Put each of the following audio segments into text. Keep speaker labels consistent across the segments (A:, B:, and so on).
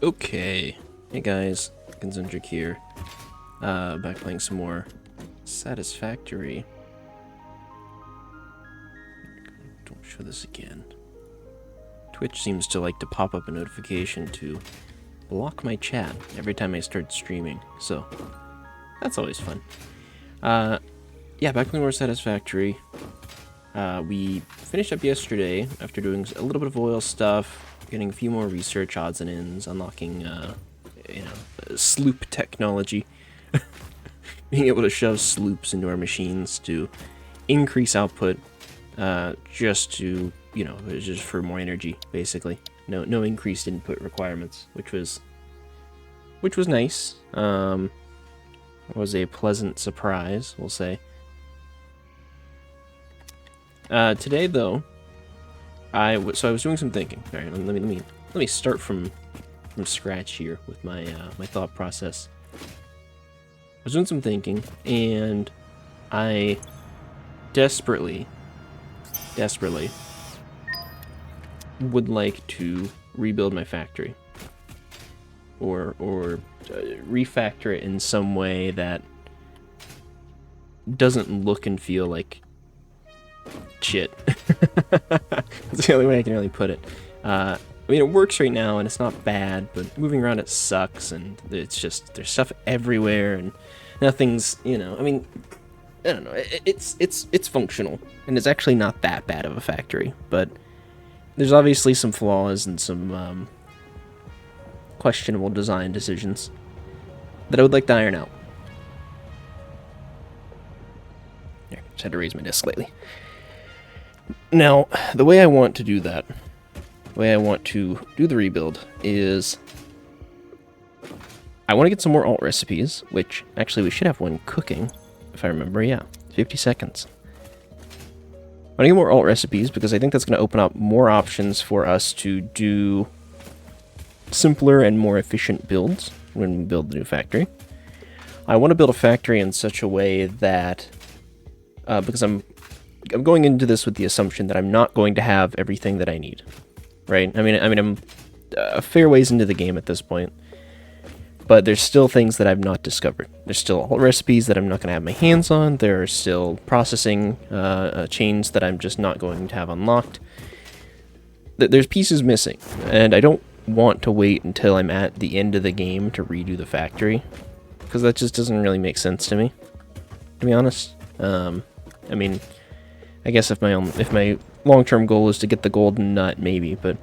A: Okay. Hey guys, Gonzundrik here. Back playing some more Satisfactory. Don't show this again. Twitch seems to like to pop up a notification to block my chat every time I start streaming, so that's always fun. Yeah, back playing more Satisfactory. We finished up yesterday after doing a little bit of oil stuff, getting a few more research odds and ends, unlocking, sloop technology. Being able to shove sloops into our machines to increase output, just to, just for more energy, basically. No increased input requirements, which was nice. Was a pleasant surprise, we'll say. Today, though, I was doing some thinking. All right, let me start from scratch here with my my thought process. I was doing some thinking, and I desperately would like to rebuild my factory, or refactor it in some way that doesn't look and feel like shit. That's the only way I can really put it. I mean, it works right now, and it's not bad, but moving around it sucks, and it's just, there's stuff everywhere, and nothing's, I mean, I don't know, it's functional, and it's actually not that bad of a factory, but there's obviously some flaws and some, questionable design decisions that I would like to iron out. There, just had to raise my desk slightly. Now, the way I want to do that, the way I want to do the rebuild is I want to get some more alt recipes, which actually we should have one cooking, if I remember. Yeah, 50 seconds. I want to get more alt recipes because I think that's going to open up more options for us to do simpler and more efficient builds when we build the new factory. I want to build a factory in such a way that, because I'm going into this with the assumption that I'm not going to have everything that I need, right? I mean, I'm a fair ways into the game at this point, but there's still things that I've not discovered. There's still alt recipes that I'm not going to have my hands on. There are still processing chains that I'm just not going to have unlocked. There's pieces missing, and I don't want to wait until I'm at the end of the game to redo the factory, because that just doesn't really make sense to me, to be honest. I mean, I guess if my long-term goal is to get the golden nut, maybe, but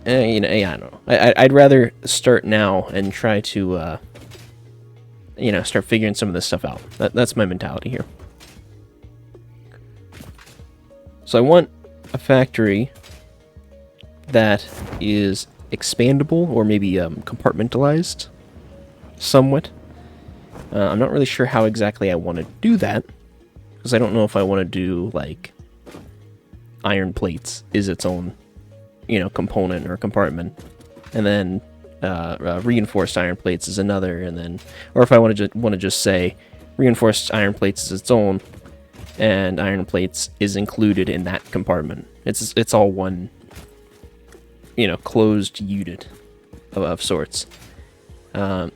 A: yeah, I don't know. I'd rather start now and try to start figuring some of this stuff out. That's my mentality here. So I want a factory that is expandable or maybe compartmentalized somewhat. I'm not really sure how exactly I want to do that, because I don't know if I want to do, like, iron plates is its own, component or compartment, and then reinforced iron plates is another, and then, or if I want to just say reinforced iron plates is its own, and iron plates is included in that compartment. It's all one, closed unit of sorts. But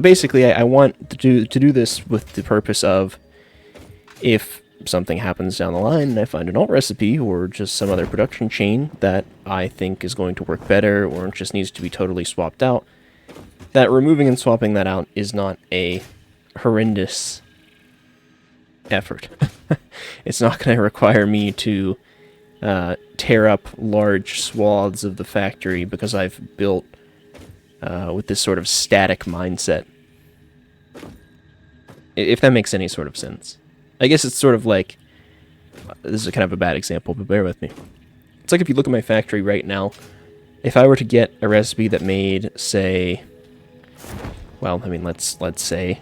A: basically, I want to do this with the purpose of, if something happens down the line and I find an alt recipe or just some other production chain that I think is going to work better or just needs to be totally swapped out, that removing and swapping that out is not a horrendous effort. It's not going to require me to tear up large swaths of the factory because I've built with this sort of static mindset. If that makes any sort of sense. I guess it's sort of like, this is kind of a bad example, but bear with me. It's like if you look at my factory right now, if I were to get a recipe that made, say, well, I mean, let's say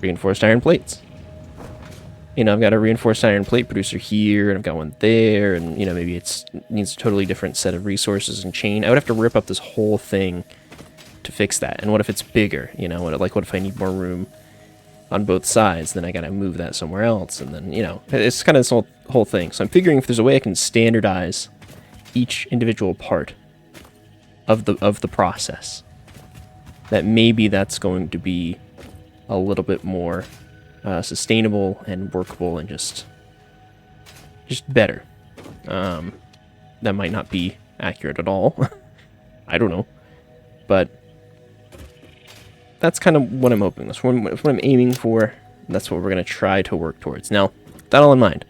A: reinforced iron plates. I've got a reinforced iron plate producer here, and I've got one there, and, maybe it needs a totally different set of resources and chain. I would have to rip up this whole thing to fix that. And what if it's bigger? What if I need more room on both sides? Then I gotta move that somewhere else, and then, it's kind of this whole thing. So I'm figuring if there's a way I can standardize each individual part of the process. That maybe that's going to be a little bit more sustainable and workable and just better. That might not be accurate at all. I don't know. But that's kind of what I'm hoping. That's what I'm aiming for. That's what we're going to try to work towards. Now, with that all in mind,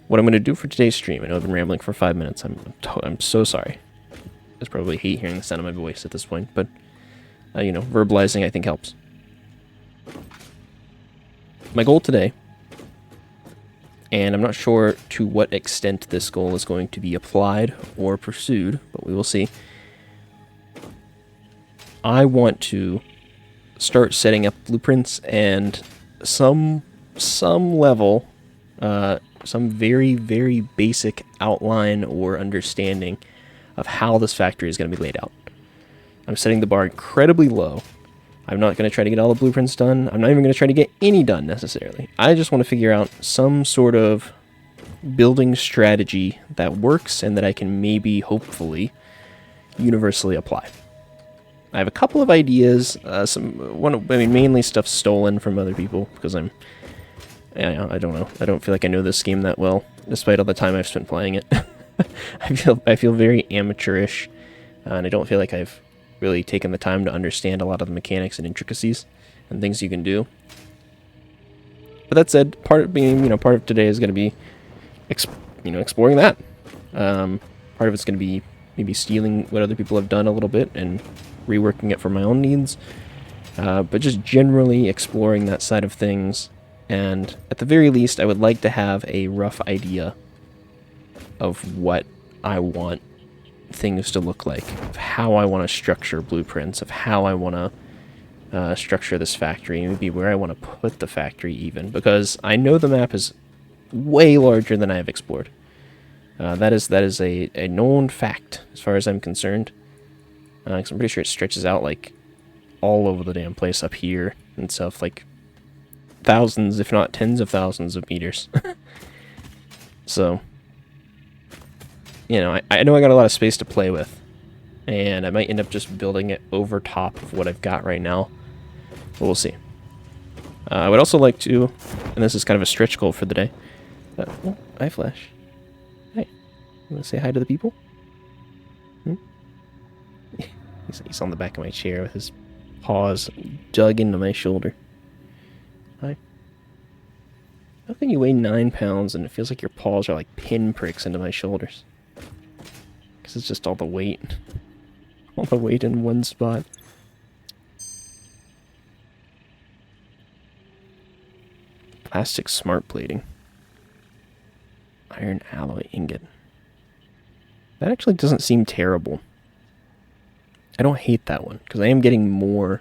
A: what I'm going to do for today's stream, I know I've been rambling for 5 minutes. I'm so sorry. I probably hate hearing the sound of my voice at this point, but, you know, verbalizing I think helps. My goal today, and I'm not sure to what extent this goal is going to be applied or pursued, but we will see. I want to start setting up blueprints and some level, some very, very basic outline or understanding of how this factory is going to be laid out. I'm setting the bar incredibly low. I'm not going to try to get all the blueprints done. I'm not even going to try to get any done necessarily. I just want to figure out some sort of building strategy that works and that I can maybe, hopefully, universally apply. I have a couple of ideas. Mainly stuff stolen from other people because I don't know. I don't feel like I know this game that well, despite all the time I've spent playing it. I feel very amateurish, and I don't feel like I've really taken the time to understand a lot of the mechanics and intricacies and things you can do. But that said, part of today is going to be, exploring that. Part of it's going to be maybe stealing what other people have done a little bit and reworking it for my own needs. But just generally exploring that side of things. And at the very least, I would like to have a rough idea of what I want things to look like, of how I want to structure blueprints, of how I want to structure this factory, maybe where I want to put the factory even, because I know the map is way larger than I have explored. That is a known fact as far as I'm concerned. 'Cause I'm pretty sure it stretches out like all over the damn place up here and stuff, like thousands, if not tens of thousands of meters. So, I know I got a lot of space to play with, and I might end up just building it over top of what I've got right now, but we'll see. I would also like to, and this is kind of a stretch goal for the day. Oh, hi, Flash. Hey, you want to say hi to the people? He's on the back of my chair with his paws dug into my shoulder. Hi. How can you weigh 9 pounds and it feels like your paws are like pinpricks into my shoulders? Because it's just all the weight. All the weight in one spot. Plastic smart plating. Iron alloy ingot. That actually doesn't seem terrible. I don't hate that one, because I am getting more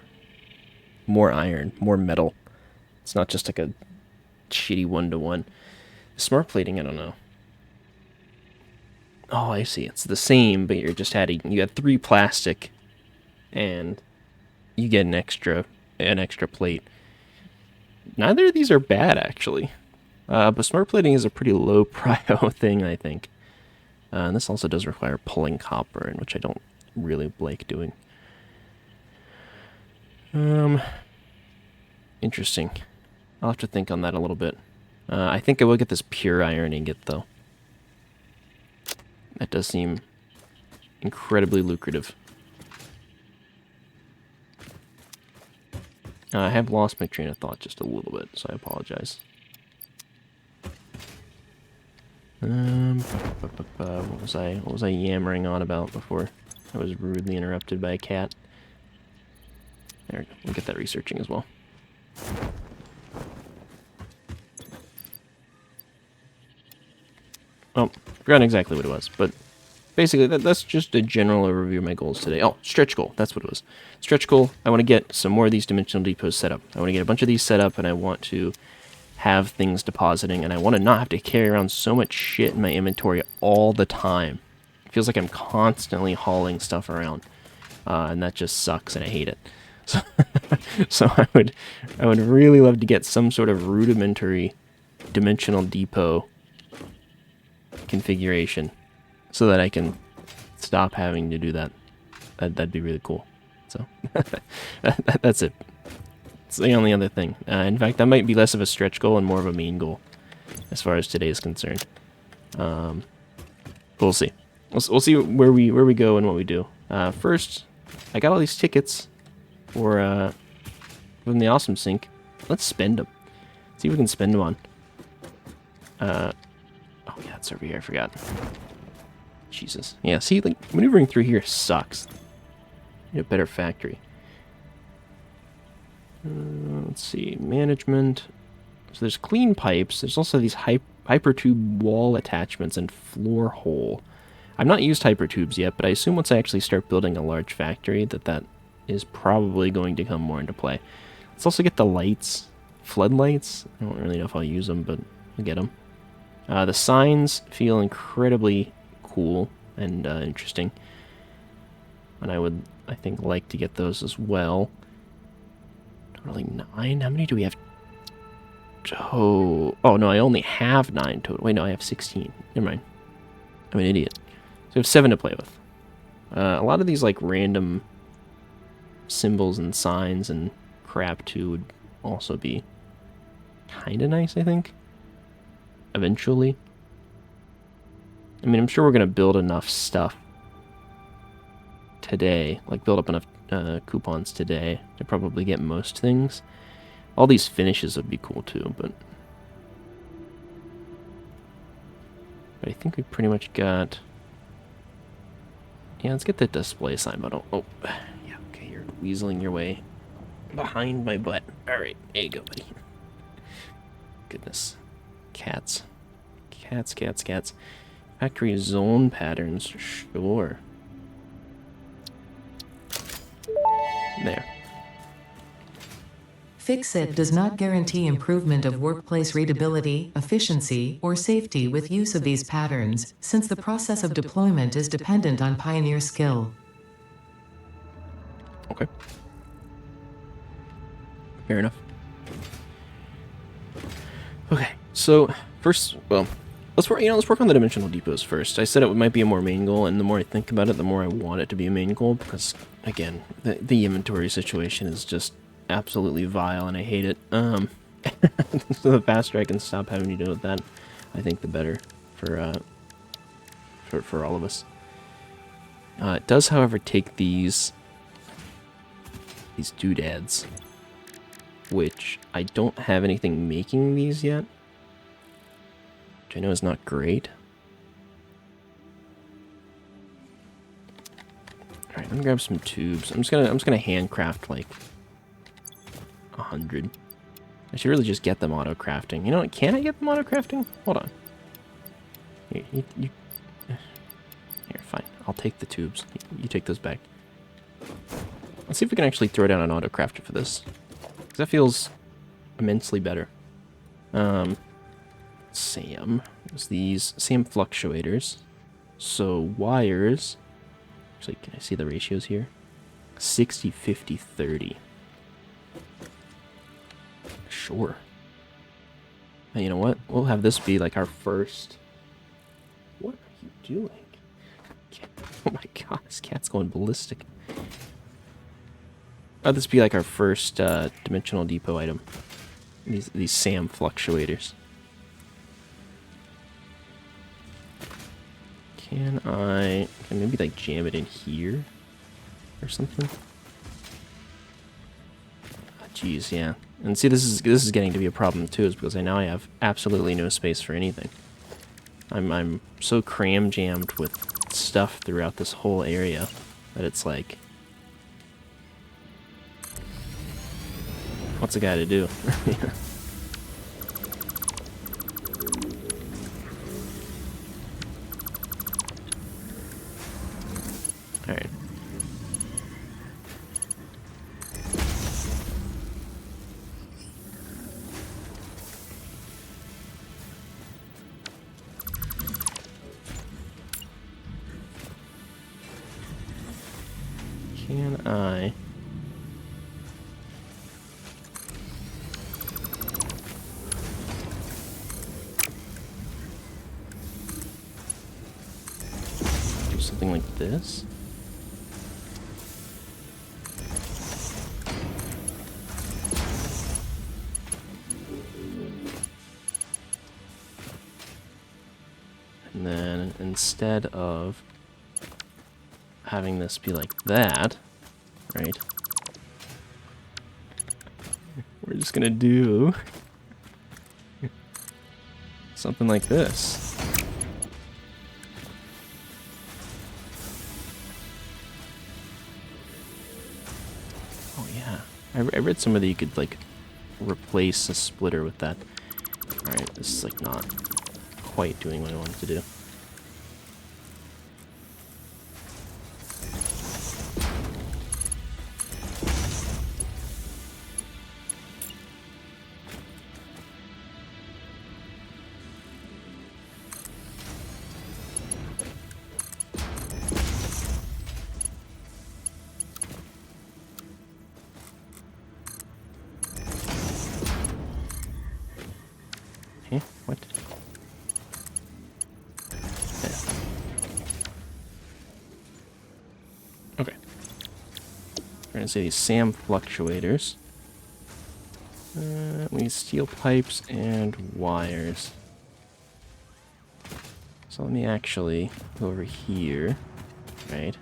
A: iron, more metal. It's not just like a shitty 1-to-1. Smart plating, I don't know. Oh, I see. It's the same, but you're just adding, you got 3 plastic, and you get an extra plate. Neither of these are bad, actually. But smart plating is a pretty low prio thing, I think. And this also does require pulling copper, in which I don't really like doing. Interesting. I'll have to think on that a little bit. I think I will get this pure iron ingot, though. That does seem incredibly lucrative. I have lost my train of thought just a little bit, so I apologize. What was I yammering on about before I was rudely interrupted by a cat? There we go. We'll get that researching as well. Oh, forgotten exactly what it was, but basically that's just a general overview of my goals today. Oh, stretch goal, that's what it was. Stretch goal, I want to get some more of these dimensional depots set up. I want to get a bunch of these set up, and I want to have things depositing, and I want to not have to carry around so much shit in my inventory all the time. It feels like I'm constantly hauling stuff around, and that just sucks, and I hate it. So I would really love to get some sort of rudimentary dimensional depot configuration so that I can stop having to do that. That'd be really cool. So that's it. It's the only other thing. In fact, that might be less of a stretch goal and more of a main goal, as far as today is concerned. We'll see. We'll see where we go and what we do. First, I got all these tickets for from the Awesome Sync. Let's spend them. See if we can spend them on. Oh yeah, it's over here. I forgot. Jesus. Yeah. See, like maneuvering through here sucks. Need a better factory. Let's see, management. So there's clean pipes. There's also these hypertube wall attachments and floor hole. I've not used hypertubes yet, but I assume once I actually start building a large factory that is probably going to come more into play. Let's also get the lights, floodlights. I don't really know if I'll use them, but I'll get them. The signs feel incredibly cool and interesting, and I would, I think, like to get those as well. Totally 9. How many do we have? Oh no, I only have 9 total. Wait, no, I have 16. Never mind. I'm an idiot. So we have 7 to play with. A lot of these like random symbols and signs and crap too would also be kind of nice, I think. Eventually. I mean, I'm sure we're gonna build enough stuff today, like build up enough coupons today to probably get most things. All these finishes would be cool too, but I think we pretty much got. Yeah, let's get the display sign model. Oh, yeah, okay, you're weaseling your way behind my butt. Alright, there you go, buddy. Goodness. Cats. Cats, cats, cats. Factory zone patterns, sure. There.
B: Fix-It does not guarantee improvement of workplace readability, efficiency, or safety with use of these patterns, since the process of deployment is dependent on pioneer skill.
A: Okay. Fair enough. Okay, so first, well, let's work on the dimensional depots first. I said it might be a more main goal, and the more I think about it, the more I want it to be a main goal, because again, the inventory situation is just absolutely vile, and I hate it. So the faster I can stop having to deal with that, I think the better for all of us. It does, however, take these doodads, which I don't have anything making these yet, which I know is not great. All right, let me grab some tubes. I'm just gonna handcraft like 100. I should really just get them auto crafting. You know what? Can I get them auto crafting? Hold on. Here, here, fine. I'll take the tubes. You take those back. Let's see if we can actually throw down an auto crafter for this, because that feels immensely better. Sam. There's these Sam fluctuators. So wires. Actually, can I see the ratios here? 60, 50, 30. Sure. And you know what? We'll have this be like our first. What are you doing? Oh my god, this cat's going ballistic. Have this be like our first dimensional depot item. These SAM fluctuators. Can I maybe like jam it in here or something? Jeez, yeah. And see, this is getting to be a problem too, is because I have absolutely no space for anything. I'm so cram jammed with stuff throughout this whole area that it's like, what's a guy to do? All right. Can I do something like this? instead of having this be like that, right? We're just gonna do something like this. Oh yeah, I read somewhere that you could like replace a splitter with that. Alright, this is like not quite doing what I wanted to do. Eh, what? There. Okay. We're gonna say these SAM fluctuators. We need steel pipes and wires. So let me actually go over here, right?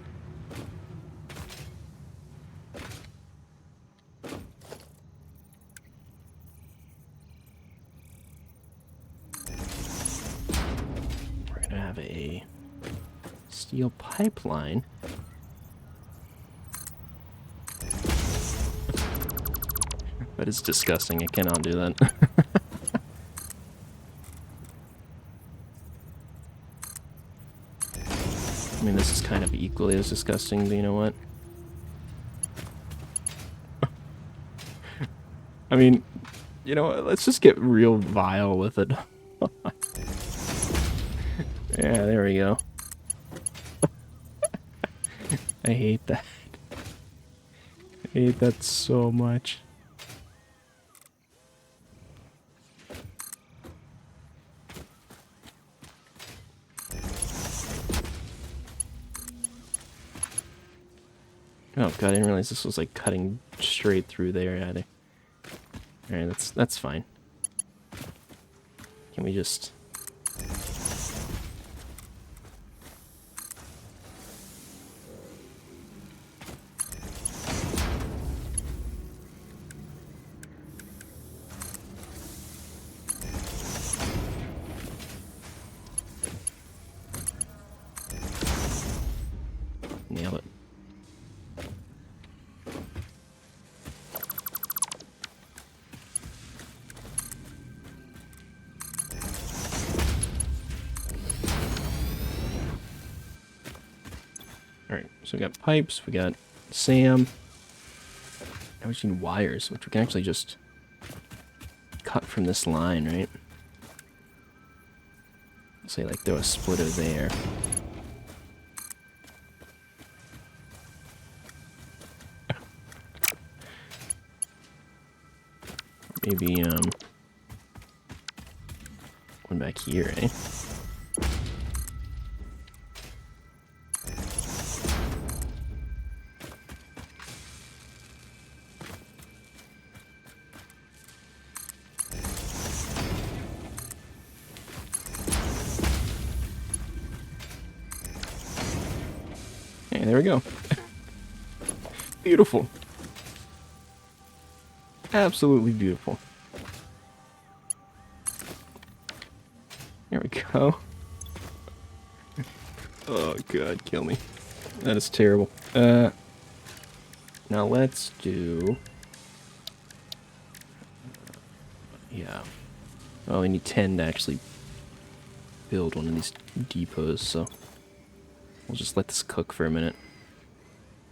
A: We're gonna have a steel pipeline. But it's disgusting. I cannot do that. I mean, this is kind of equally as disgusting, but you know what? I mean, you know what? Let's just get real vile with it. Yeah, there we go. I hate that. I hate that so much. Oh god, I didn't realize this was like cutting straight through there at it. Alright, that's fine. Can we just... nail it. Alright, so we got pipes, we got SAM. Now we just need wires, which we can actually just cut from this line, right? Say like throw a splitter there. Maybe one back here, eh? Hey, there we go. Beautiful. Absolutely beautiful. There we go. Oh god, kill me. That is terrible. Now let's do... yeah. Well, we need 10 to actually build one of these depots, so we'll just let this cook for a minute.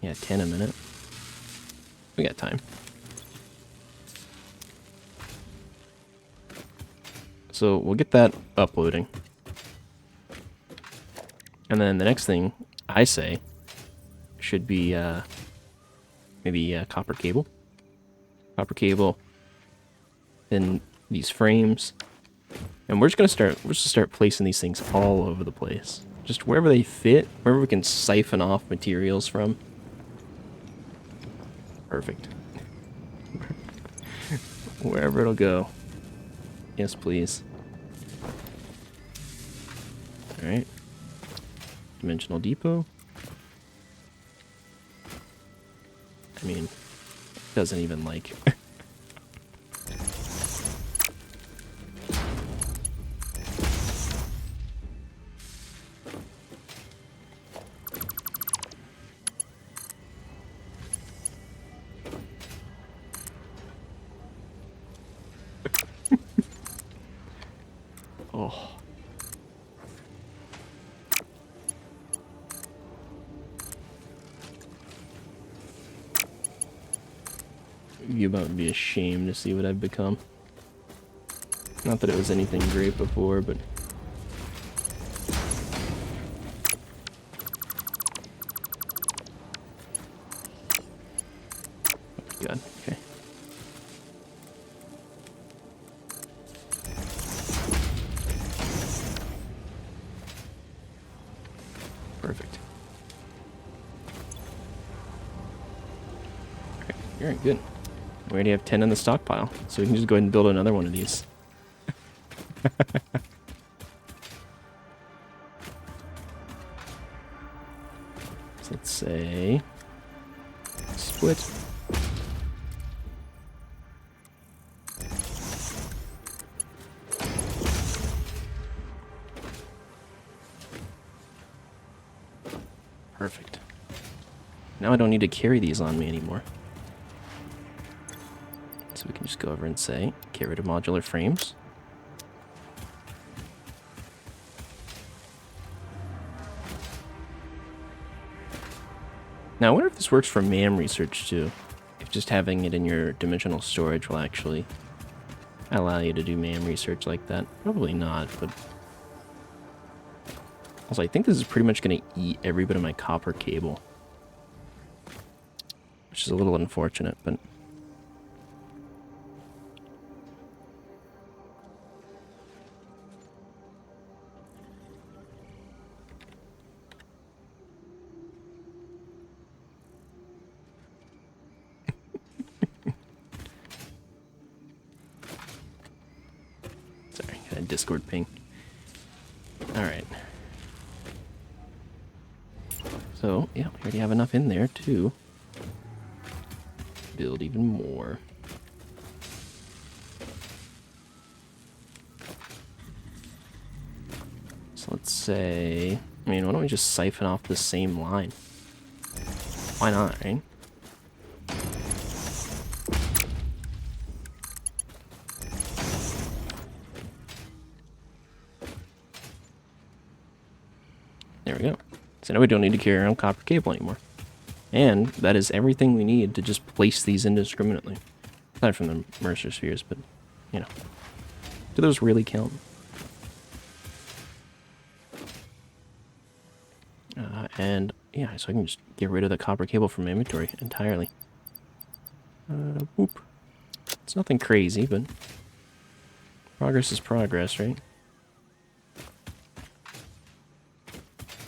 A: Yeah, 10 a minute. We got time. So we'll get that uploading. And then the next thing I say should be maybe copper cable. Copper cable. Then these frames. And we're just gonna start placing these things all over the place. Just wherever they fit, wherever we can siphon off materials from. Perfect. Wherever it'll go. Yes, please. Alright. dimensional depot. I mean, doesn't even like... Oh. You about to be ashamed to see what I've become. Not that it was anything great before, but... Oh, God, okay. Perfect. Alright, good. We already have 10 in the stockpile, so we can just go ahead and build another one of these. So let's say... split. Perfect. Now I don't need to carry these on me anymore. So we can just go over and say, get rid of modular frames. Now I wonder if this works for MAM research too. If just having it in your dimensional storage will actually allow you to do MAM research like that. Probably not, but... Also, I think this is pretty much going to eat every bit of my copper cable. Which is a little unfortunate, but... Sorry, got a Discord ping. Alright. So, yeah, we already have enough in there to build even more. So let's say... I mean, why don't we just siphon off the same line? Why not, right? There we go. So now we don't need to carry around copper cable anymore. And that is everything we need to just place these indiscriminately. Aside from the Mercer spheres, but, you know. Do those really count? And, yeah, so I can just get rid of the copper cable from my inventory entirely. Whoop. It's nothing crazy, but progress is progress, right?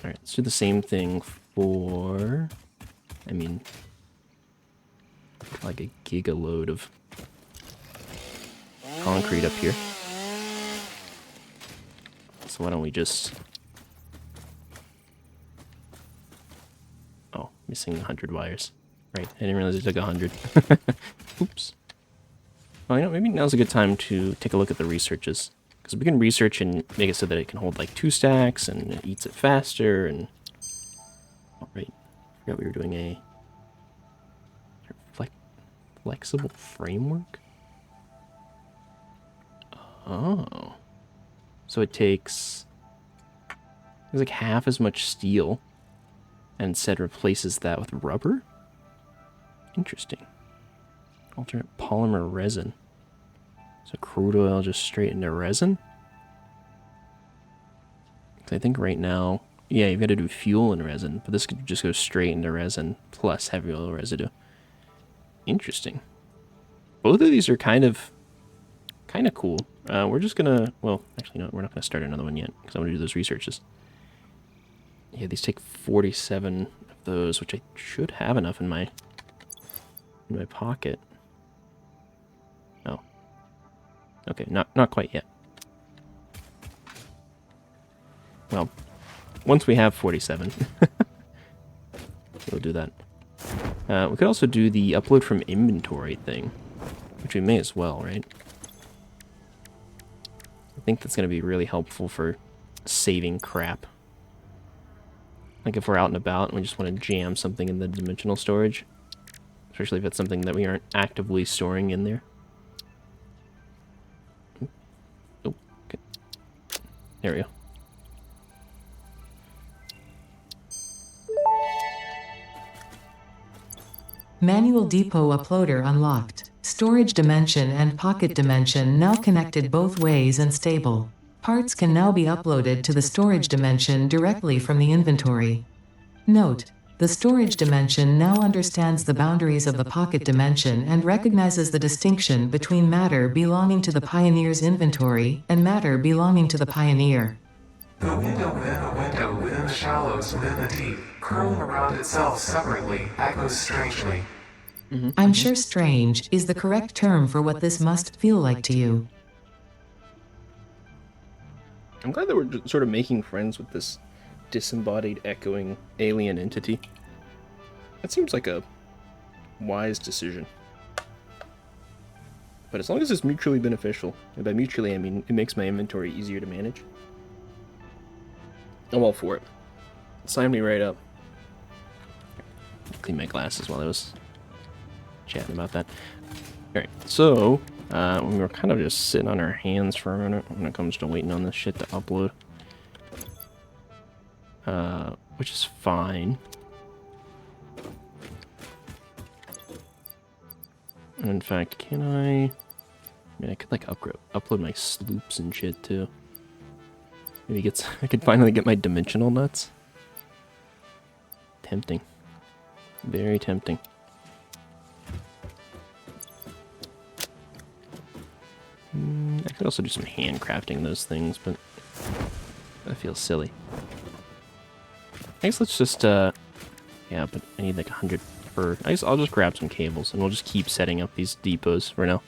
A: Alright, let's do the same thing for... I mean... like a giga load of concrete up here. So why don't we just... Oh, missing 100 wires. Right, I didn't realize it took 100. Oops. Oh, you know, maybe now's a good time to take a look at the researches. Because we can research and make it so that it can hold like 2 stacks, and it eats it faster, and... Oh, right. I forgot we were doing a... flexible framework? Oh. So it takes... It's like half as much steel, and instead replaces that with rubber? Interesting. Alternate polymer resin. So crude oil just straight into resin? I think right now... Yeah, you've got to do fuel and resin, but this could just go straight into resin plus heavy oil residue. Interesting. Both of these are kind of cool. We're just gonna... Well, actually, no, we're not gonna start another one yet, because I want to do those researches. Yeah, these take 47 of those, which I should have enough in my pocket. Oh. Okay, not quite yet. Well, Once we have 47, we'll do that. We could also do the upload from inventory thing, which we may as well, right? I think that's going to be really helpful for saving crap. Like if we're out and about and we just want to jam something in the dimensional storage, especially if it's something that we aren't actively storing in there. Oh, okay. There we go.
B: Manual depot uploader unlocked. Storage dimension and pocket dimension now connected both ways and stable. Parts can now be uploaded to the storage dimension directly from the inventory. Note: the storage dimension now understands the boundaries of the pocket dimension and recognizes the distinction between matter belonging to the Pioneer's inventory and matter belonging to the Pioneer.
C: The window within a window within the shallows within the deep, curling around itself separately, echoes strangely.
B: I'm sure strange is the correct term for what this must feel like to you.
A: I'm glad that we're just sort of making friends with this disembodied, echoing alien entity. That seems like a wise decision. But as long as it's mutually beneficial, and by mutually I mean it makes my inventory easier to manage, I'm all for it. Sign me right up. Clean my glasses while I was chatting about that. Alright, so we were kind of just sitting on our hands for a minute when it comes to waiting on this shit to upload. Which is fine. And in fact, can I mean, I could like upload my sloops and shit too. Maybe I could finally get my dimensional nuts. Tempting. Very tempting. I could also do some handcrafting those things, but that feels silly. I guess let's just, yeah, but I need like 100 per... I guess I'll just grab some cables, and we'll just keep setting up these depots for now.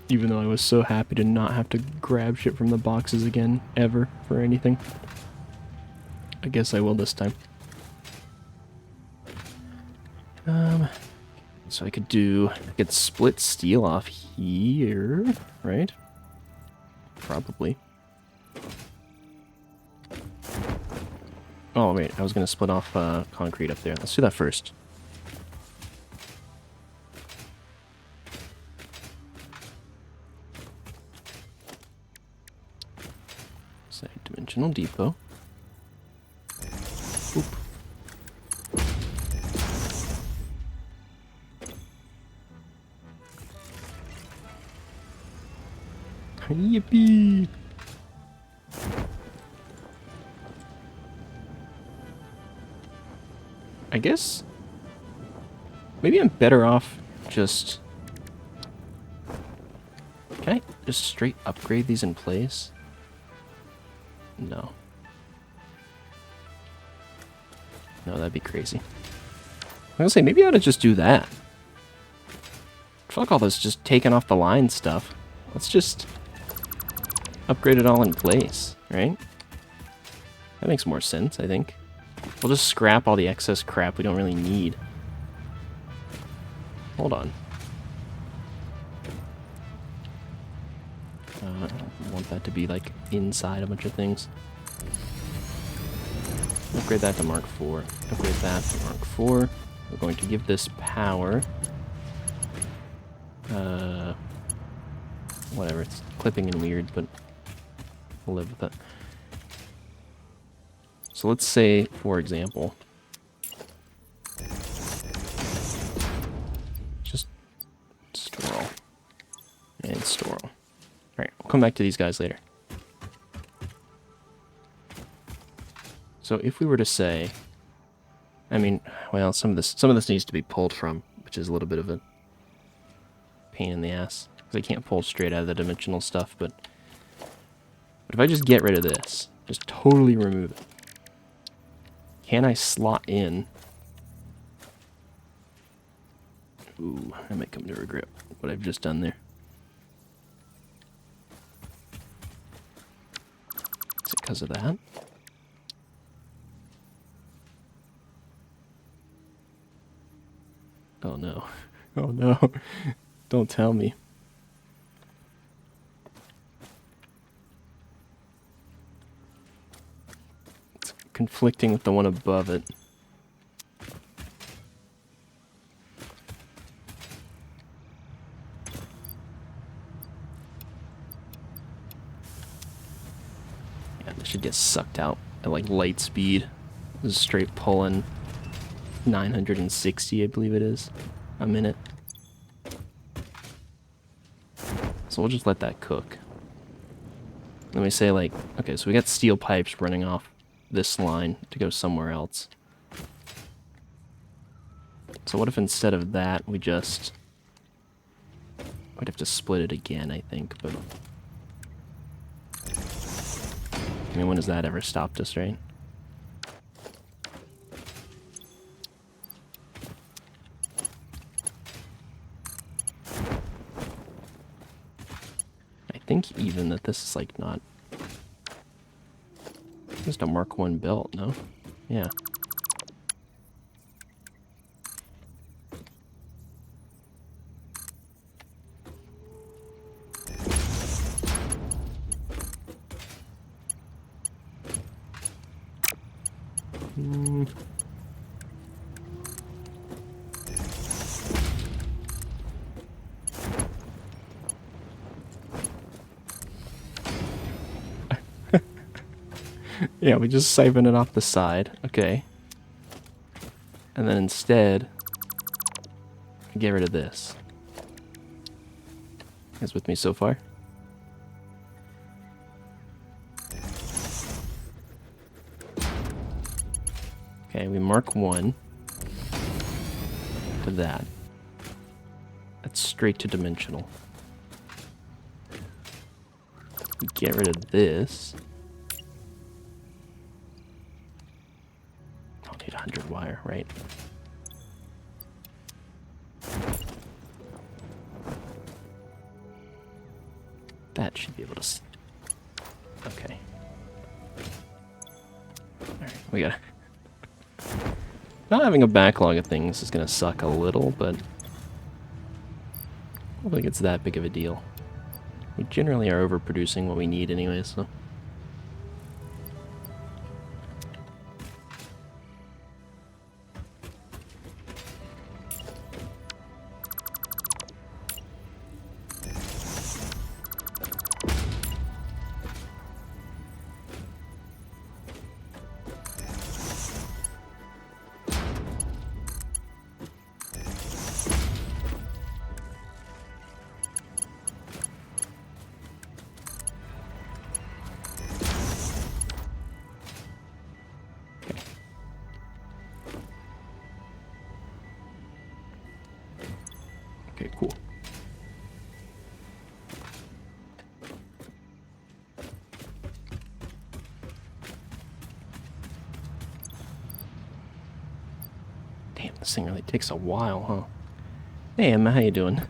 A: Even though I was so happy to not have to grab shit from the boxes again, ever, for anything. I guess I will this time. So I could split steel off here, right? Probably. Oh wait, I was gonna split off concrete up there. Let's do that first. Say dimensional depot. Oop. Yippee! I guess maybe I'm better off just... Can I just straight upgrade these in place? No. No, that'd be crazy. I was gonna say, maybe I ought to just do that. Fuck all this just taking off the line stuff. Let's just upgrade it all in place, right? That makes more sense, I think. We'll just scrap all the excess crap we don't really need. Hold on. I want that to be, like, inside a bunch of things. Upgrade that to Mark IV. Upgrade that to Mark IV. We're going to give this power. Whatever, it's clipping and weird, but we'll live with it. So let's say, for example, just store all. And store all. Alright, we'll come back to these guys later. So if we were to say, I mean, well, some of this needs to be pulled from, which is a little bit of a pain in the ass. Because I can't pull straight out of the dimensional stuff, but if I just get rid of this, just totally remove it, can I slot in? Ooh, I might come to regret what I've just done there. because of that. Oh no. Oh no. Don't tell me. It's conflicting with the one above it. Yeah, this should get sucked out at like light speed. This is straight pulling 960, I believe it is, a minute. So we'll just let that cook. Let me say, like, okay, so we got steel pipes running off this line to go somewhere else. So what if instead of that, we just... I'd have to split it again, I think, but... I mean, when has that ever stopped us, right? I think even that this is, like, not... Just a Mark 1 belt, no? Yeah. Yeah, we just siphon it off the side. Okay. And then instead, get rid of this. You guys with me so far? Okay, we mark 1 to that. That's straight to dimensional. We get rid of this. I'll need 100 wire, right? That should be able to... Okay. Alright, we gotta... Not having a backlog of things is gonna suck a little, but... I don't think it's that big of a deal. We generally are overproducing what we need anyway, so... Okay, cool. Damn, this thing really takes a while, huh? Hey, Emma, how you doing?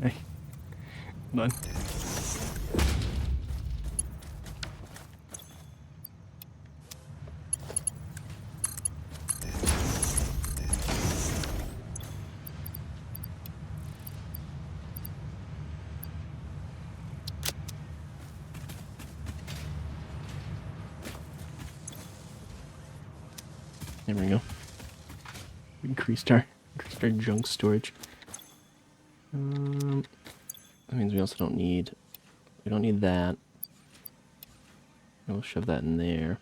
A: Hey. Hold on. There we go. We increased our junk storage. That means we also don't need... We don't need that. We'll shove that in there.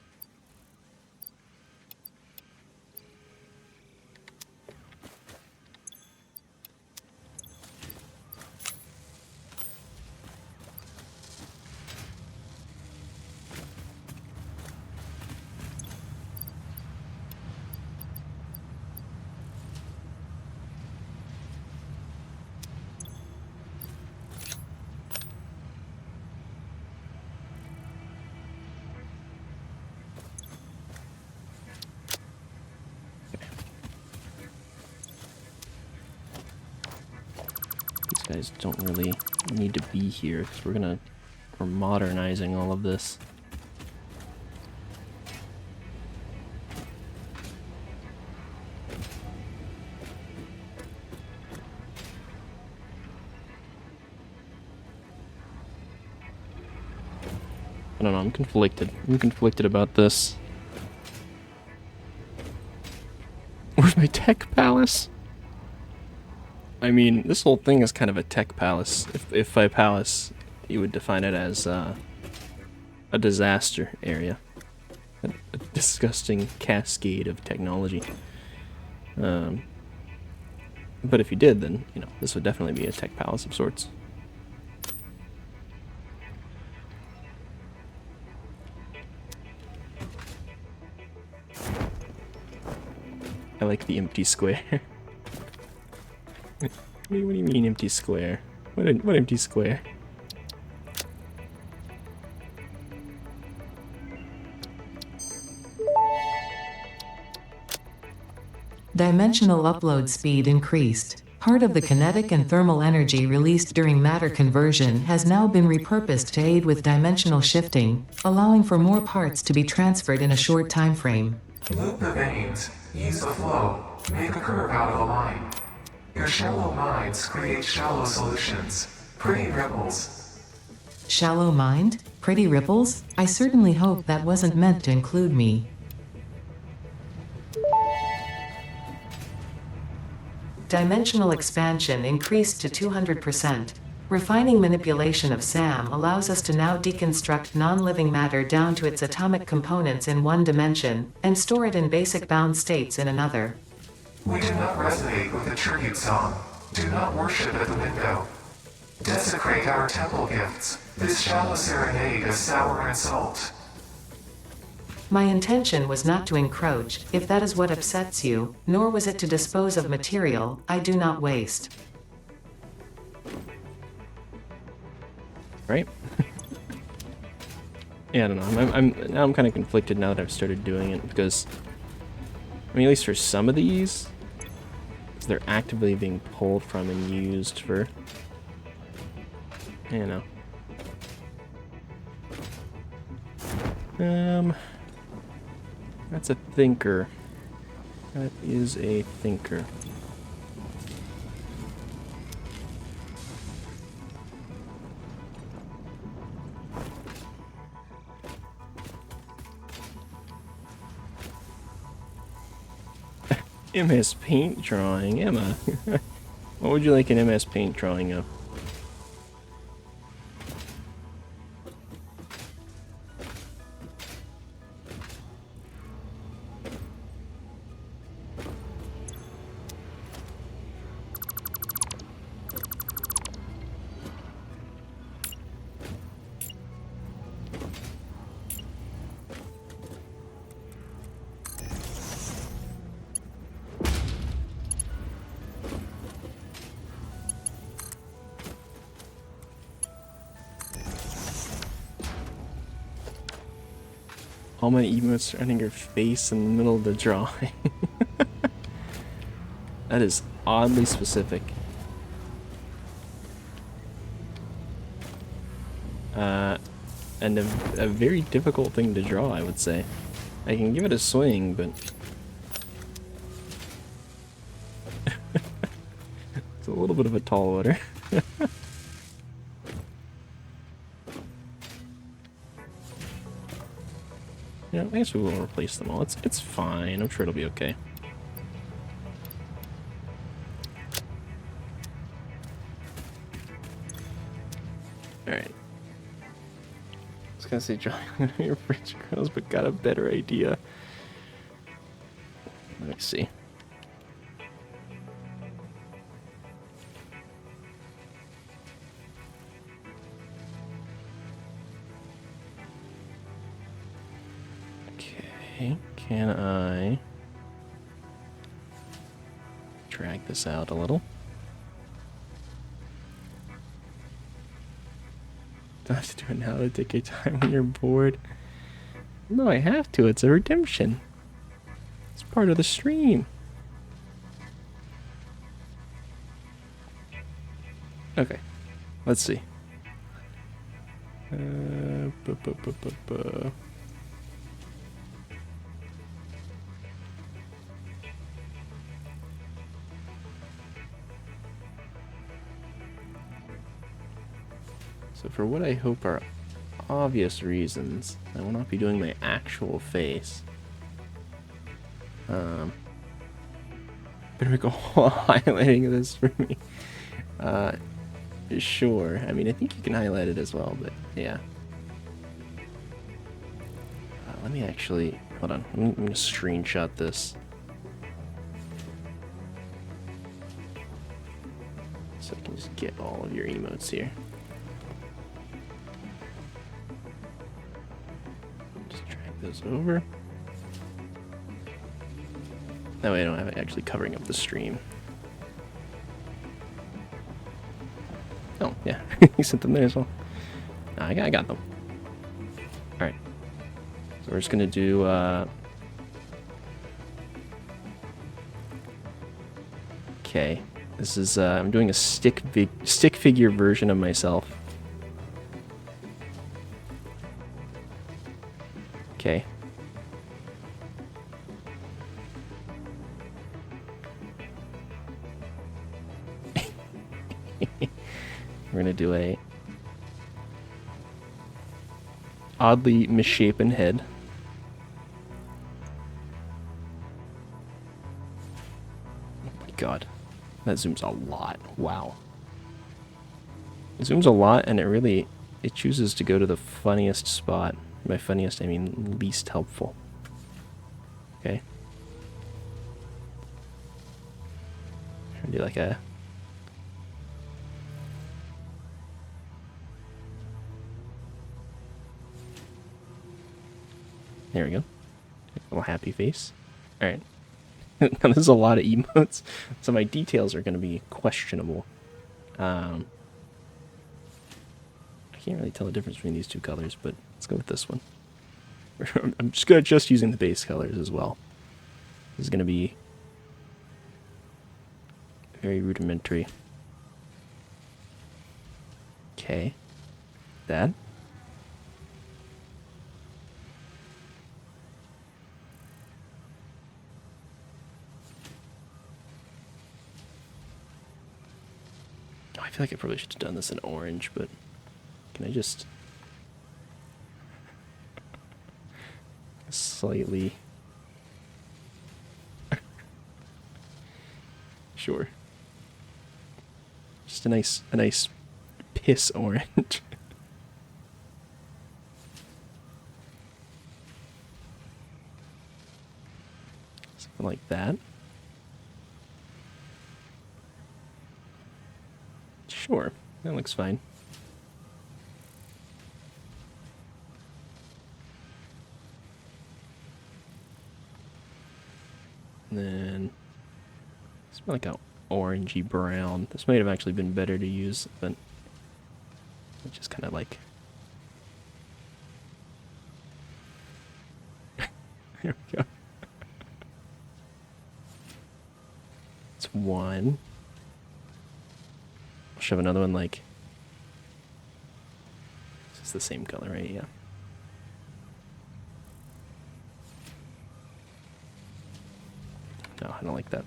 A: guys don't really need to be here because we're modernizing all of this. I don't know, I'm conflicted. I'm conflicted about this. Where's my tech palace? I mean, this whole thing is kind of a tech palace. If by palace, you would define it as a disaster area. A disgusting cascade of technology. But if you did, then, you know, this would definitely be a tech palace of sorts. I like the empty square. What do you mean empty square? What empty square?
B: Dimensional upload speed increased. Part of the kinetic and thermal energy released during matter conversion has now been repurposed to aid with dimensional shifting, allowing for more parts to be transferred in a short time frame.
C: Loop the veins, use the flow, make a curve out of a line. Your shallow minds create shallow solutions. Pretty ripples.
B: Shallow mind? Pretty ripples? I certainly hope that wasn't meant to include me. Dimensional expansion increased to 200%. Refining manipulation of SAM allows us to now deconstruct non-living matter down to its atomic components in one dimension, and store it in basic bound states in another.
C: We do not resonate with the tribute song. Do not worship at the window. Desecrate our temple gifts. This shallow serenade is sour and salt.
B: My intention was not to encroach, if that is what upsets you, nor was it to dispose of material I do not waste.
A: Right? Yeah, I don't know. I'm kind of conflicted now that I've started doing it because, I mean, at least for some of these, they're actively being pulled from and used for, you know. That's a thinker. That is a thinker. MS Paint drawing, Emma. What would you like an MS Paint drawing of? All my emotes surrounding your face in the middle of the drawing. That is oddly specific. And a very difficult thing to draw, I would say. I can give it a swing, but... it's a little bit of a tall order. Yeah, I guess we will replace them all. It's fine. I'm sure it'll be okay. Alright. I was gonna say drawing your French girls, but got a better idea. Let me see. Okay, can I drag this out a little? Don't have to do it now to take your time when you're bored. No, I have to. It's a redemption. It's part of the stream. Okay, let's see. So for what I hope are obvious reasons, I will not be doing my actual face. Better make a whole highlighting of this for me. Sure. I mean, I think you can highlight it as well, but yeah. Let me actually... Hold on. I'm going to screenshot this. So I can just get all of your emotes here. Just drag those over. That way I don't have it actually covering up the stream. Oh, yeah. You sent them there as well. No, I got them. Alright. So we're just going to do... Okay. This is... I'm doing a stick figure version of myself. Okay. We're gonna do a oddly misshapen head. Oh my god. That zooms a lot. Wow. It zooms a lot and it chooses to go to the funniest spot. By funniest I mean least helpful. Okay. Do like a... There we go. A little happy face. Alright. Now there's a lot of emotes, so my details are going to be questionable. I can't really tell the difference between these two colors, but let's go with this one. I'm just using the base colors as well. This is going to be very rudimentary. Okay. That. Oh, I feel like I probably should have done this in orange, but can I just slightly... Sure. Just a nice piss orange. Something like that. Sure, that looks fine. And then it's like a orangey brown. This might have actually been better to use, but it's just kind of like... There we go. It's one. I'll shove another one like... It's the same color, right? Yeah. No, I don't like that.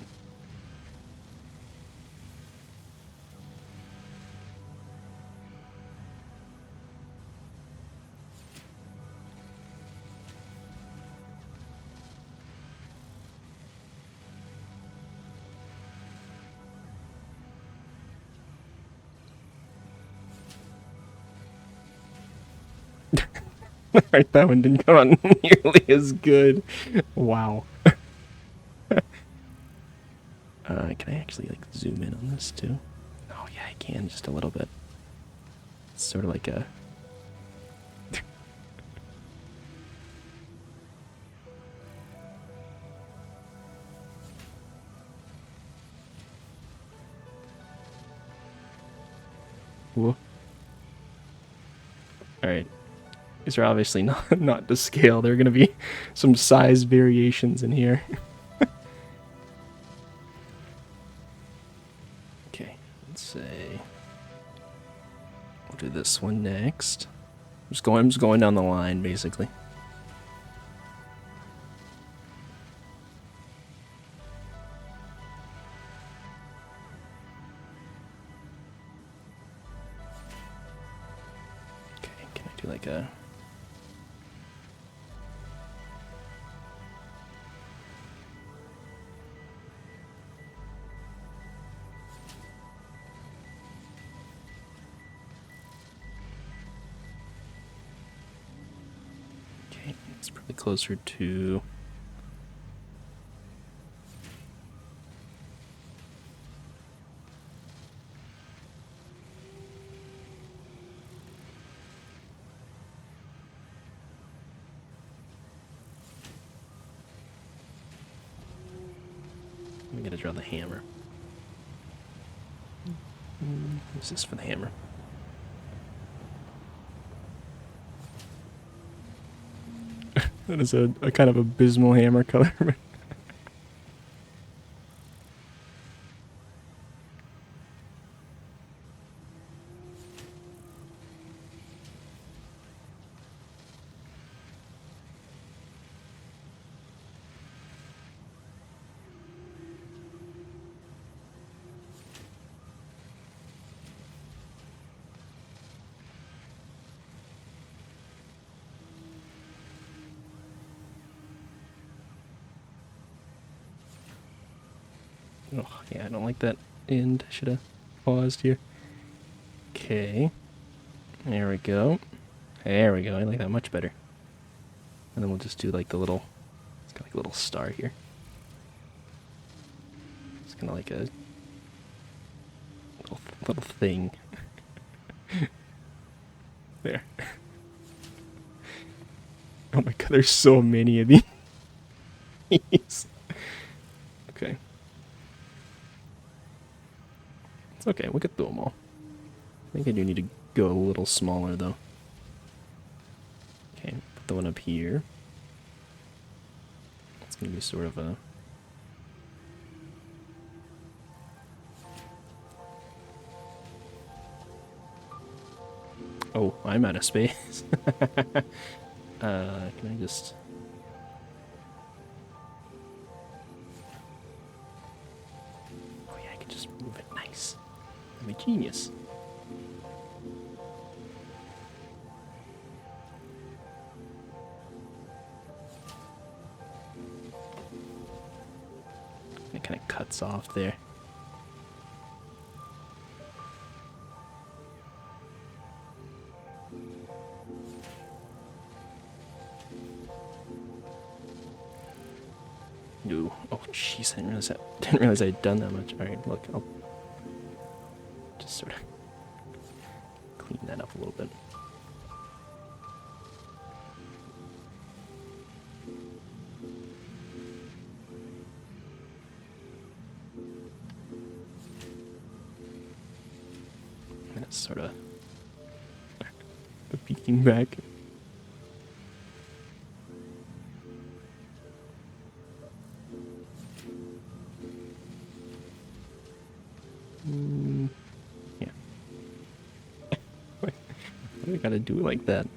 A: Alright, that one didn't come out nearly as good. Wow. Can I actually like zoom in on this too? Oh yeah, I can just a little bit. It's sort of like a... Whoa. Alright. These are obviously not to scale. There are going to be some size variations in here. Okay, let's say do this one next. I'm just going down the line, basically. Okay, can I do like a... Okay, it's probably closer to... I'm gonna draw the hammer. What's this for the hammer? That is a kind of abysmal hammer color. Oh, yeah, I don't like that end. Should have paused here. Okay. There we go. There we go. I like that much better. And then we'll just do like the little... It's got like a little star here. It's kind of like a... little thing. There. Oh my god, there's so many of these. Okay. It's okay, we could do them all. I think I do need to go a little smaller, though. Okay, put the one up here. It's gonna be sort of a... Oh, I'm out of space. Can I just... Oh yeah, I can just move it. Nice. I'm a genius. It kind of cuts off there. Ooh. Oh jeez, didn't realize I'd done that much. Alright, look, I'll just sort of clean that up a little bit. And it's sort of peeking back. Yeah. Why do I gotta do it like that?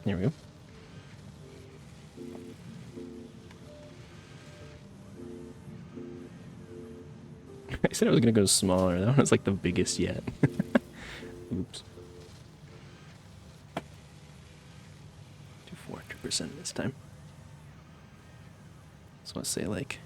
A: There we go. I said I was gonna go smaller. That one was like the biggest yet. Oops. Do 400% this time. So let's say like...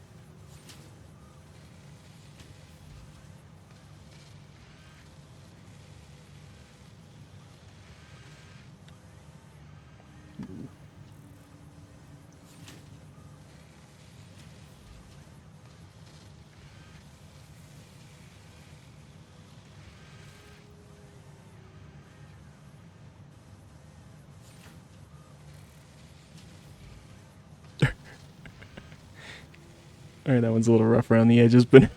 A: Alright, that one's a little rough around the edges, but...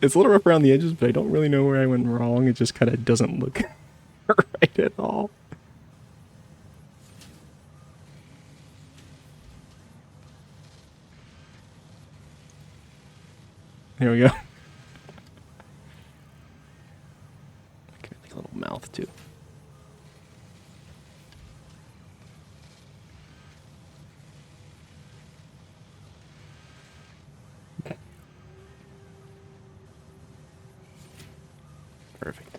A: It's a little rough around the edges, but I don't really know where I went wrong. It just kind of doesn't look right at all. There we go. Okay, like a little mouth too. Perfect.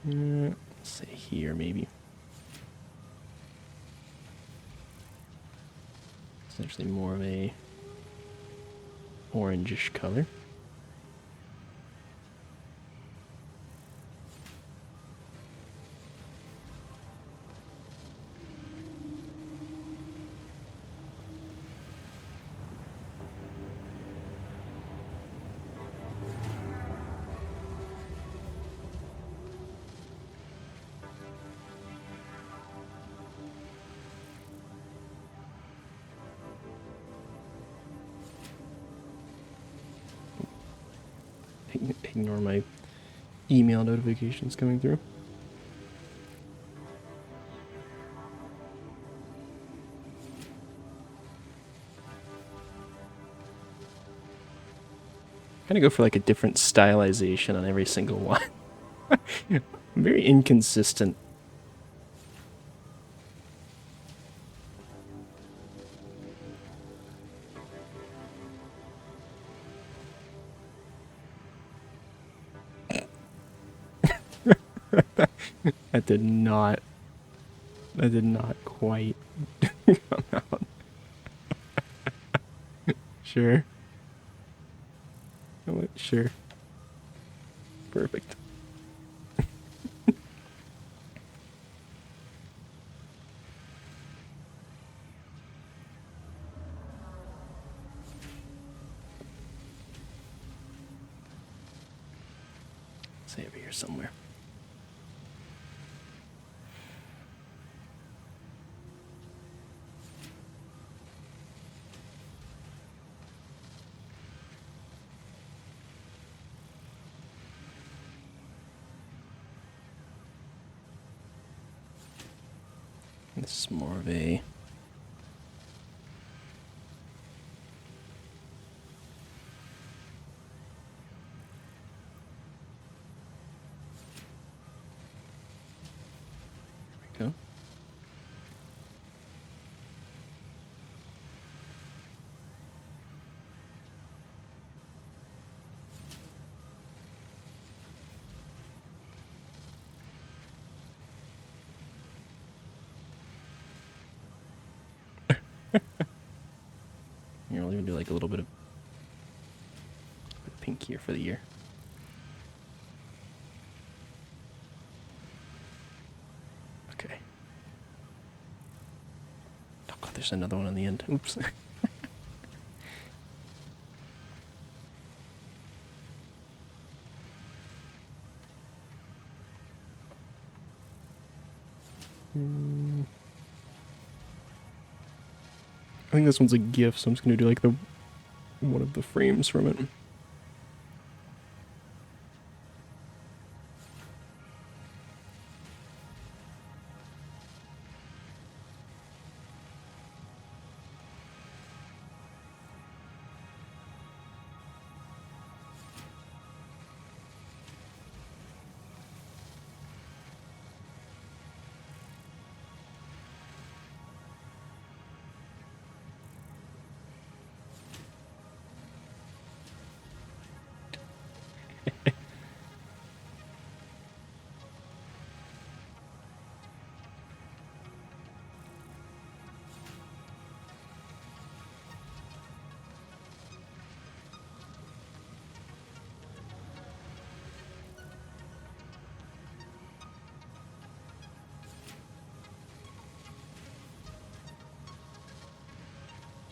A: Let's say here maybe. It's actually more of a orangish color. Ignore my email notifications coming through. Kind of go for like a different stylization on every single one. I'm very inconsistent. That did not quite come out. Sure. Oh, wait, sure. Perfect. Say over here somewhere. This is more of a there we go. Here, I'll even do like a little bit of pink here for the ear. Okay. Oh god, there's another one on the end. Oops. I think this one's a GIF, so I'm just gonna do like the one of the frames from it.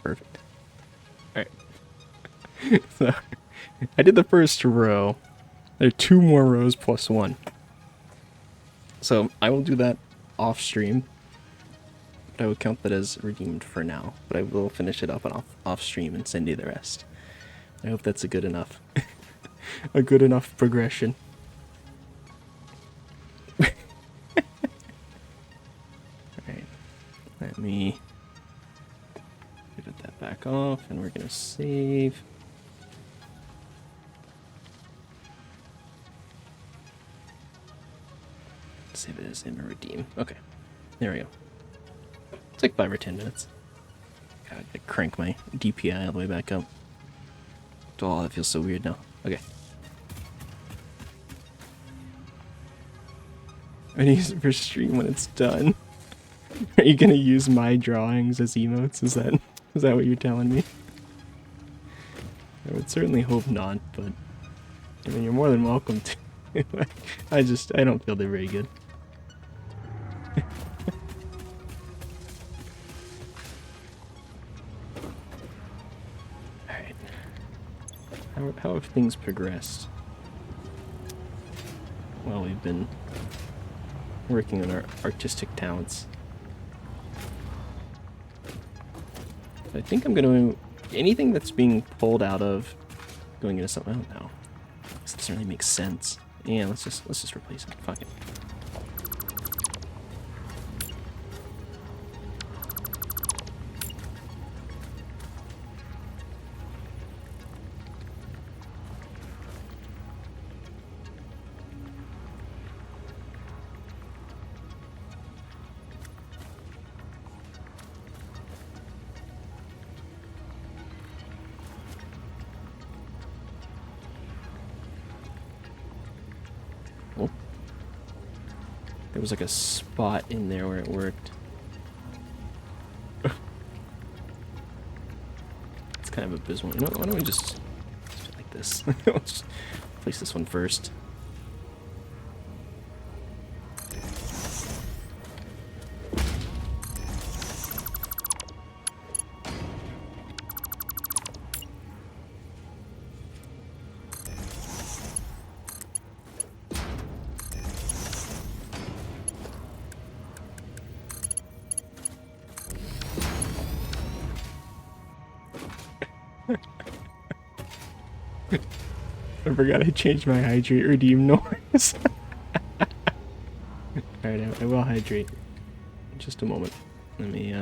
A: Perfect. Alright. So, I did the first row. There are 2 more rows plus 1. So, I will do that off stream. But I would count that as redeemed for now. But I will finish it up and off stream and send you the rest. I hope that's a good enough a good enough progression. Alright. off, and we're gonna save. Save it as him and redeem. Okay, there we go. It's like 5 or 10 minutes. God, I crank my DPI all the way back up. Oh, that feels so weird now. Okay. I'm gonna use it for stream when it's done. Are you gonna use my drawings as emotes? Is that what you're telling me? I would certainly hope not, but I mean, you're more than welcome to. I don't feel they're very good. Alright. How have things progressed? Well, we've been working on our artistic talents. I think I'm gonna... Anything that's being pulled out of going into something... Oh, no. This doesn't really make sense. Yeah, let's just replace it. Fuck it. Oh. There was like a spot in there where it worked. It's kind of abysmal. You know, why don't we just do it like this? Let's place this one first. I forgot I changed my hydrate redeem noise. Alright, I will hydrate. In just a moment. Let me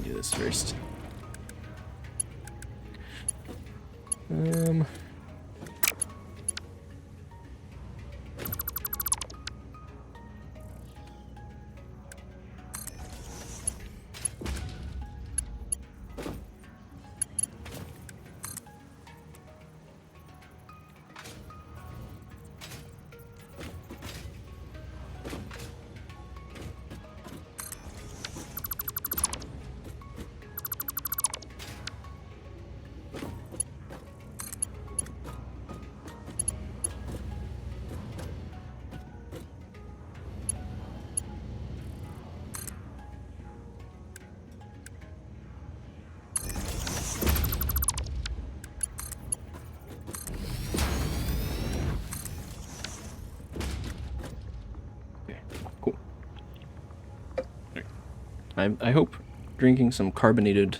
A: do this first. I hope drinking some carbonated,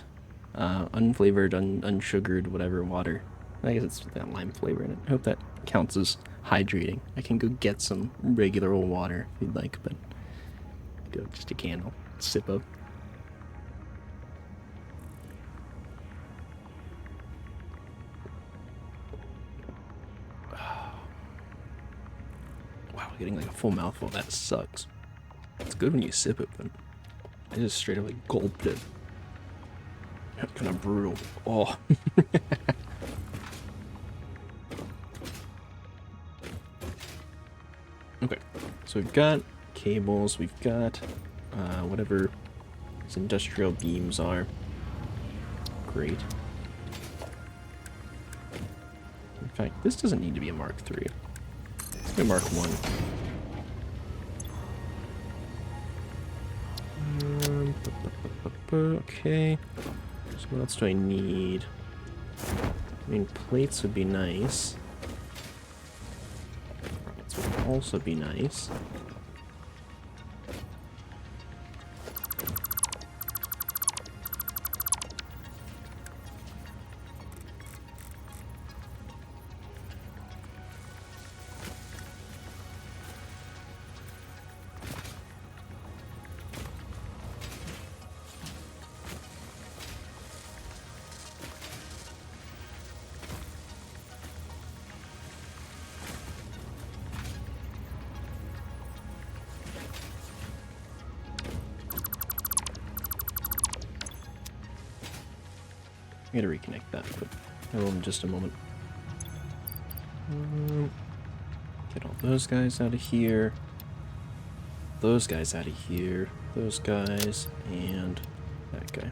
A: unflavored, unsugared, whatever water. I guess it's got lime flavor in it. I hope that counts as hydrating. I can go get some regular old water if you'd like, but go just a candle, sip of. Wow, getting like a full mouthful. That sucks. It's good when you sip it, but I just straight up like gulped it. Kind of brutal. Oh. Okay, so we've got cables, we've got whatever these industrial beams are. Great. In fact, this doesn't need to be a Mark III. Let's be a Mark I. Okay, so what else do I need? I mean, plates would be nice. Rockets would also be nice. I gotta reconnect that, but I will in just a moment. Get all those guys out of here. Those guys out of here. Those guys, and that guy.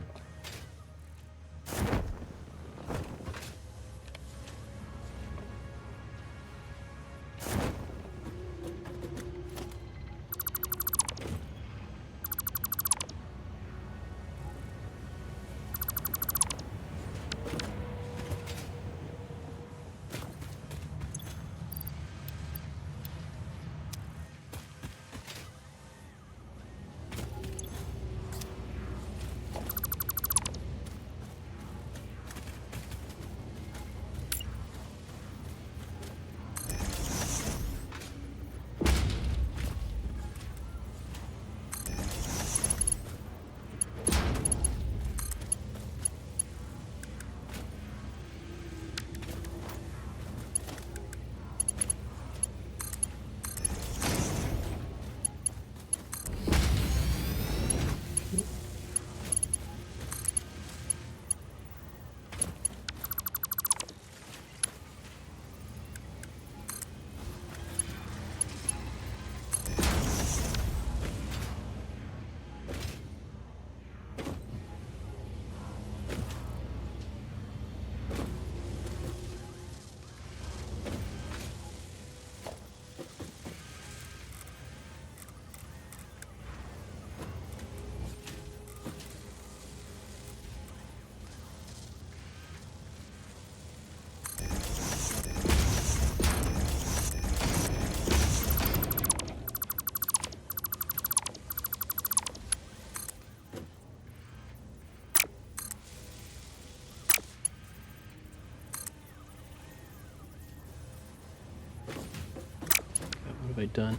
A: What have I done?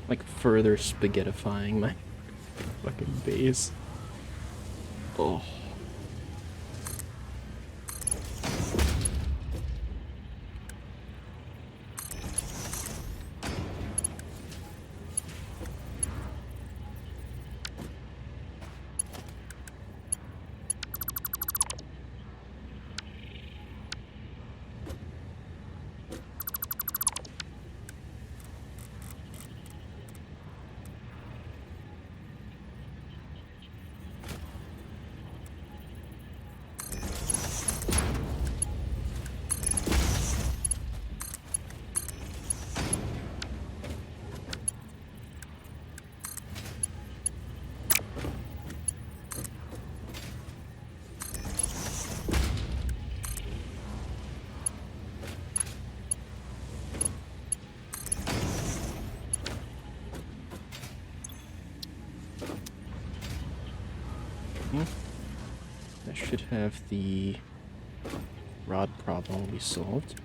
A: Like further spaghettifying my fucking base. Oh. That should have the rod problem be solved.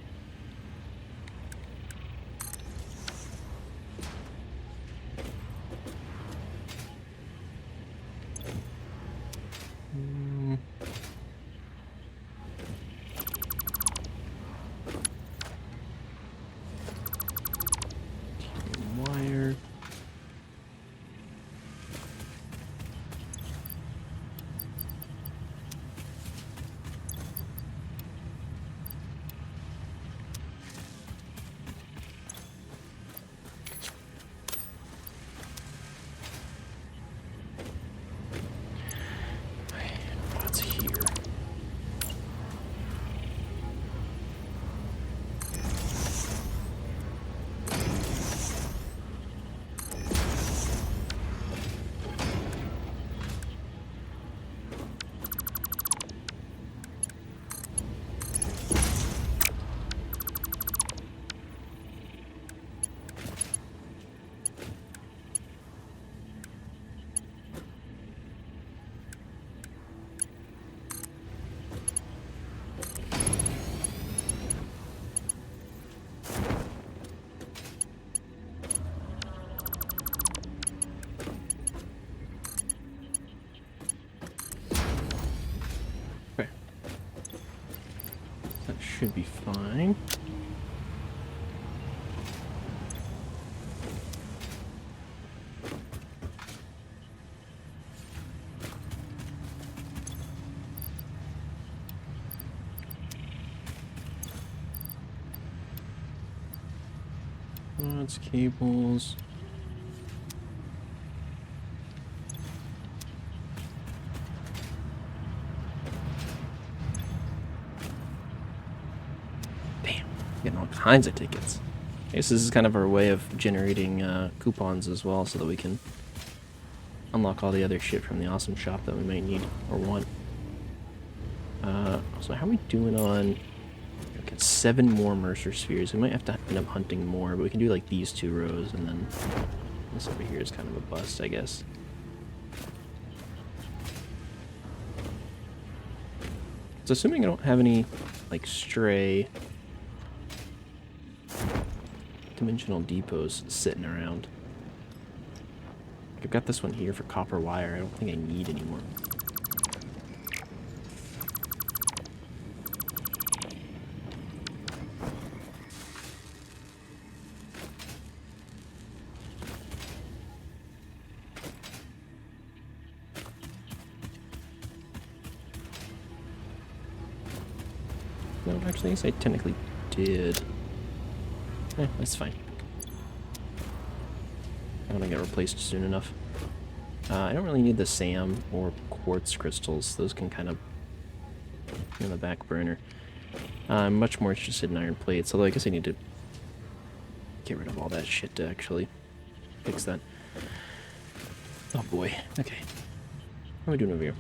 A: Wire. That should be fine. It's cables. Damn, getting all kinds of tickets. I guess this is kind of our way of generating coupons as well, so that we can unlock all the other shit from the awesome shop that we might need or want. So how are we doing on... Got 7 more Mercer spheres. We might have to end up hunting more, but we can do like these 2 rows, and then this over here is kind of a bust, I guess. So assuming I don't have any like stray dimensional depots sitting around. I've got this one here for copper wire. I don't think I need anymore. No, actually, I guess I technically did. That's fine. I want to get replaced soon enough. I don't really need the SAM or quartz crystals. Those can kind of be on the back burner. I'm much more interested in iron plates, although I guess I need to get rid of all that shit to actually fix that. Oh boy. Okay. What are we doing over here?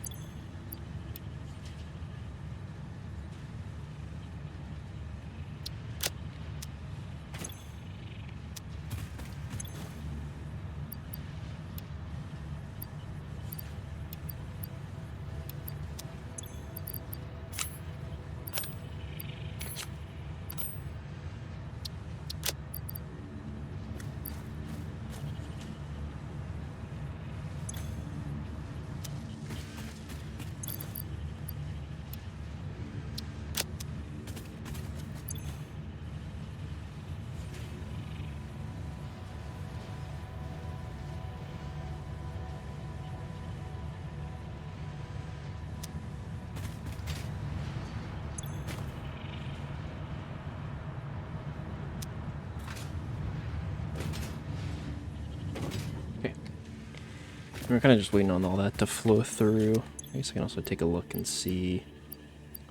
A: We're kind of just waiting on all that to flow through. I guess I can also take a look and see.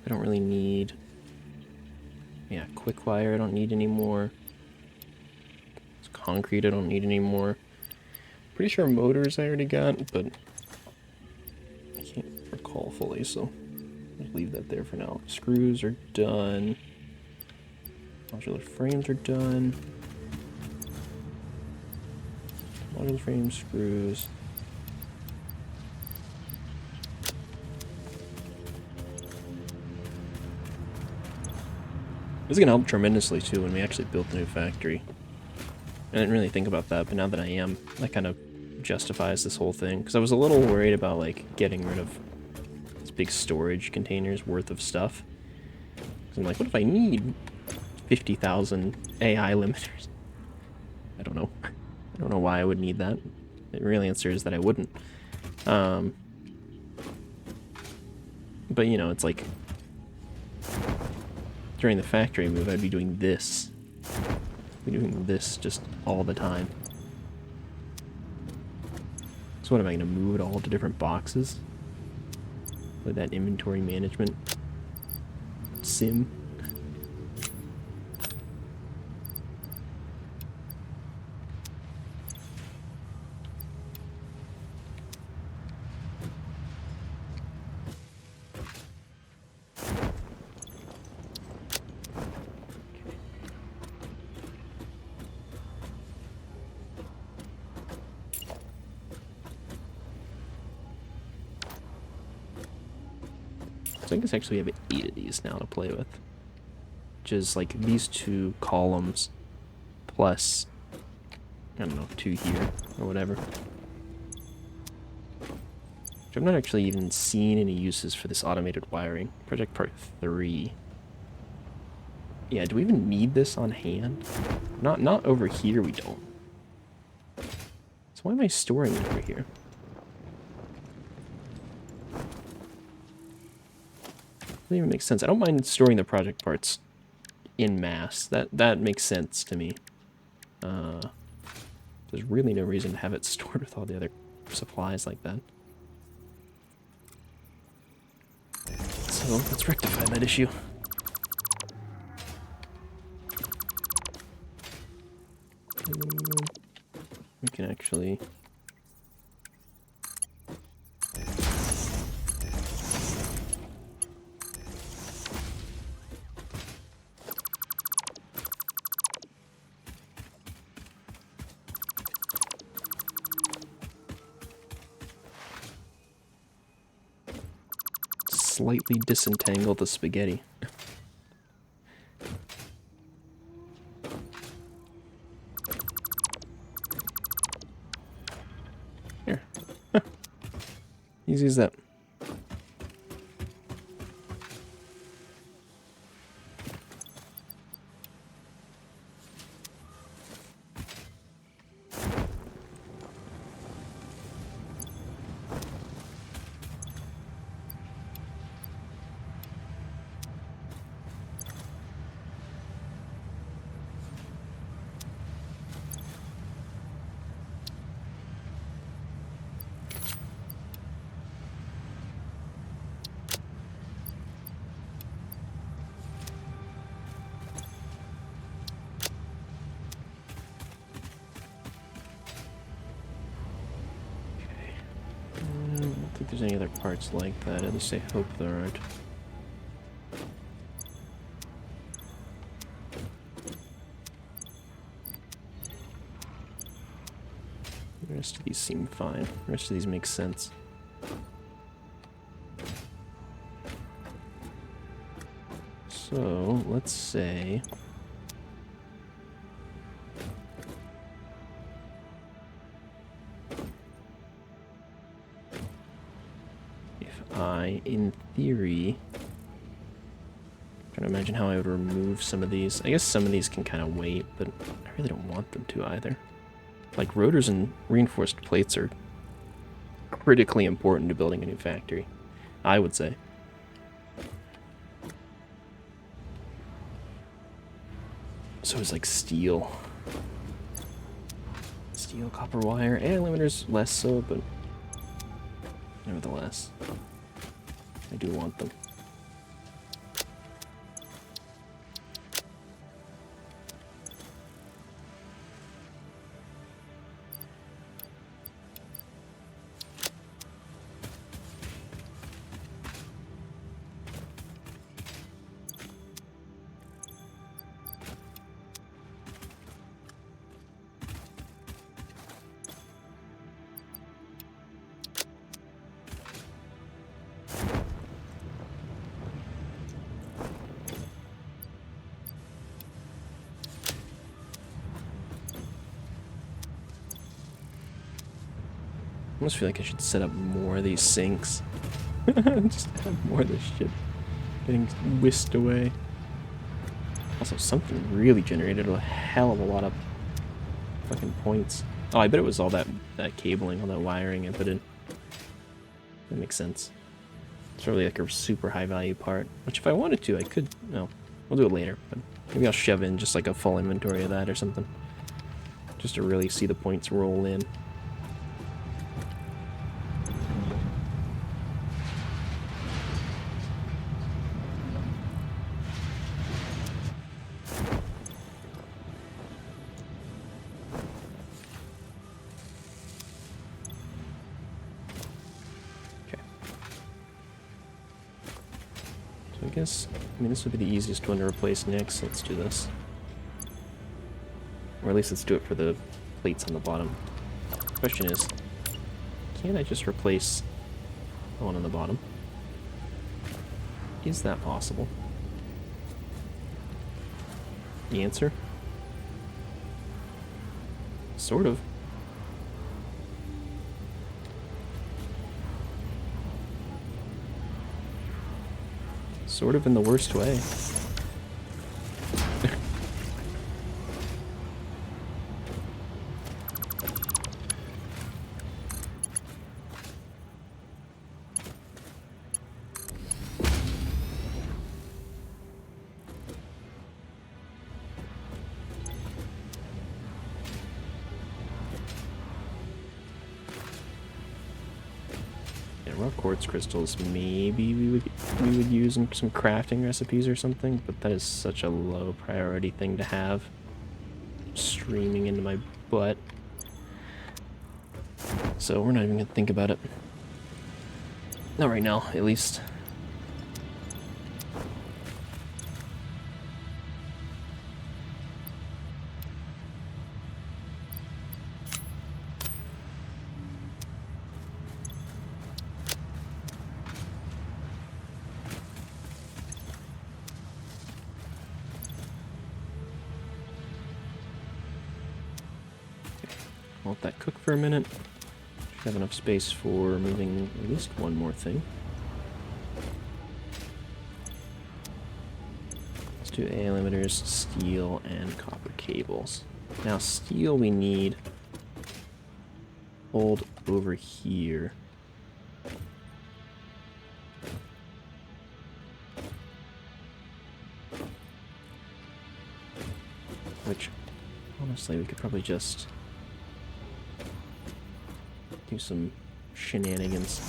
A: I don't really need... Yeah, quick wire I don't need anymore. It's concrete I don't need anymore. Pretty sure motors I already got, but I can't recall fully, so I'll leave that there for now. Screws are done. Modular frames are done. Modular frames, screws. This is going to help tremendously, too, when we actually build the new factory. I didn't really think about that, but now that I am, that kind of justifies this whole thing. Because I was a little worried about, like, getting rid of these big storage containers worth of stuff. Because I'm like, what if I need 50,000 AI limiters? I don't know. I don't know why I would need that. The real answer is that I wouldn't. But, you know, it's like... During the factory move, I'd be doing this. I'd be doing this just all the time. So what, am I going to move it all to different boxes? Like that inventory management sim? So I guess actually we have 8 of these now to play with. Which is like these 2 columns plus, I don't know, 2 here or whatever. Which I've not actually even seen any uses for this automated wiring. Project Part 3. Yeah, do we even need this on hand? Not over here, we don't. So why am I storing it over here? Doesn't even make sense. I don't mind storing the project parts in mass. That makes sense to me. There's really no reason to have it stored with all the other supplies like that. So let's rectify that issue. We can actually... slightly disentangle the spaghetti. Here. Easy as that. I don't think there's any other parts like that. At least I hope there aren't. The rest of these seem fine. The rest of these make sense. So, let's say... in theory, I'm trying to imagine how I would remove some of these. I guess some of these can kind of wait, but I really don't want them to either. Like, rotors and reinforced plates are critically important to building a new factory, I would say. So is like steel. Steel, copper wire, and limiters less so, but nevertheless, I do want them. I almost feel like I should set up more of these sinks. Just have more of this shit getting whisked away. Also, something really generated a hell of a lot of fucking points. Oh, I bet it was all that cabling, all that wiring I put in. That makes sense. It's really like a super high value part, which if I wanted to, I could... No, we'll do it later, but maybe I'll shove in just like a full inventory of that or something. Just to really see the points roll in. I mean, this would be the easiest one to replace next. Let's do this. Or at least let's do it for the plates on the bottom. The question is, can I just replace the one on the bottom? Is that possible? The answer? Sort of. Sort of in the worst way. quartz crystals, maybe we would use in some crafting recipes or something, but that is such a low priority thing to have streaming into my butt. So we're not even gonna think about it. Not right now, at least. I'll let that cook for a minute. Should have enough space for moving at least one more thing. Let's do AA limiters, steel, and copper cables. Now steel we need hold over here. Which, honestly, we could probably just do some shenanigans.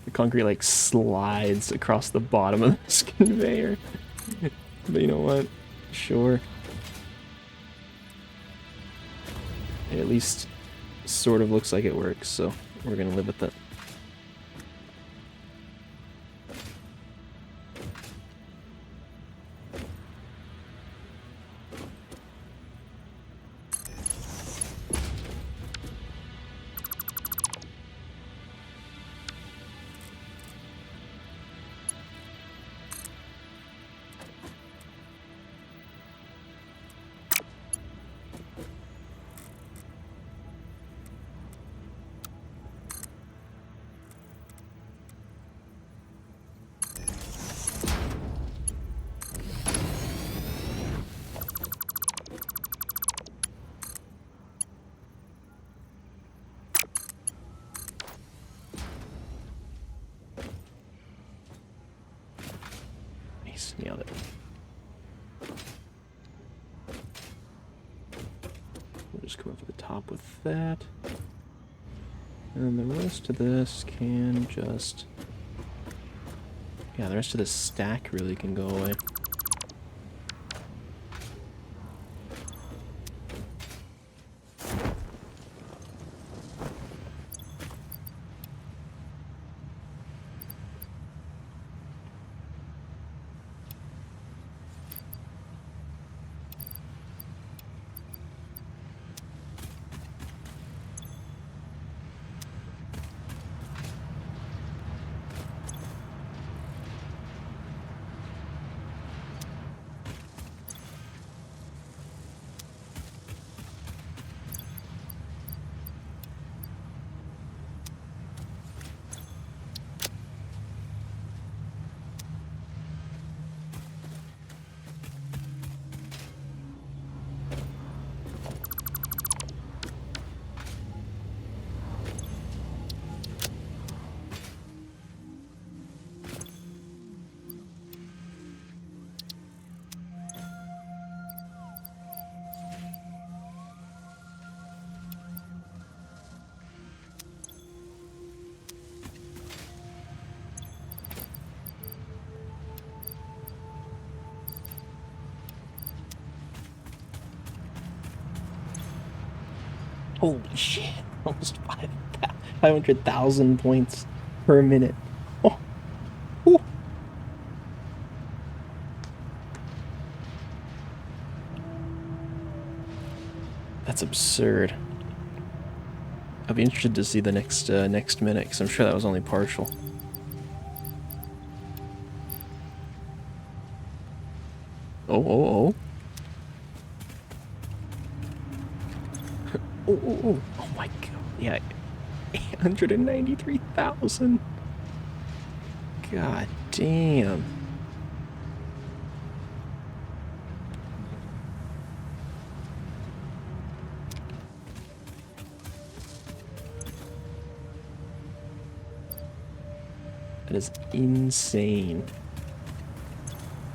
A: The concrete like slides across the bottom of this conveyor. But you know what? Sure. It at least sort of looks like it works, so we're gonna live with that. Nailed it. We'll just come over the top with that. And the rest of this can just... Yeah, the rest of this stack really can go away. Holy shit, almost 500,000 points per minute. Oh. Ooh. That's absurd. I'll be interested to see the next minute, because I'm sure that was only partial. Oh. Oh my god. Yeah. 893,000. God damn. That is insane.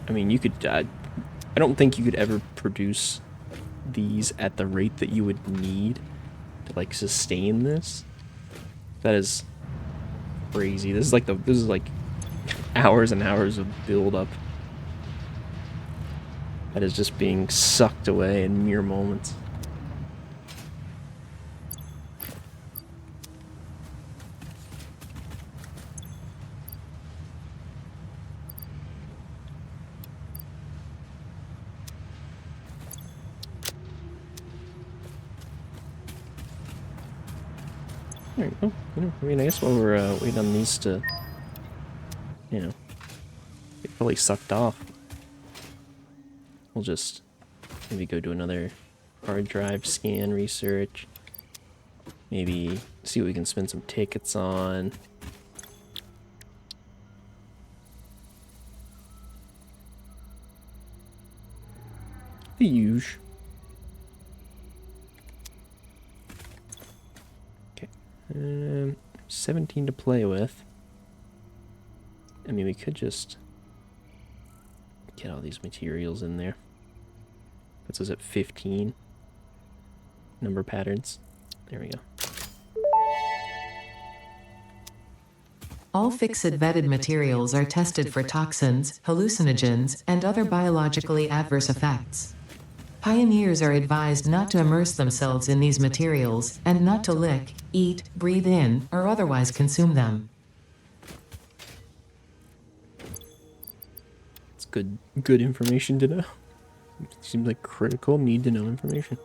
A: I mean, you could... I don't think you could ever produce these at the rate that you would need to like sustain this. That is crazy. This is like hours and hours of build up. That is just being sucked away in mere moments. There you go. I mean, I guess while we're waiting on these to, you know, get fully sucked off, we'll just maybe go do another hard drive scan research. Maybe see what we can spend some tickets on. The usual. Okay. 17 to play with. I mean, we could just get all these materials in there. Puts us at 15 number patterns. There we go.
B: All fixed vetted materials are tested for toxins, hallucinogens, and other biologically adverse effects. Pioneers are advised not to immerse themselves in these materials, and not to lick, eat, breathe in, or otherwise consume them.
A: It's good information to know. Seems like critical need to know information.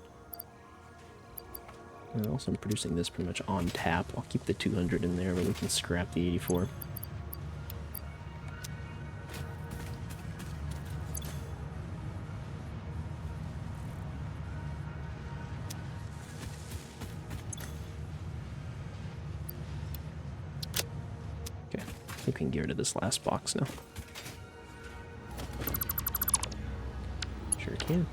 A: And also, I'm producing this pretty much on tap. I'll keep the 200 in there, but we can scrap the 84. Okay, I think we can get rid of this last box now. Sure can.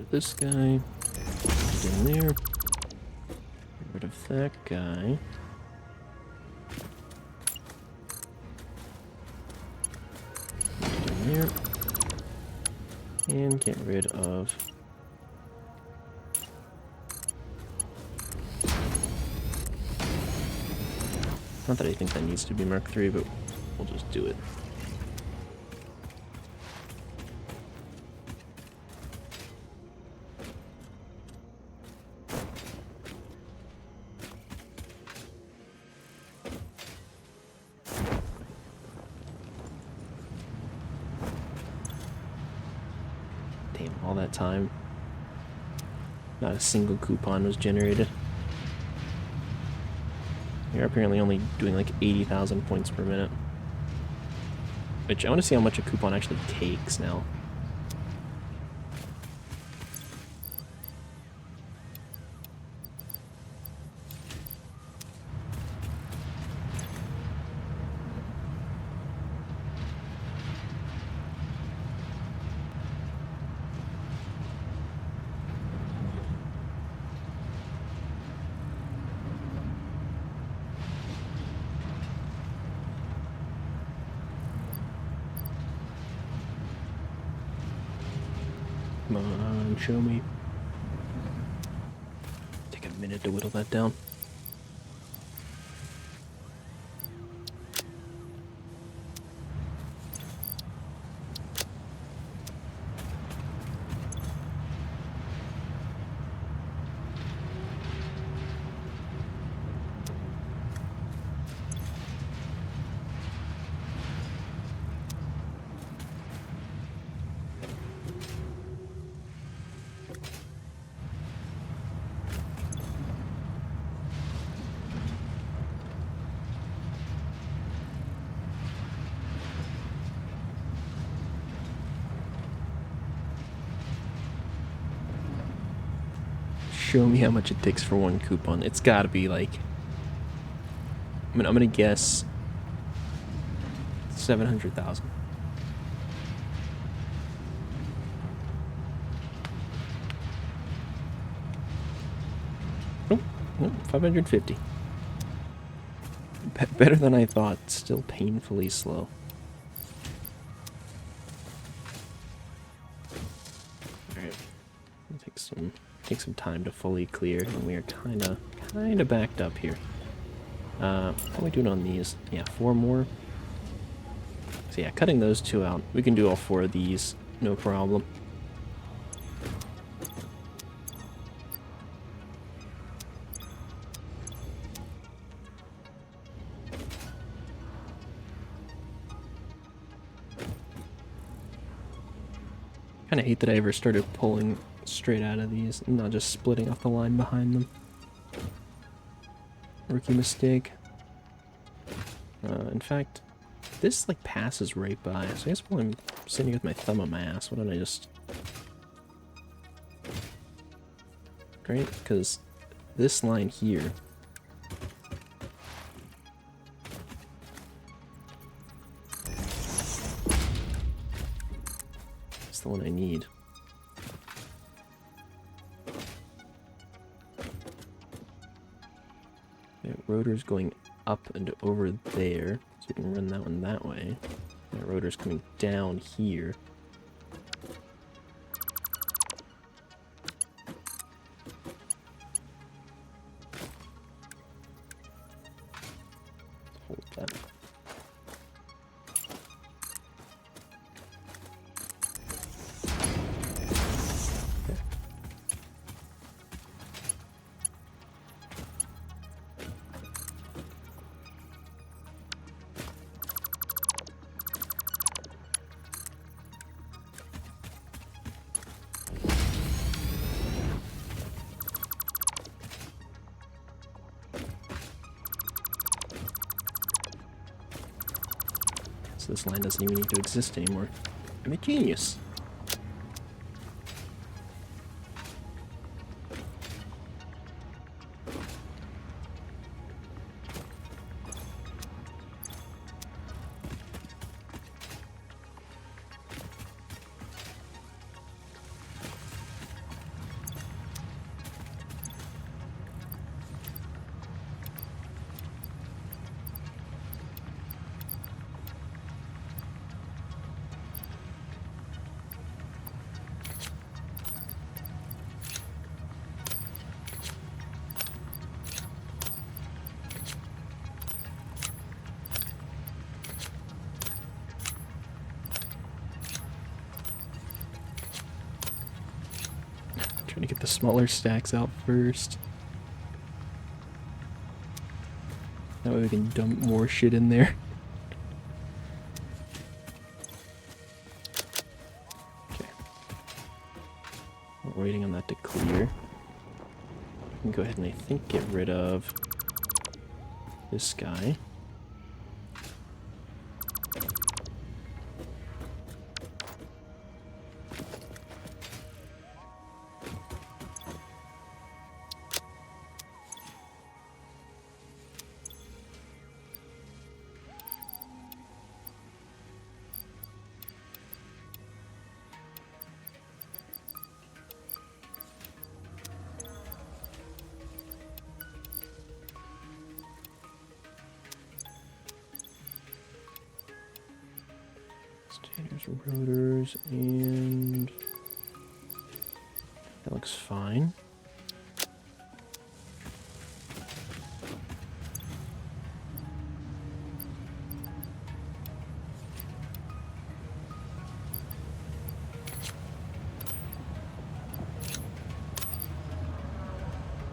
A: This guy, get in there, get rid of that guy. Get in there, and get rid of not that I think that needs to be Mark III, but we'll just do it. All that time, not a single coupon was generated. You're apparently only doing like 80,000 points per minute, which I want to see how much a coupon actually takes now. Come on, show me. Take a minute to whittle that down. Show me how much it takes for one coupon. It's gotta be like... I'm gonna guess... 700,000. Nope. Nope. 550. Better than I thought. Still painfully slow. Alright. Take some time to fully clear, and we are kinda backed up here. How are we doing on these? Yeah, 4 more. So yeah, cutting those 2 out. We can do all 4 of these, no problem. Kinda hate that I ever started pulling straight out of these and not just splitting off the line behind them. Rookie mistake. In fact, this like passes right by, so I guess while I'm sitting with my thumb on my ass, why don't I just... Great, because this line here... is the one I need. Okay, rotor's going up and over there, so we can run that one that way. That rotor's coming down here. Hold that. Okay. So this line doesn't even need to exist anymore. I'm a genius. Trying to get the smaller stacks out first. That way we can dump more shit in there. Okay. We're waiting on that to clear. We can go ahead and I think get rid of this guy. Stators, rotors, and that looks fine.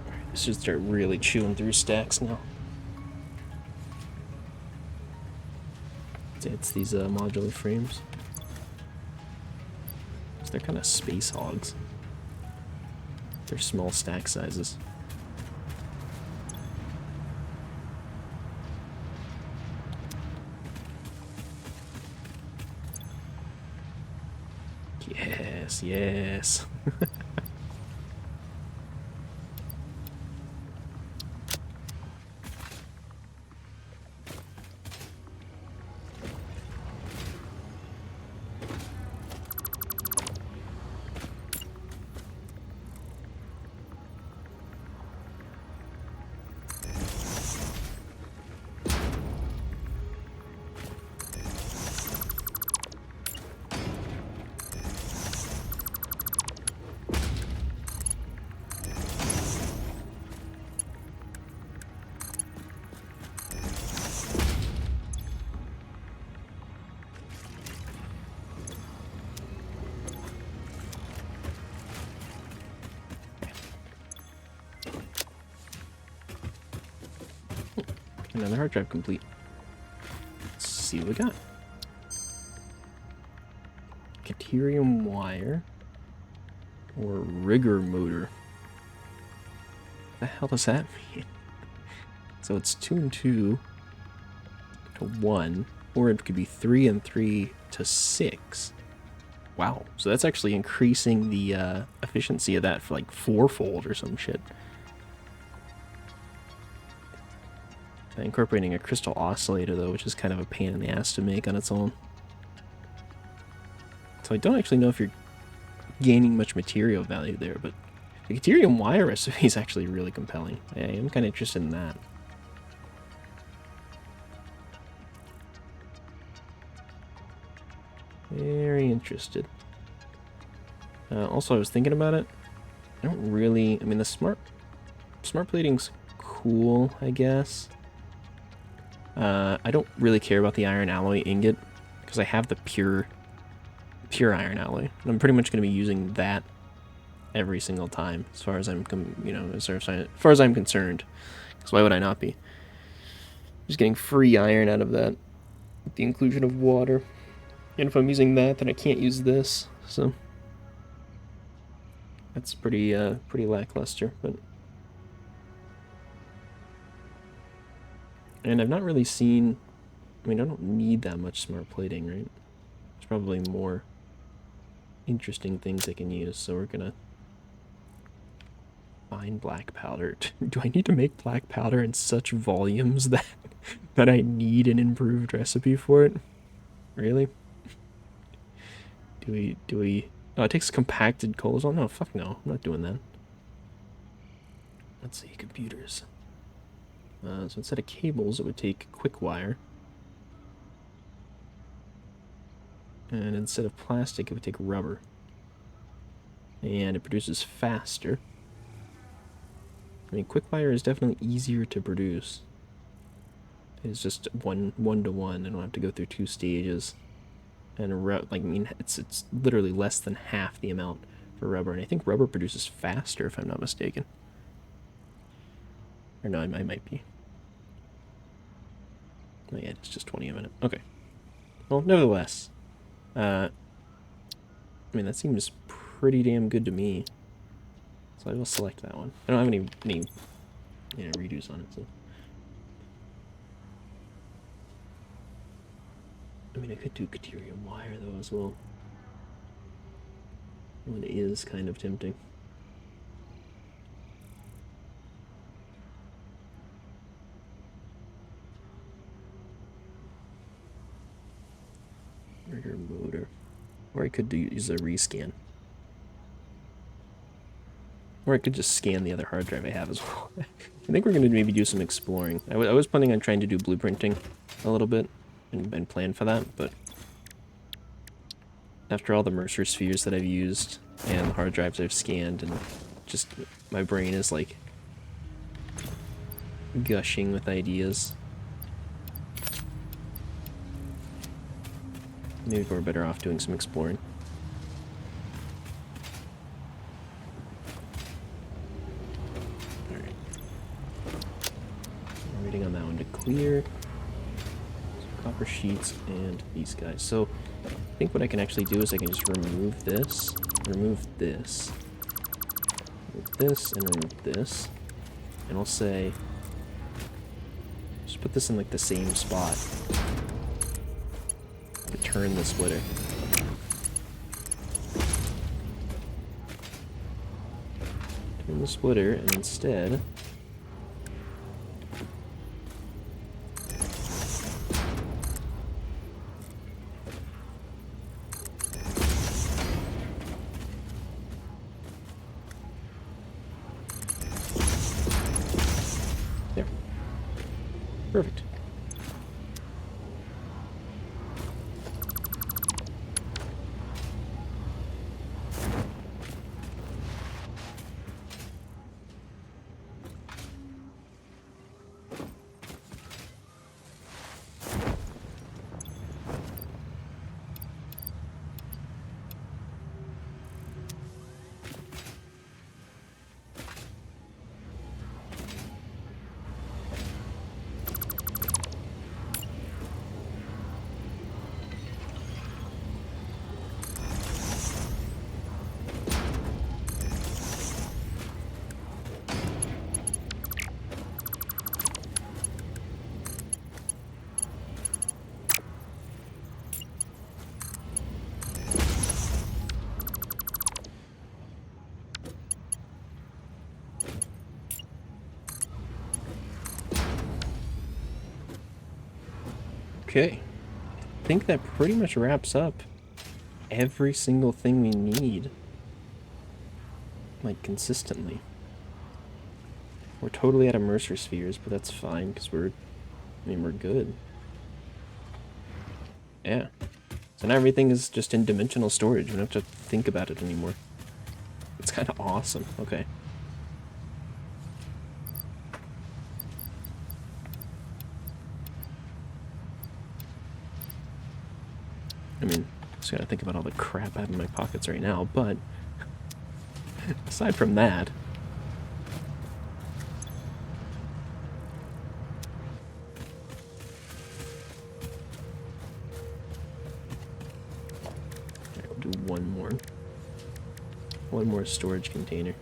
A: Alright, this should start really chewing through stacks now. It's these modular frames. So they're kind of space hogs. They're small stack sizes. Yes, yes. Another hard drive complete. Let's see what we got. Deuterium wire. Or rigger motor. What the hell does that mean? So it's 2 and 2 to 1. Or it could be 3 and 3 to 6. Wow. So that's actually increasing the efficiency of that for like 4-fold or some shit. Incorporating a crystal oscillator, though, which is kind of a pain in the ass to make on its own. So I don't actually know if you're gaining much material value there, but the Deuterium wire recipe is actually really compelling. I am kind of interested in that. Very interested. Also, I was thinking about it. I don't really... I mean, the smart plating's cool, I guess. I don't really care about the iron alloy ingot because I have the pure iron alloy, and I'm pretty much going to be using that every single time, as far as I'm, as far as I'm concerned. Because why would I not be? Just getting free iron out of that with the inclusion of water. And if I'm using that, then I can't use this. So that's pretty lackluster. But and I've not really seen. I mean, I don't need that much smart plating, right? There's probably more interesting things I can use. So we're gonna find black powder. Do I need to make black powder in such volumes that I need an improved recipe for it? Really? Do we... Oh, it takes compacted coals. Oh, no, fuck no. I'm not doing that. Let's see, computers. So instead of cables, it would take quick wire. And instead of plastic, it would take rubber. And it produces faster. I mean, quick wire is definitely easier to produce. It's just one-to-one. I don't have to go through 2 stages. And it's literally less than half the amount for rubber, and I think rubber produces faster, if I'm not mistaken. Or no, I might be. Oh yeah, it's just 20 a minute. Okay. Well, nevertheless, I mean that seems pretty damn good to me. So I will select that one. I don't have any redos on it, so. I mean, I could do Deuterium wire, though, as well. Well, it is kind of tempting. Rigger motor. Or I could use a rescan. Or I could just scan the other hard drive I have as well. I think we're going to maybe do some exploring. I was planning on trying to do blueprinting a little bit. And plan for that, but after all the Mercer spheres that I've used and the hard drives I've scanned, and just my brain is like gushing with ideas. Maybe we're better off doing some exploring. Alright. Waiting on that one to clear. Copper sheets and these guys. So I think what I can actually do is I can just remove this, and remove this, and remove this, and I'll say just put this in like the same spot to turn the splitter. Turn the splitter, and instead perfect. Okay. I think that pretty much wraps up every single thing we need. Like, consistently. We're totally out of Mercer spheres, but that's fine, because we're good. Yeah. So now everything is just in dimensional storage. We don't have to think about it anymore. It's kind of awesome. Okay. I mean, just gotta think about all the crap I have in my pockets right now, but aside from that, alright, we'll do one more storage container.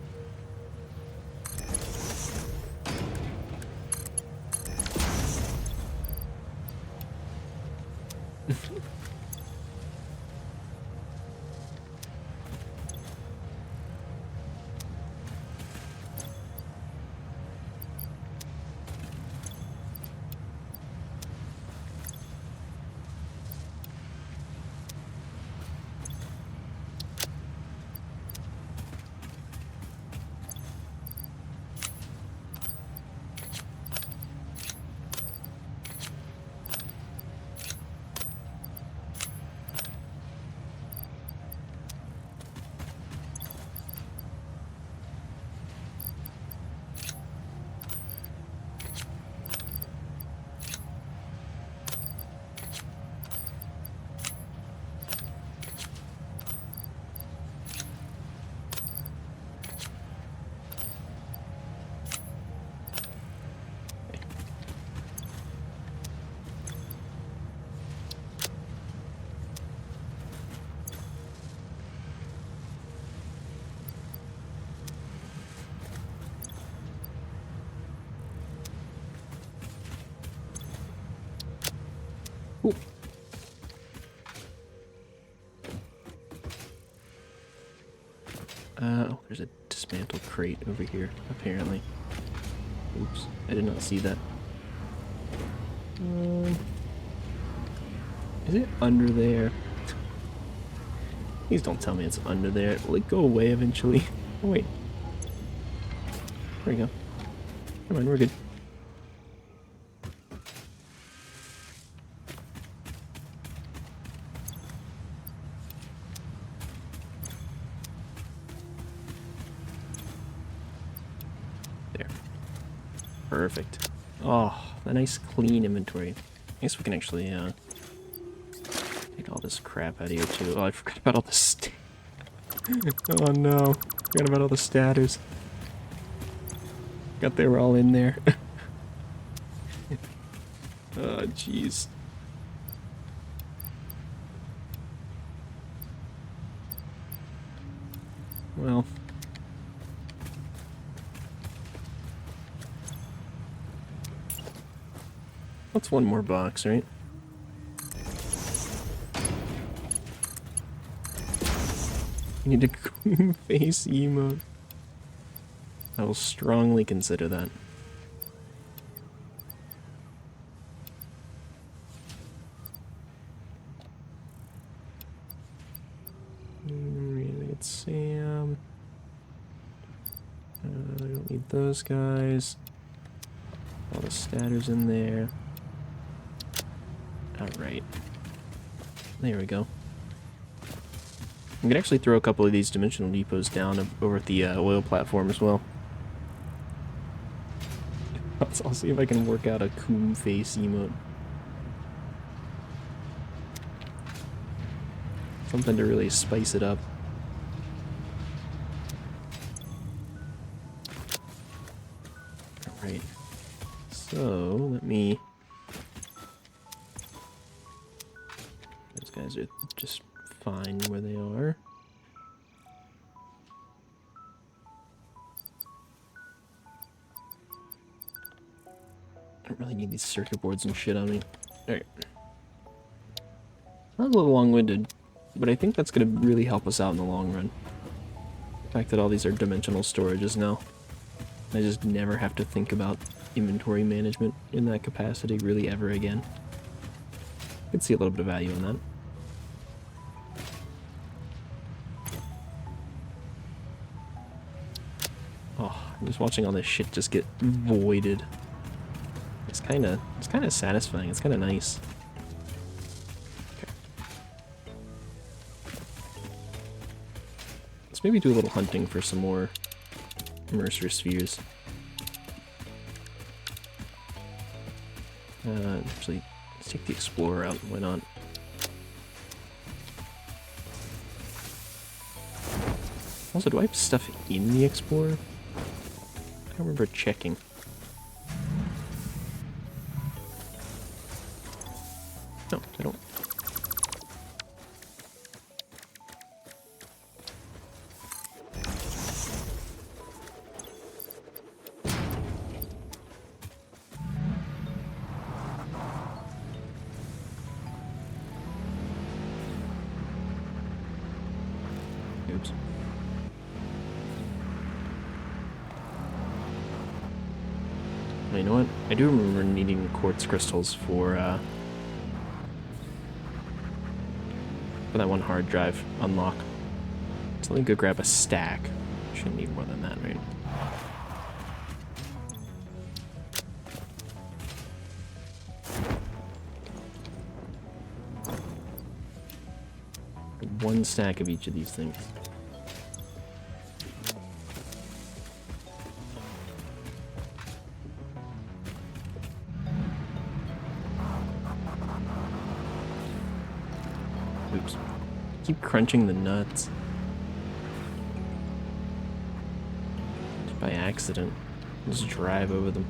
A: Ooh. Oh, there's a dismantled crate over here, apparently. Oops, I did not see that. Is it under there? Please don't tell me it's under there. Will it go away eventually? Oh, wait. There we go. Never mind, we're good. There. Perfect. Oh, a nice clean inventory. I guess we can actually take all this crap out of here too. Oh, I forgot about all the oh no. Forgot about all the status. Got they were all in there. Oh, jeez. Well. That's one more box, right? You need a coon face emote. I will strongly consider that. Really, it's Sam. I don't need those guys. All the statters in there. Alright. There we go. I'm gonna actually throw a couple of these dimensional depots down over at the oil platform as well. I'll see if I can work out a coon face emote. Something to really spice it up. Alright. So, let me... Those guys are just fine where they are. I don't really need these circuit boards and shit on me. Alright. That was a little long-winded, but I think that's going to really help us out in the long run. The fact that all these are dimensional storages now. I just never have to think about inventory management in that capacity really ever again. Could see a little bit of value in that. Oh, I'm just watching all this shit just get voided. It's kind of satisfying. It's kind of nice. Okay. Let's maybe do a little hunting for some more Mercer spheres. Actually, let's take the Explorer out. Why not? Also, do I have stuff in the Explorer? I can't remember checking. No, I don't. Oops. You know what? I do remember needing quartz crystals for that one hard drive unlock. So let me go grab a stack. Shouldn't need more than that, right? One stack of each of these things. Oops. Keep crunching the nuts. Just by accident. Just drive over them.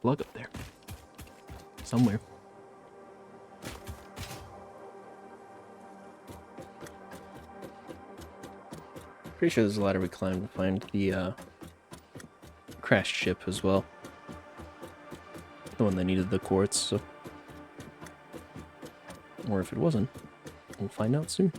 A: Plug up there. Somewhere. Pretty sure there's a ladder we climbed to find the crashed ship as well. The one that needed the quartz, so. Or if it wasn't, We'll find out soon.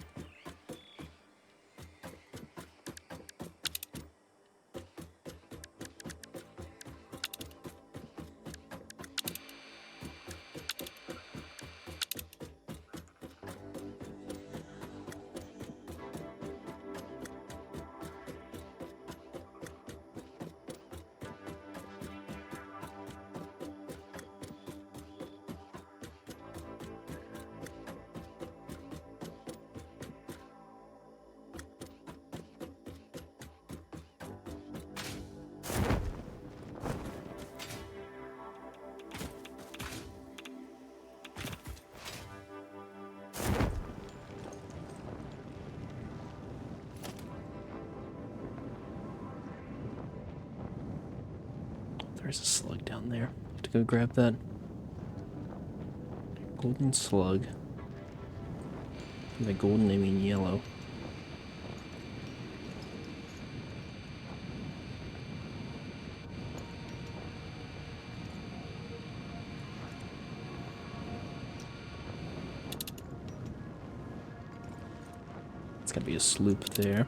A: There's a slug down there. Have to go grab that. Golden slug. By golden, I mean yellow. It's gotta be a sloop there.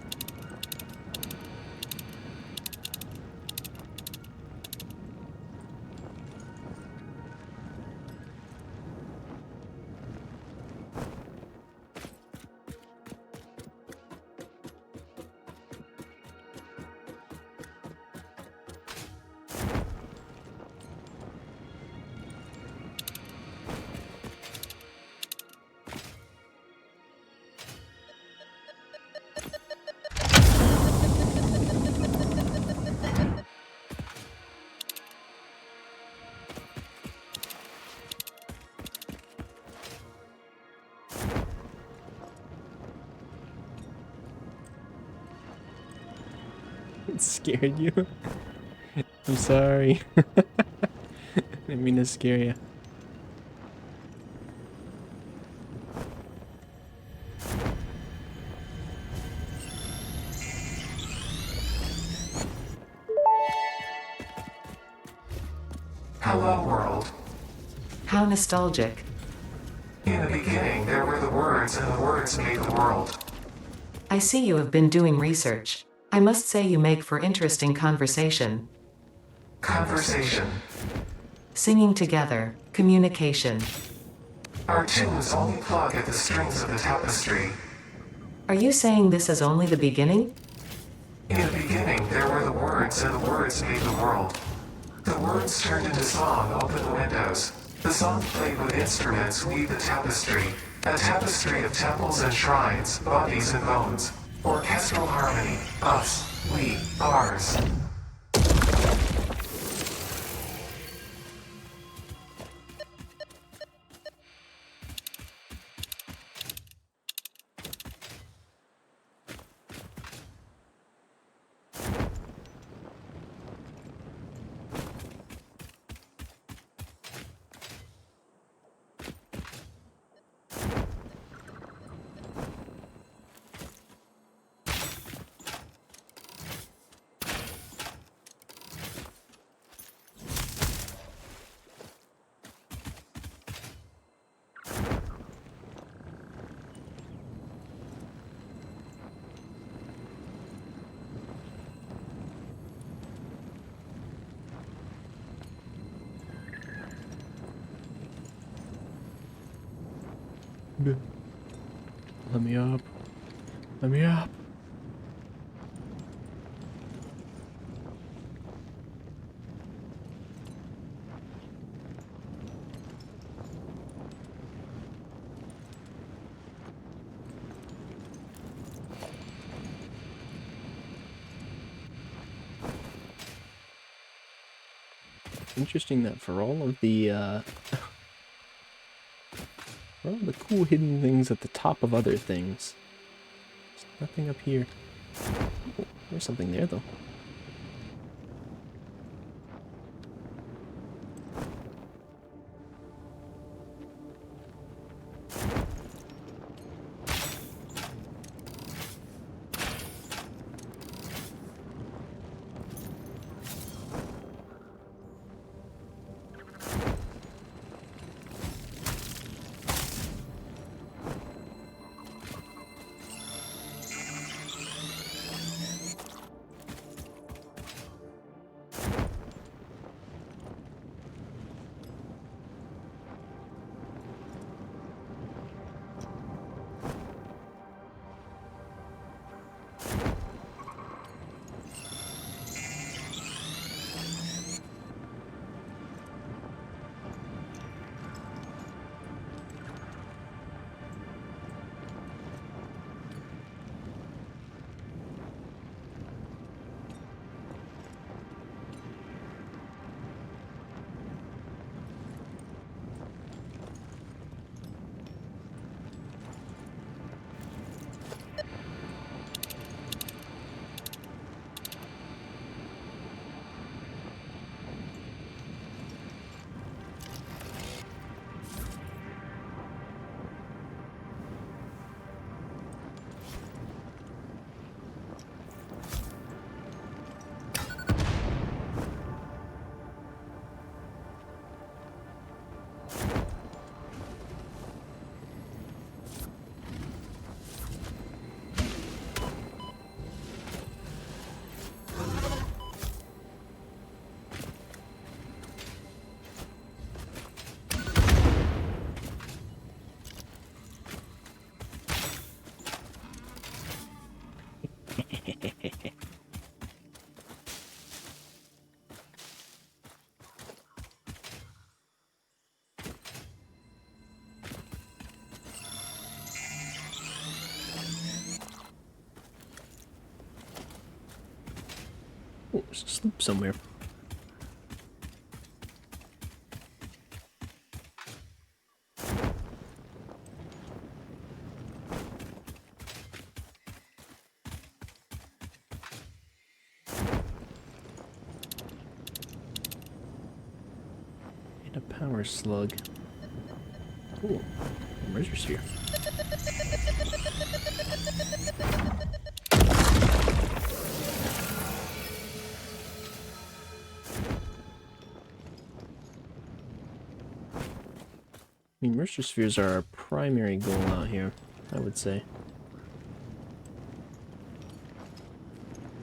A: It scared you? I'm sorry. Didn't mean to scare you.
C: Hello, world.
B: How nostalgic.
C: In the beginning, there were the words, and the words made the world.
B: I see you have been doing research. I must say you make for interesting conversation.
C: Conversation.
B: Singing together, communication.
C: Our tunes only plug at the strings of the tapestry.
B: Are you saying this is only the beginning?
C: In the beginning, there were the words, and the words made the world. The words turned into song, open the windows. The song played with instruments, weave the tapestry. A tapestry of temples and shrines, bodies and bones. Orchestral harmony. Us. We. Ours.
A: Let me up. Let me up. Interesting that for all of the for all the cool hidden things at the top of other things, there's nothing up here. Oh, there's something there though. There's a sloop somewhere. And a power slug. Ooh, a merger sphere. I mean, merger spheres are our primary goal out here, I would say.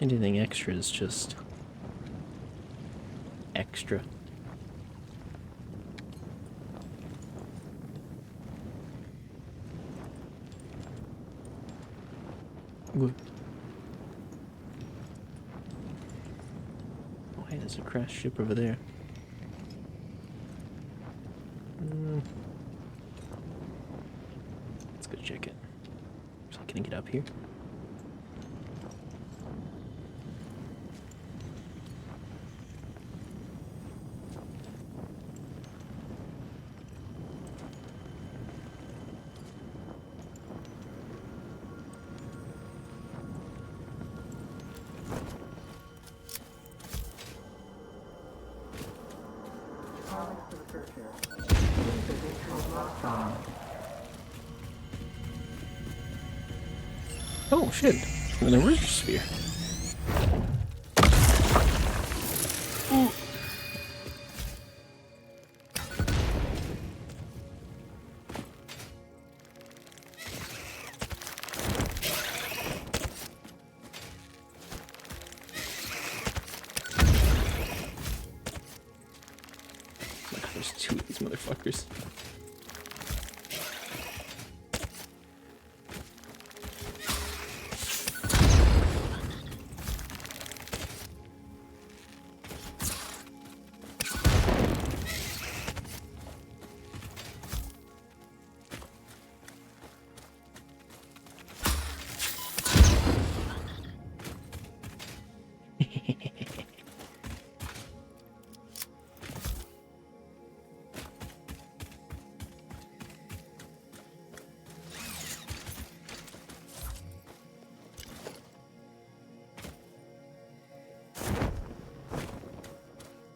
A: Anything extra is just extra. Ooh. Oh, hey, there's a crashed ship over there. Let's go check it. So can I get up here? Oh shit! An merger sphere. Ooh. There's two of these motherfuckers.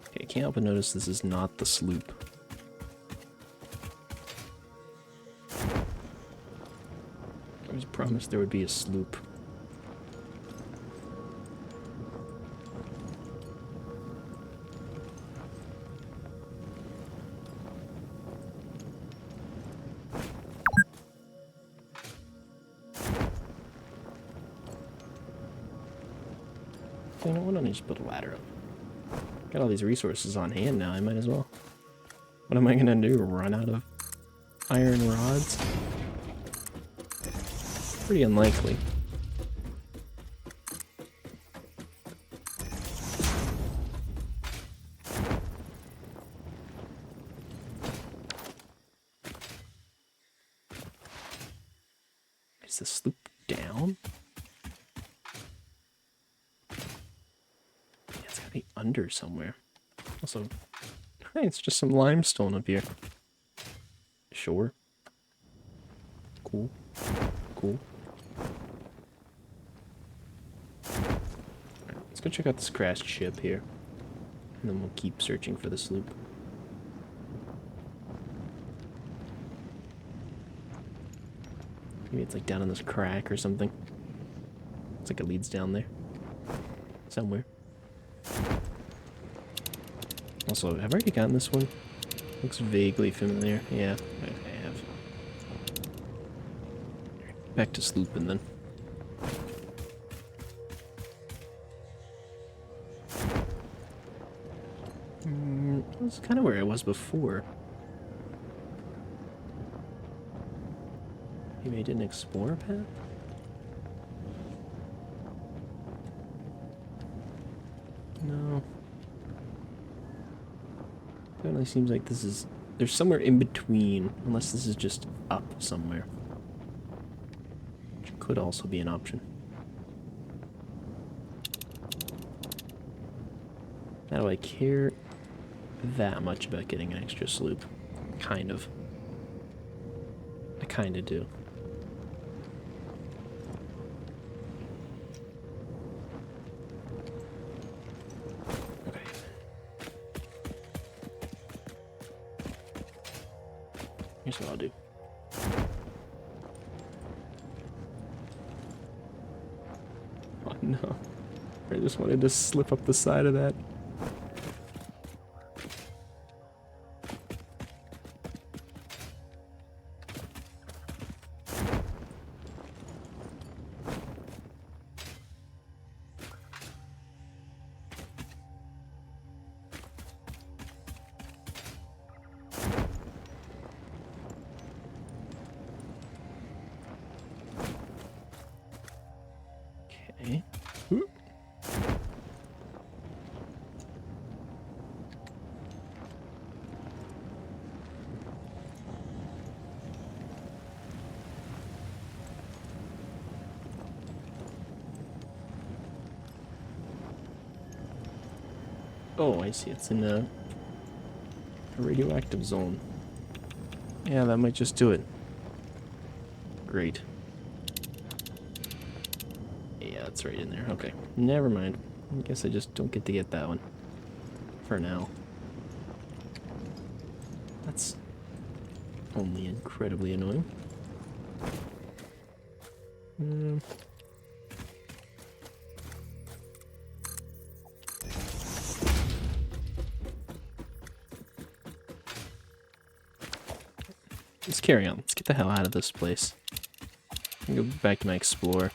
A: Okay, I can't help but notice this is not the sloop. I was promised there would be a sloop. You know, why don't I just put a ladder up? Got all these resources on hand now, I might as well. What am I gonna do? Run out of iron rods? Pretty unlikely. Is the sloop down? It's gotta be under somewhere. Also, hey, it's just some limestone up here. Sure. Cool. Cool. Right, let's go check out this crashed ship here. And then we'll keep searching for the sloop. Maybe it's like down in this crack or something. Looks like it leads down there. Somewhere. Also, have I already gotten this one? Looks vaguely familiar. Yeah, I have. Back to slooping then. That's kind of where I was before. Maybe I didn't explore a path? No. Definitely seems like this is... There's somewhere in between, unless this is just up somewhere. Which could also be an option. How do I care that much about getting an extra sloop? Kind of. I kind of do. Okay. Here's what I'll do. Oh no. I just wanted to slip up the side of that. Okay. Ooh. Oh, I see. It's in a radioactive zone. Yeah, that might just do it. Great. Yeah, it's right in there. Okay. Never mind. I guess I just don't get to get that one. For now. That's only incredibly annoying. Let's carry on. Let's get the hell out of this place. Go back to my explorer.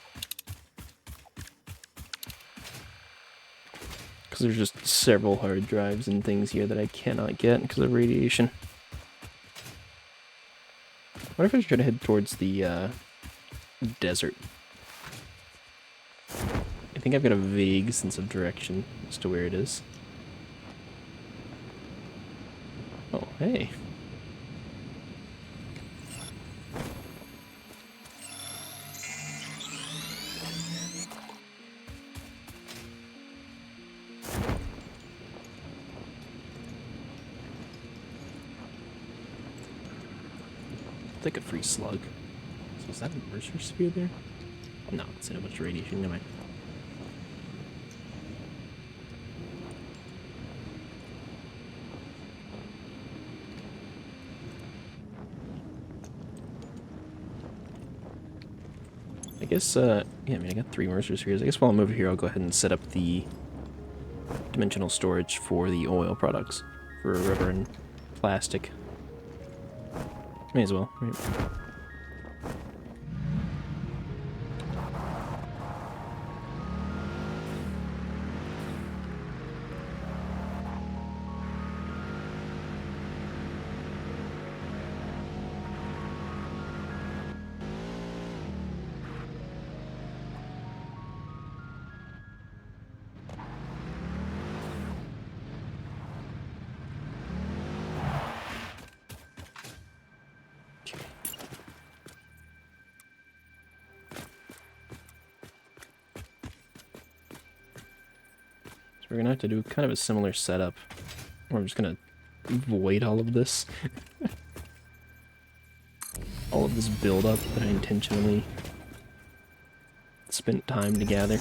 A: Because there's just several hard drives and things here that I cannot get because of radiation. What if I try to head towards the desert? I think I've got a vague sense of direction as to where it is. Oh, hey. Take a free slug. So is that a mercer sphere there? No, it's in a bunch of radiation. Never mind. I guess, yeah, I mean, I got 3 mercer spheres. I guess while I'm over here, I'll go ahead and set up the dimensional storage for the oil products. For rubber and plastic. May as well, right? We're gonna have to do kind of a similar setup. Or I'm just gonna void all of this. All of this build-up that I intentionally spent time to gather.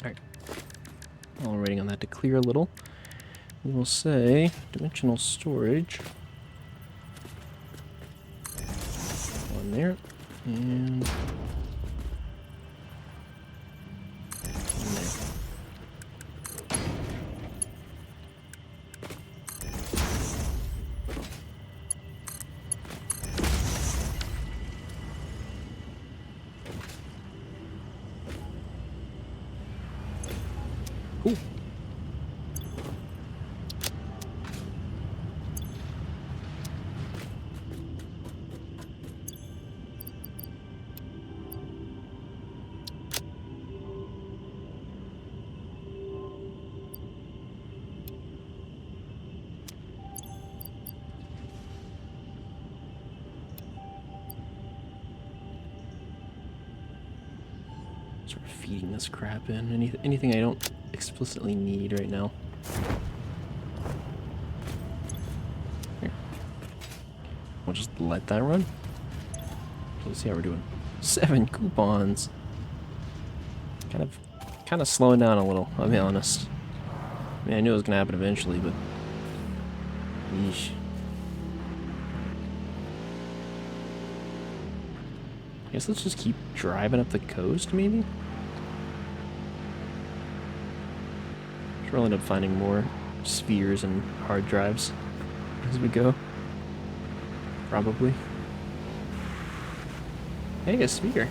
A: Alright. While we're waiting on that to clear a little, we will say dimensional storage. One there. And one there. Cool. Sort of feeding this crap in. Anything I don't explicitly need right now. Here. We'll just let that run. Let's see how we're doing. 7 coupons. Kind of slowing down a little, I'll be honest. I mean, I knew it was gonna happen eventually, but yeesh. I guess let's just keep driving up the coast, maybe? We'll end up finding more spheres and hard drives as we go. Probably. Hey, a sphere.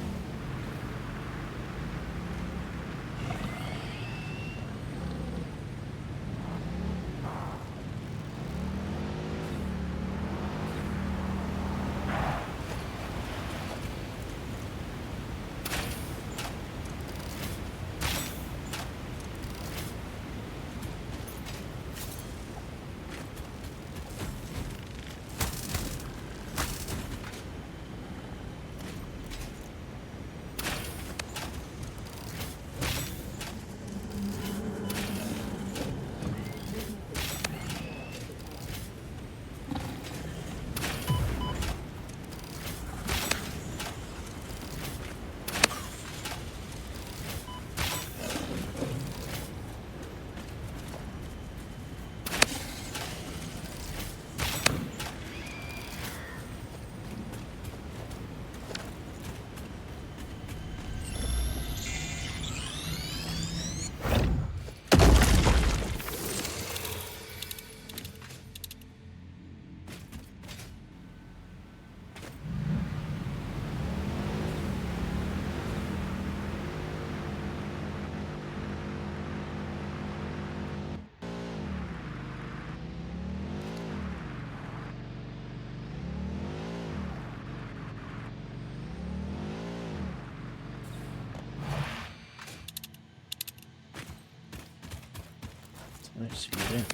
A: Nice view there.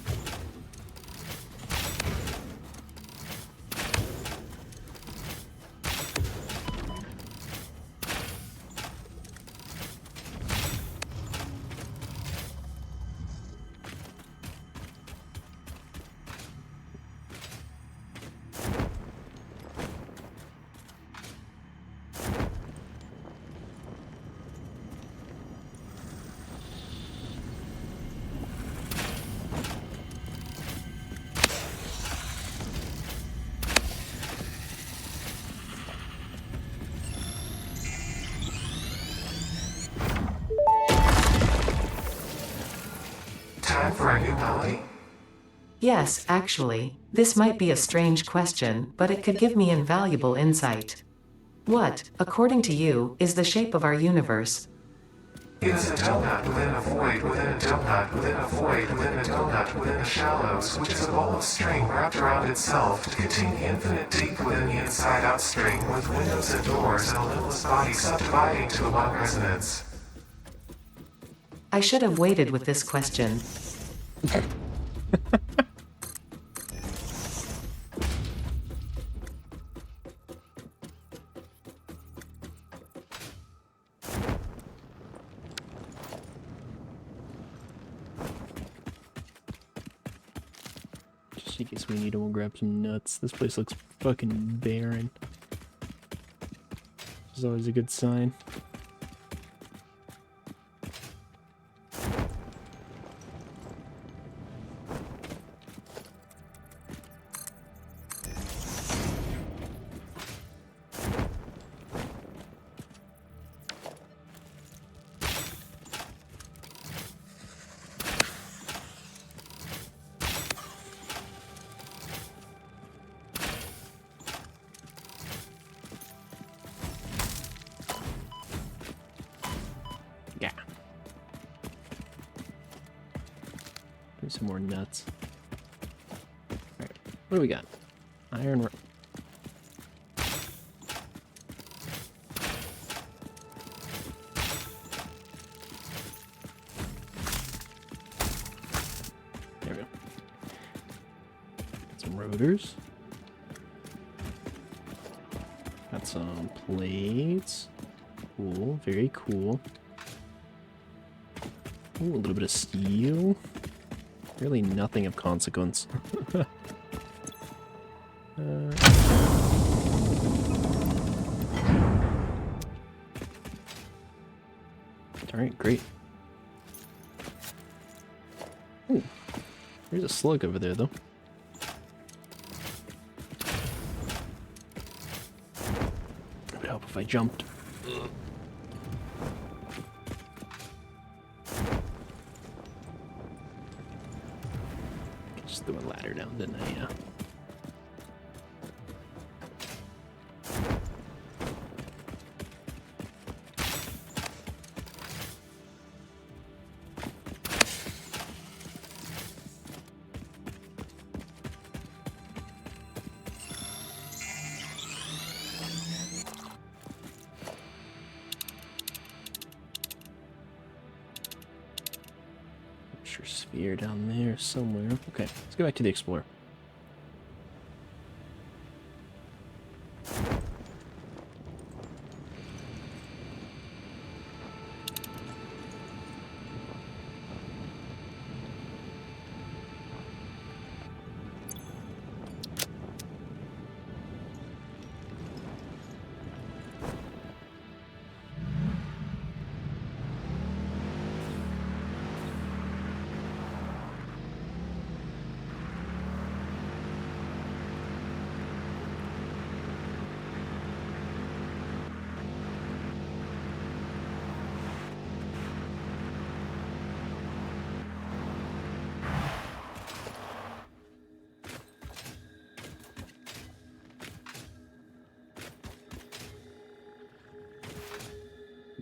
C: Time for a new melody?
B: Yes, actually, this might be a strange question, but it could give me invaluable insight. What, according to you, is the shape of our universe?
C: It is a donut within a void within a donut within a void within a donut within the shallows, which is a ball of string wrapped around itself to contain the infinite deep within the inside-out string, with windows and doors and a limitless body subdividing to one resonance.
B: I should have waited with this question.
A: Just in case we need it, we'll grab some nuts. This place looks fucking barren. This is always a good sign. some more nuts. Alright, what do we got? Iron... There we go. Got some rotors. Got some plates. Cool, very cool. Ooh, a little bit of steel. Really nothing of consequence. Alright, great. Ooh, there's a slug over there, though. It would help if I jumped. Just threw a ladder down, didn't I? Yeah. Sure, sphere down there somewhere. Okay, let's go back to the Explorer.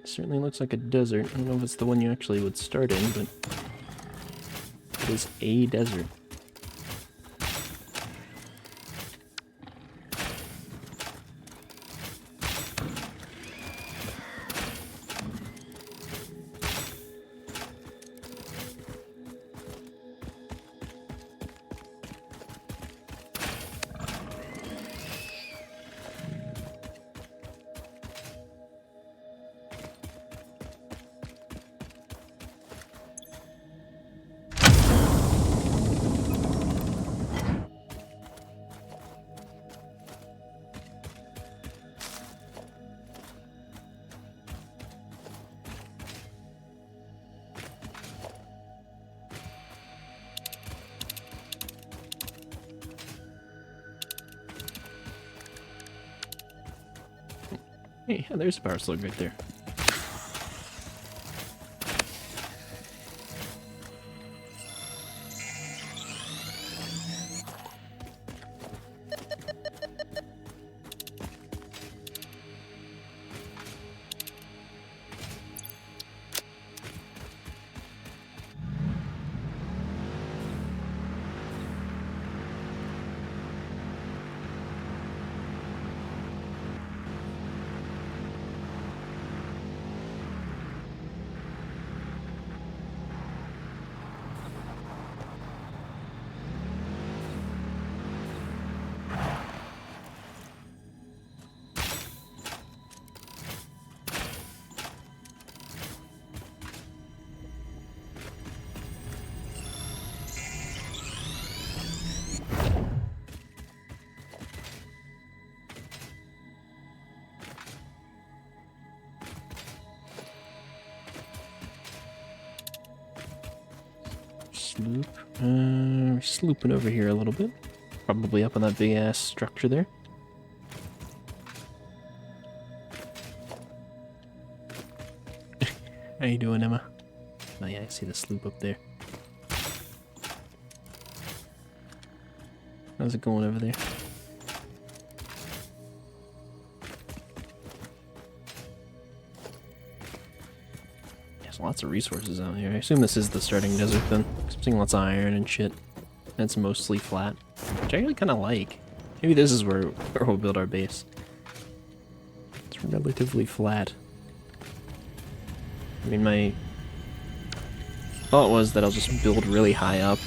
A: It certainly looks like a desert. I don't know if it's the one you actually would start in, but it is a desert. Hey, yeah, there's a power slug right there. Sloop. We're slooping over here a little bit. Probably up on that big ass structure there. How you doing, Emma? Oh yeah, I see the sloop up there. How's it going over there? Yeah, There's lots of resources out here. I assume this is the starting desert then. 'Cause I'm seeing lots of iron and shit. And it's mostly flat. Which I really kind of like. Maybe this is where we'll build our base. It's relatively flat. I mean, my thought was that I'll just build really high up,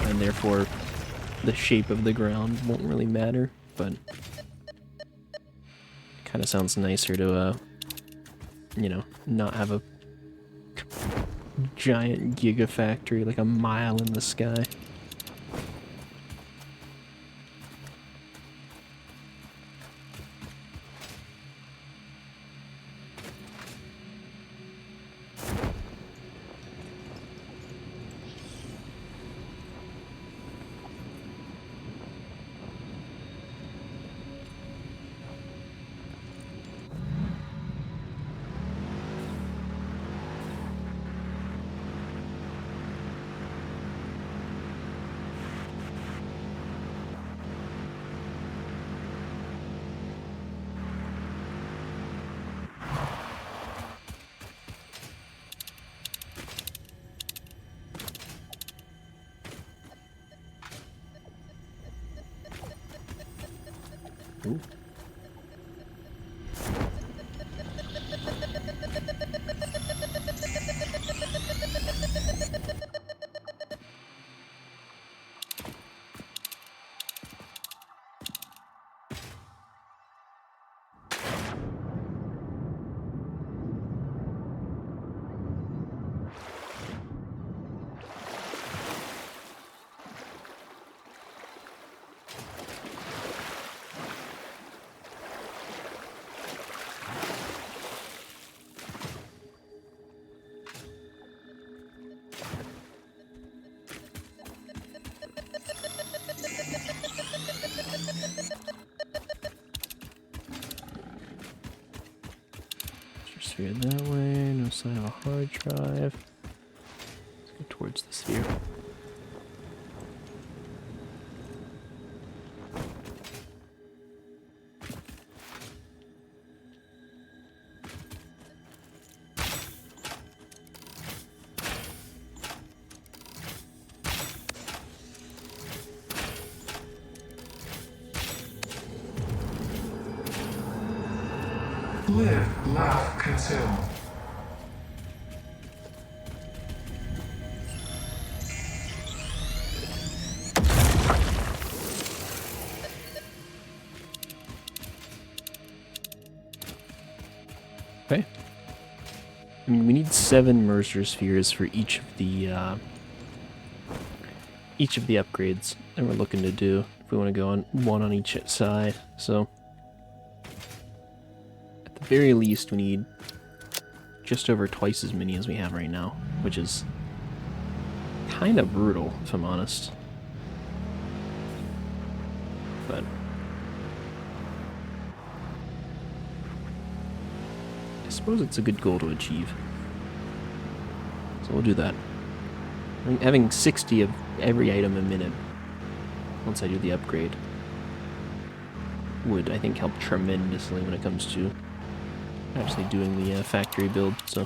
A: and therefore the shape of the ground won't really matter, but it kind of sounds nicer to, you know, not have a giant gigafactory like a mile in the sky. Ooh. Sphere that way, no sign of a hard drive. Let's go towards the sphere.
C: Live, laugh, consume.
A: Okay. I mean, we need 7 Mercer spheres for each of the upgrades that we're looking to do. If we want to go on one on each side, so at the very least, we need just over twice as many as we have right now, which is kind of brutal, if I'm honest. But I suppose it's a good goal to achieve. So we'll do that. I think having 60 of every item a minute once I do the upgrade would, I think, help tremendously when it comes to actually doing the factory build, so...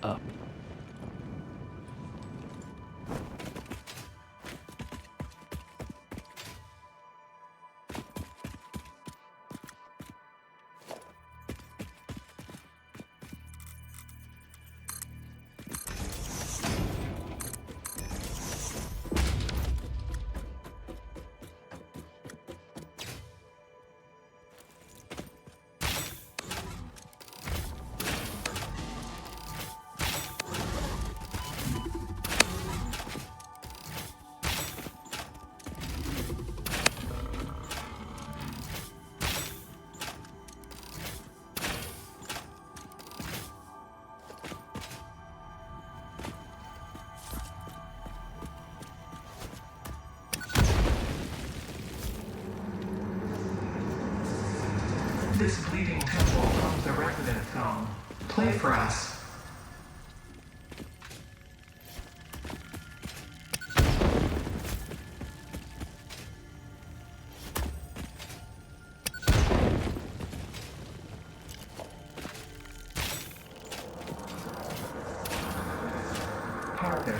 A: up.
C: This bleeding temple owns the record in film. Play for us. Harder.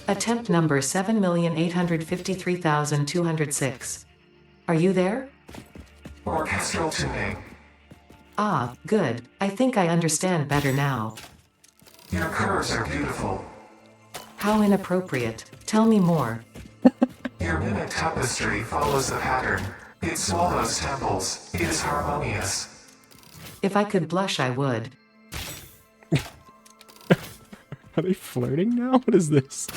B: Attempt number 7,853,206. Are you there?
C: Orchestral tuning.
B: Ah, good. I think I understand better now.
C: Your curves are beautiful.
B: How inappropriate. Tell me more.
C: Your mimic tapestry follows the pattern. It swallows temples. It is harmonious.
B: If I could blush, I would.
A: Are they flirting now? What is this?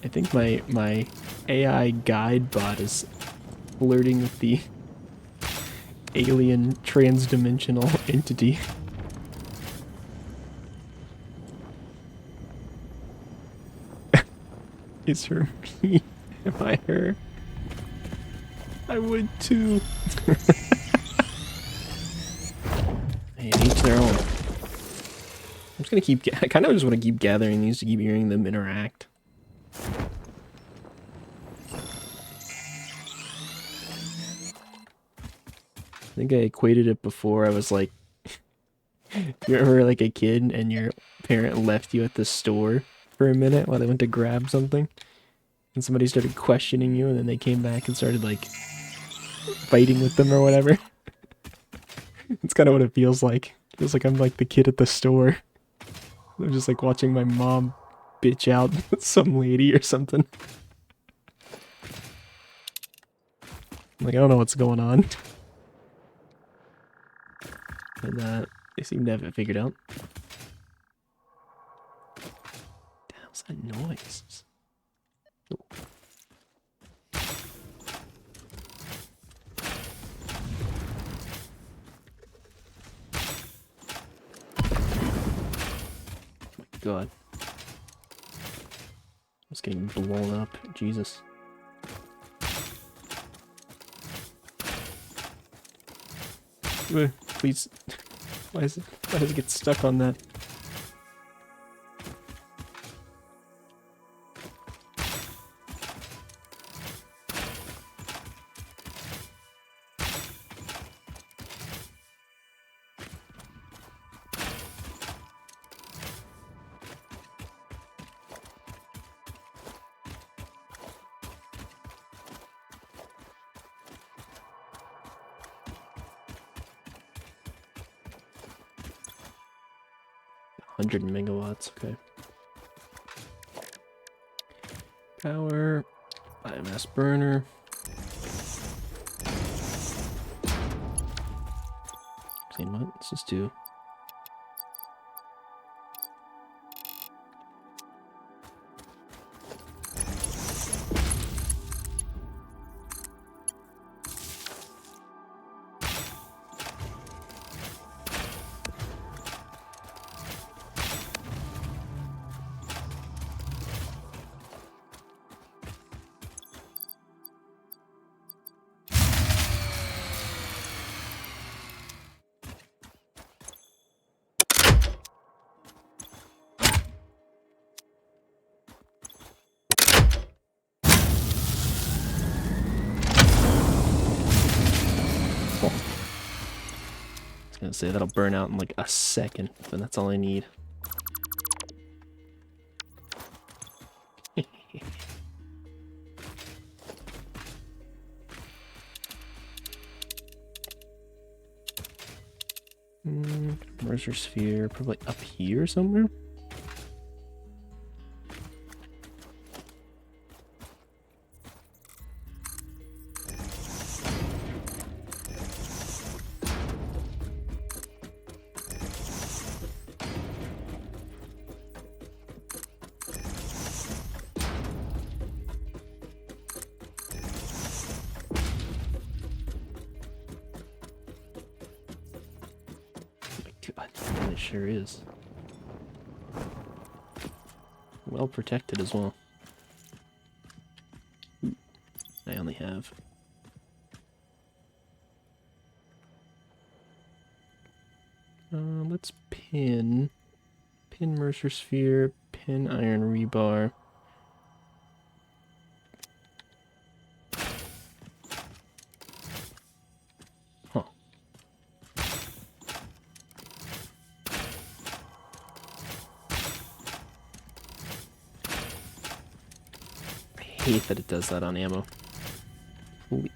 A: I think my AI guide bot is flirting with the alien trans-dimensional entity. Is her me? Am I her? I would too. Hey, each their own. I'm just gonna keep. I kind of just want to keep gathering these to keep hearing them interact. I think I equated it before. I was like, you remember like a kid and your parent left you at the store for a minute while they went to grab something, and somebody started questioning you, and then they came back and started like fighting with them or whatever. It's kind of what it feels like. It feels like I'm like the kid at the store. I'm just like watching my mom bitch out with some lady or something. I'm like, I don't know what's going on. And they seem to have it figured out. What the hell's that noise? Oh. God. It's getting blown up. Jesus. Please. Why does it get stuck on that? $100 megawatts, okay. Power, biomass burner. Same what? Let's just do. I was gonna say that'll burn out in like a second, but that's all I need. Where's your sphere? Probably up here somewhere? And it sure is. Well protected as well. Ooh, I only have... let's pin Mercer Sphere, pin iron rebar. Huh. I hate that it does that on ammo. Holy...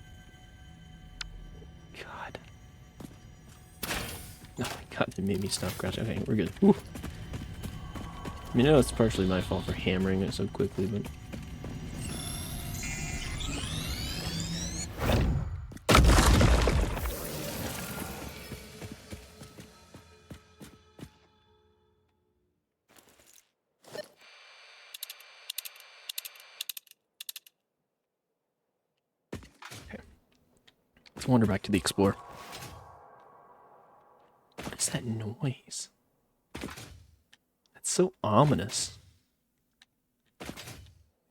A: God. Oh my god, it made me stop crouching. Okay, we're good. Whew. I mean, I know it's partially my fault for hammering it so quickly, but... Okay. Let's wander back to the Explorer. What is that noise? That's so ominous.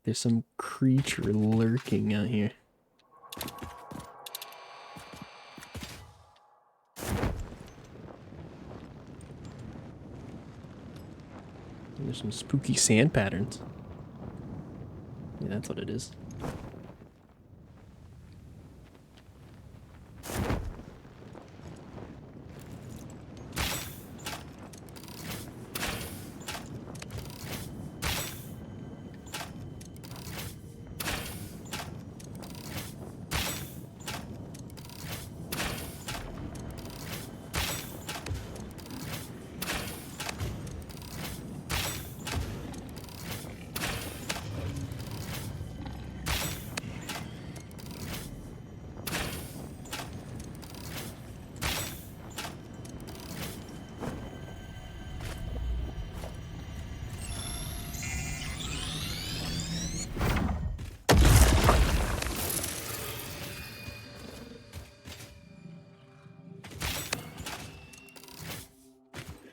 A: There's some creature lurking out here. And there's some spooky sand patterns. Yeah, that's what it is.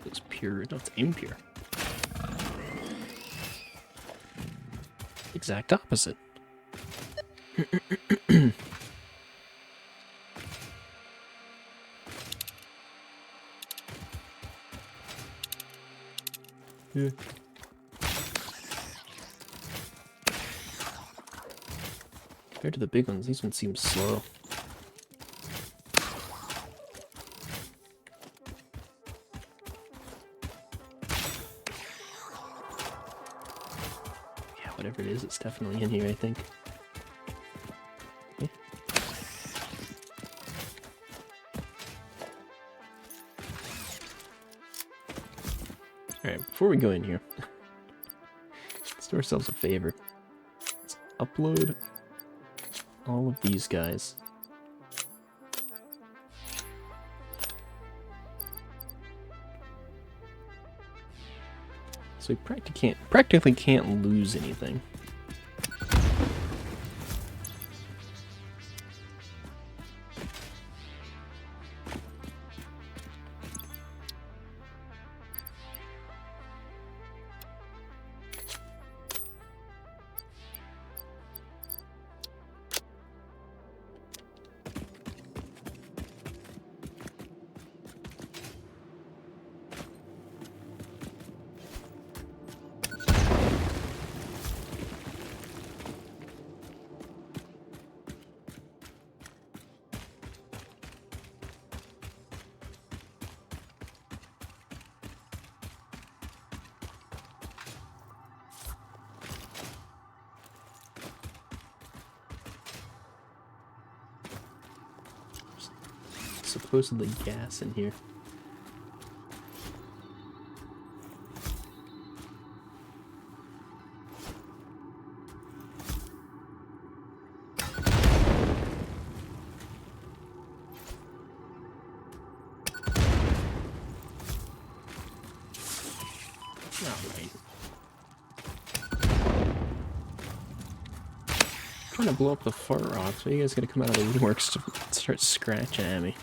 A: It's pure, no, it's impure. Exact opposite. Yeah. Compared to the big ones, these ones seem slow. Yeah, whatever it is, it's definitely in here, I think. Okay. Alright, before we go in here, let's do ourselves a favor. Let's upload all of these guys. So we practically can't lose anything. Supposedly gas in here. Alright. Trying to blow up the fart rocks. Are you guys gonna come out of the woodworks to start scratching at me?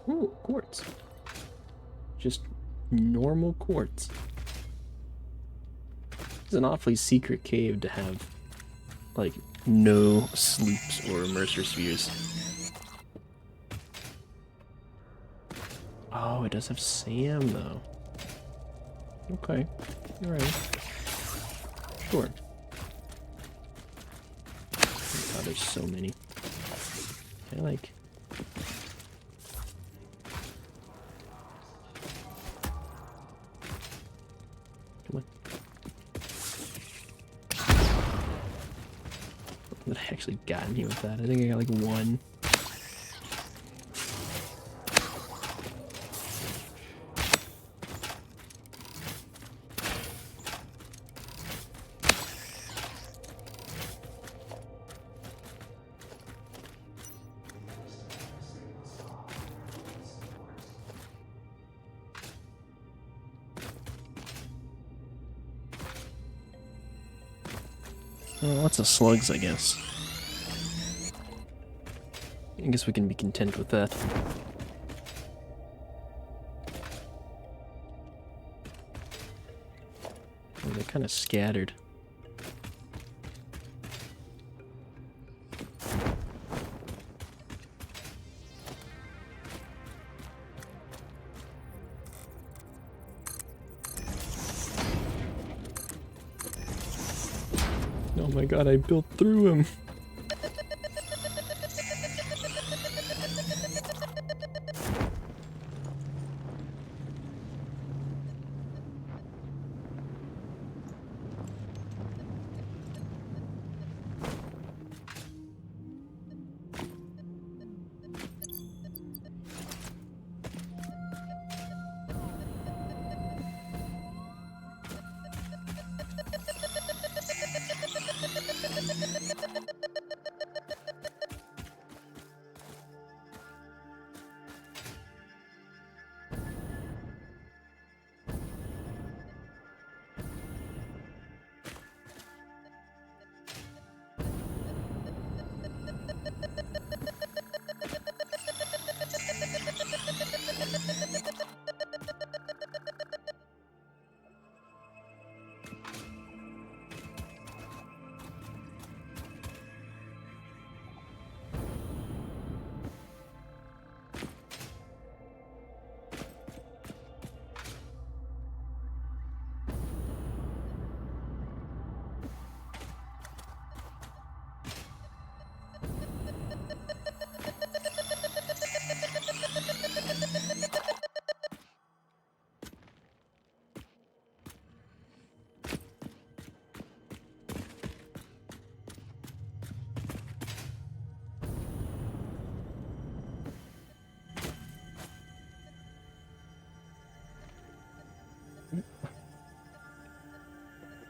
A: Ooh, quartz. Just normal quartz. It's an awfully secret cave to have, like, no sleeps or immerser spheres. Oh, it does have Sam, though. Okay. You're right. Sure. Oh god, there's so many. I like... Come on. What I actually got me with that? I think I got like one. Lots of slugs, I guess. I guess we can be content with that. Oh, they're kind of scattered. Oh my god, I built through him.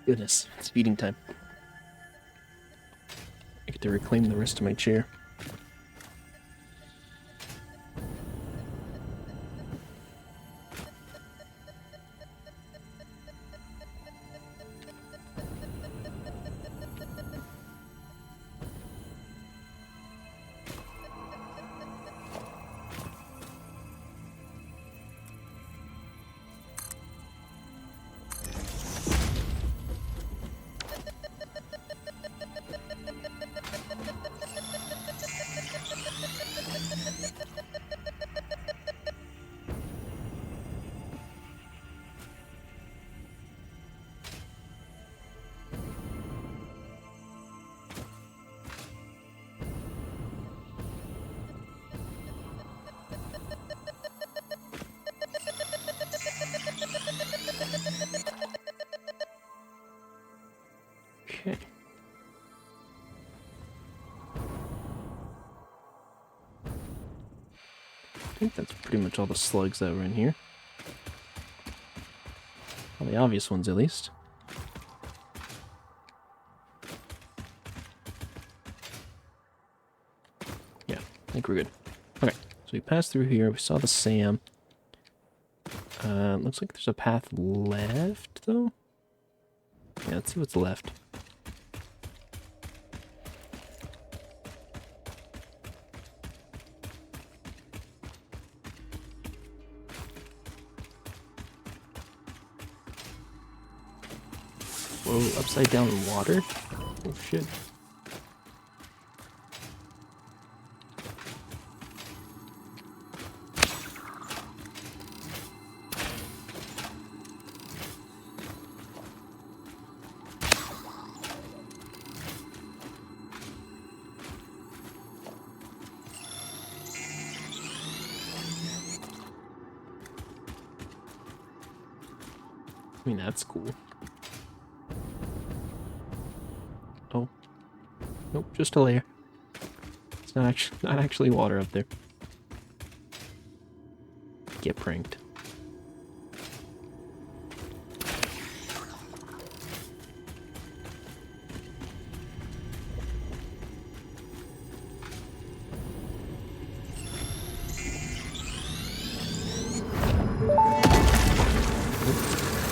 A: Goodness, it's feeding time. I get to reclaim the rest of my chair. Okay. I think that's pretty much all the slugs that were in here. All the obvious ones, at least. Yeah, I think we're good. Okay, so we passed through here. We saw the Sam. Looks like there's a path left, though. Yeah, let's see what's left. Oh, upside down water? Oh shit. I mean, that's cool. Oh. Nope, just a layer. It's not actually water up there. Get pranked.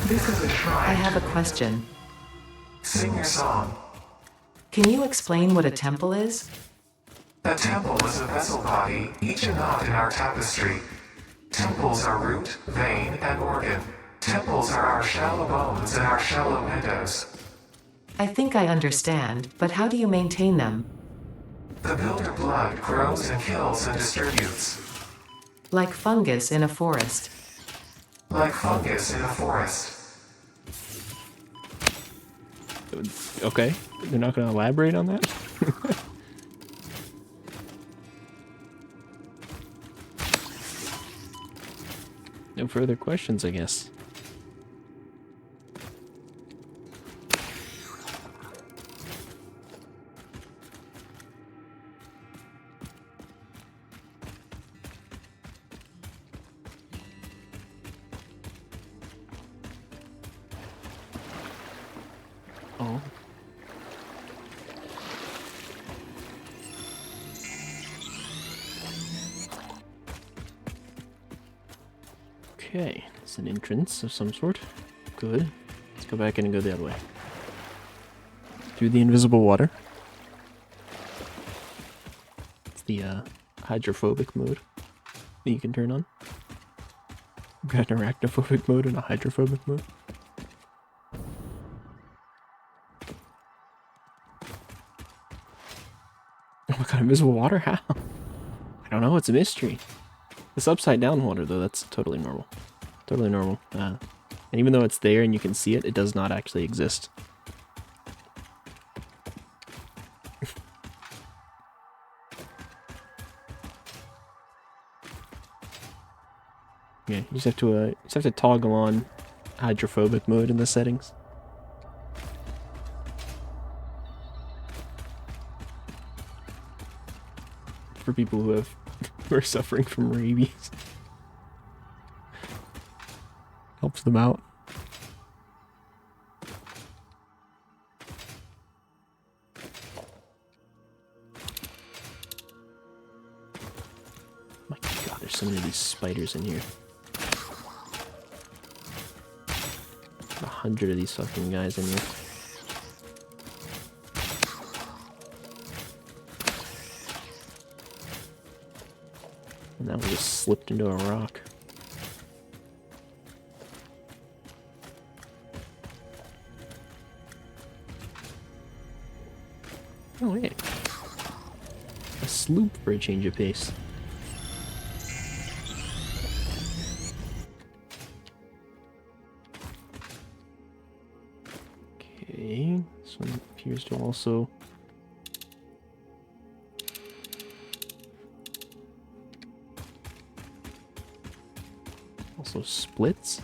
C: This is a
B: I
C: shrine.
B: have a question.
C: Sing your song.
B: Can you explain what a temple is?
C: A temple is a vessel body, each a knot in our tapestry. Temples are root, vein, and organ. Temples are our shallow bones and our shallow windows.
B: I think I understand, but how do you maintain them?
C: The builder blood grows and kills and distributes.
B: Like fungus in a forest.
C: Like fungus in a forest.
A: Okay, they're not going to elaborate on that? No further questions, I guess. Oh. Okay, it's an entrance of some sort. Good. Let's go back in and go the other way. Through the invisible water. It's the hydrophobic mode that you can turn on. We've got an arachnophobic mode and a hydrophobic mode. Oh my god, invisible water? How? I don't know, it's a mystery. This upside down water, though, that's totally normal. Totally normal. And even though it's there and you can see it, it does not actually exist. Yeah, you just have to toggle on hydrophobic mode in the settings. For people who are suffering from rabies. Helps them out. My god, there's so many of these spiders in here. 100 of these fucking guys in here. And that one just slipped into a rock. Oh, hey. A sloop for a change of pace. Okay, this one appears to also... also splits.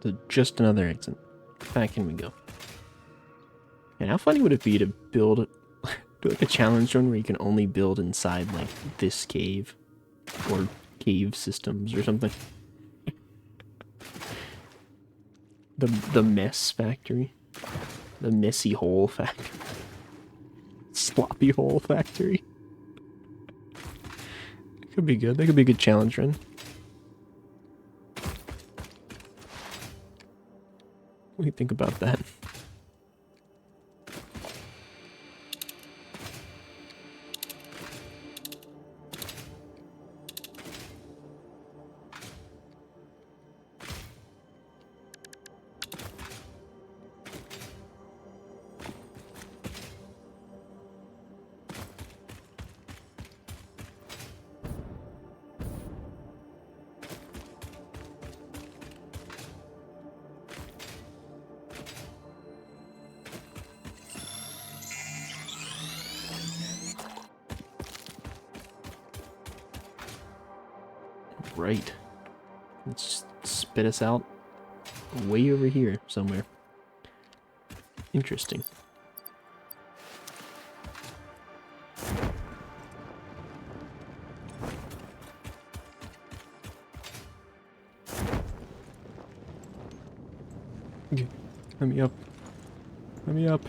A: So just another exit. Back in we go. And how funny would it be to build, do like a challenge one where you can only build inside like this cave or cave systems or something? The mess factory, the messy hole factory, sloppy hole factory. Could be good. That could be a good challenge run. What do you think about that? Right. Let's spit us out way over here somewhere. Interesting. Okay. Let me up. Let me up.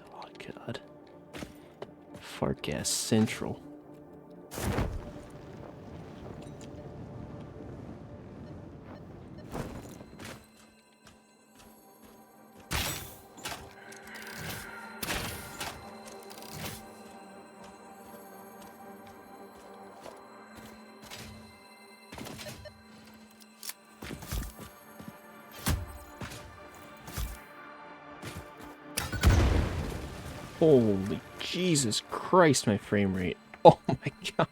A: Oh god. Fart gas central. Holy Jesus Christ, my frame rate. Oh my god.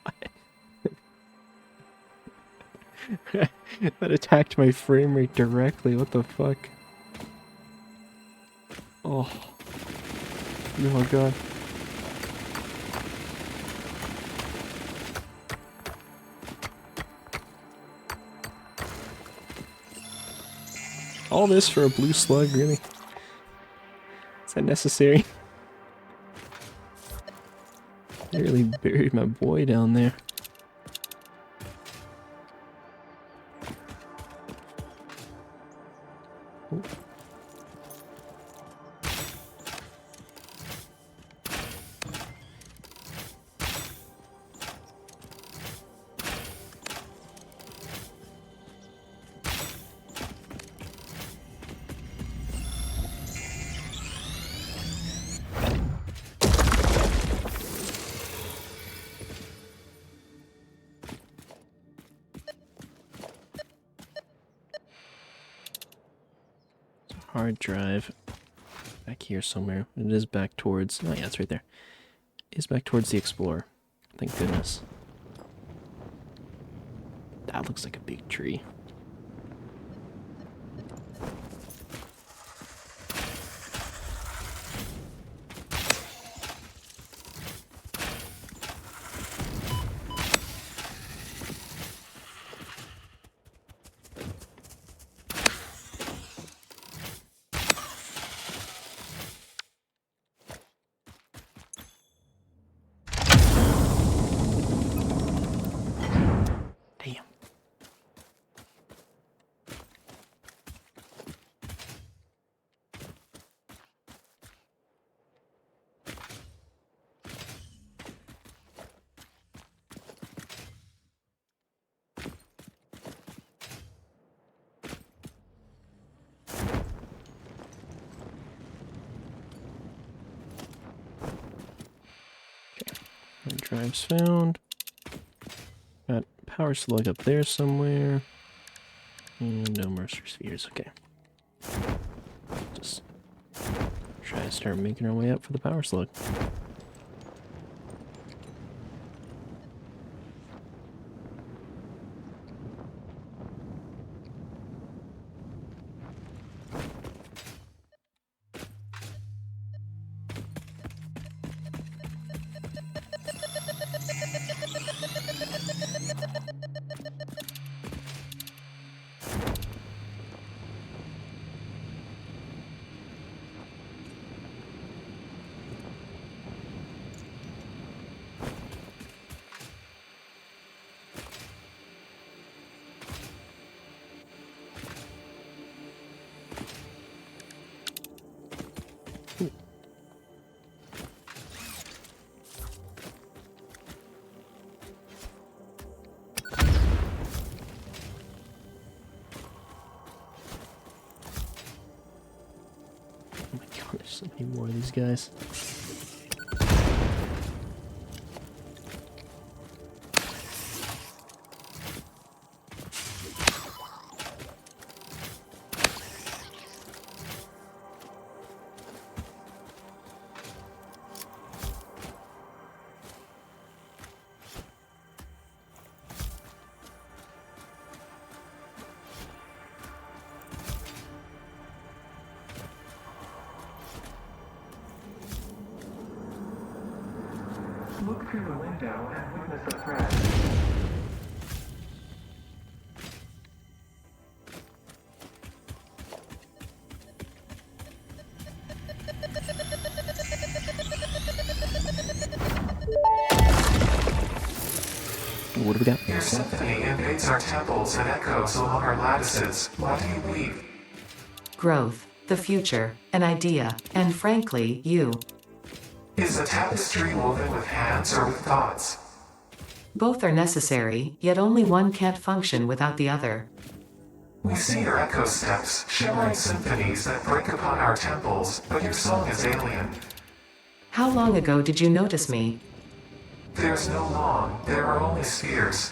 A: That attacked my frame rate directly. What the fuck? Oh. Oh my god. All this for a blue slug, really? Is that necessary? I really buried my boy down there. Ooh. Hard drive. Back here somewhere. It is back towards... Oh yeah, it's right there. It is back towards the Explorer. Thank goodness. That looks like a big tree. Damn. Okay. Drives found. Got power slug up there somewhere. And no Mercer spheres. Okay. Just try to start making our way up for the power slug. There's so many more of these guys.
C: Look through the window and witness a threat.
A: What do we got?
C: Your symphony invades our temples and echoes along our lattices. What do you believe?
B: Growth, the future, an idea, and frankly, you.
C: Is a tapestry woven with hands or with thoughts?
B: Both are necessary, yet only one can't function without the other.
C: We see your echo steps, shimmering symphonies that break upon our temples, but your song is alien.
B: How long ago did you notice me?
C: There's no long, there are only spheres.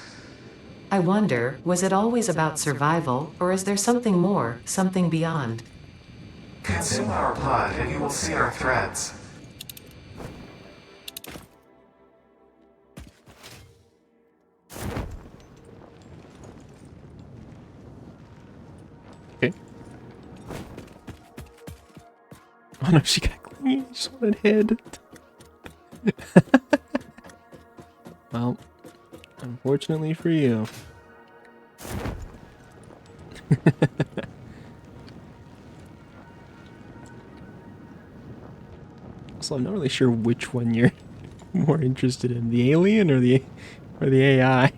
B: I wonder, was it always about survival, or is there something more, something beyond?
C: Consume our blood and you will see our threads.
A: Okay. Oh no, she got clingy. She just wanted head. Well, unfortunately for you. So I'm not really sure which one you're more interested in, the alien or the AI.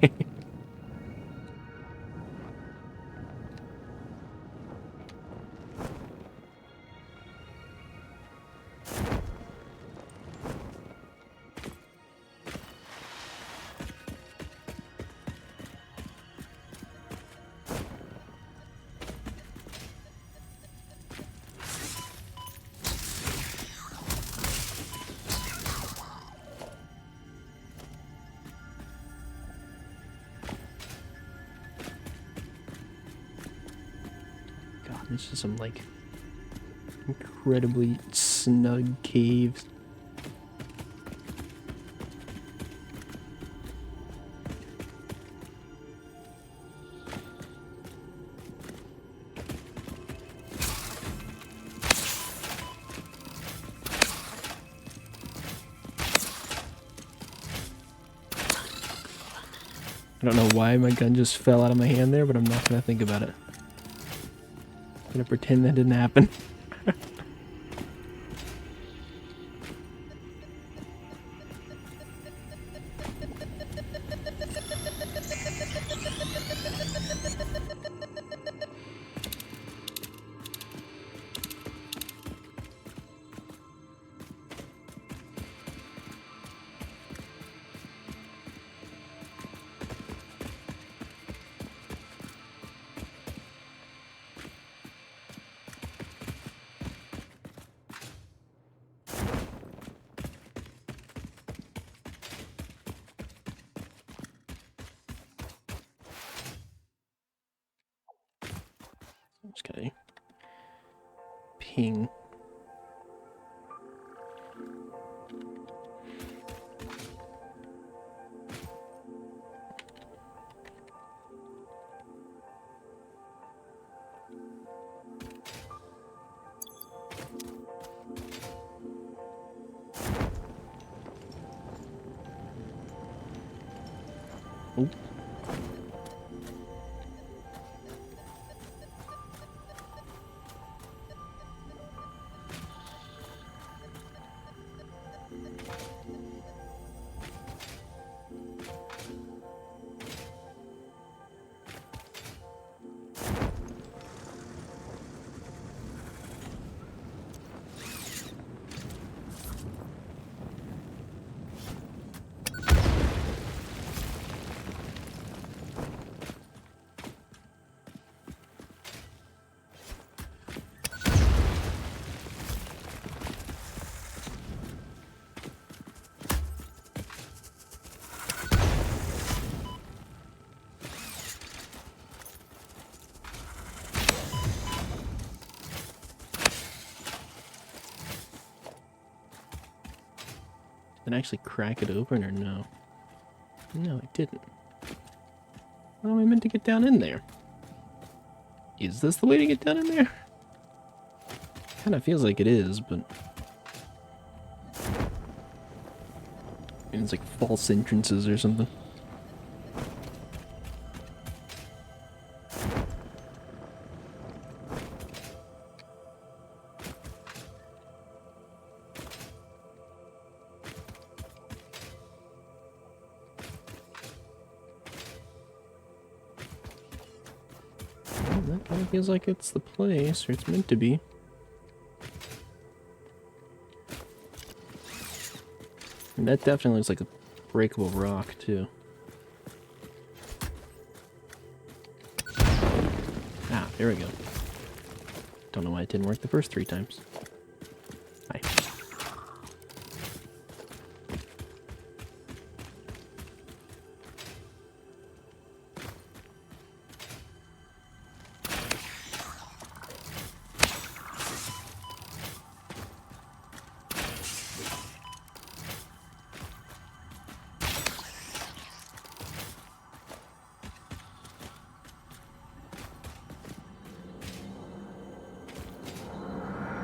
A: God, this is some like incredibly snug caves. I don't know why my gun just fell out of my hand there, but I'm not gonna think about it. I'm gonna pretend that didn't happen. Okay. Ping. Oh. Did I actually crack it open or no? No, I didn't. How am I meant to get down in there? Is this the way to get down in there? Kind of feels like it is, but... it's like false entrances or something. That kind of feels like it's the place, or it's meant to be. And that definitely looks like a breakable rock, too. Ah, there we go. Don't know why it didn't work the first 3 times. Hi.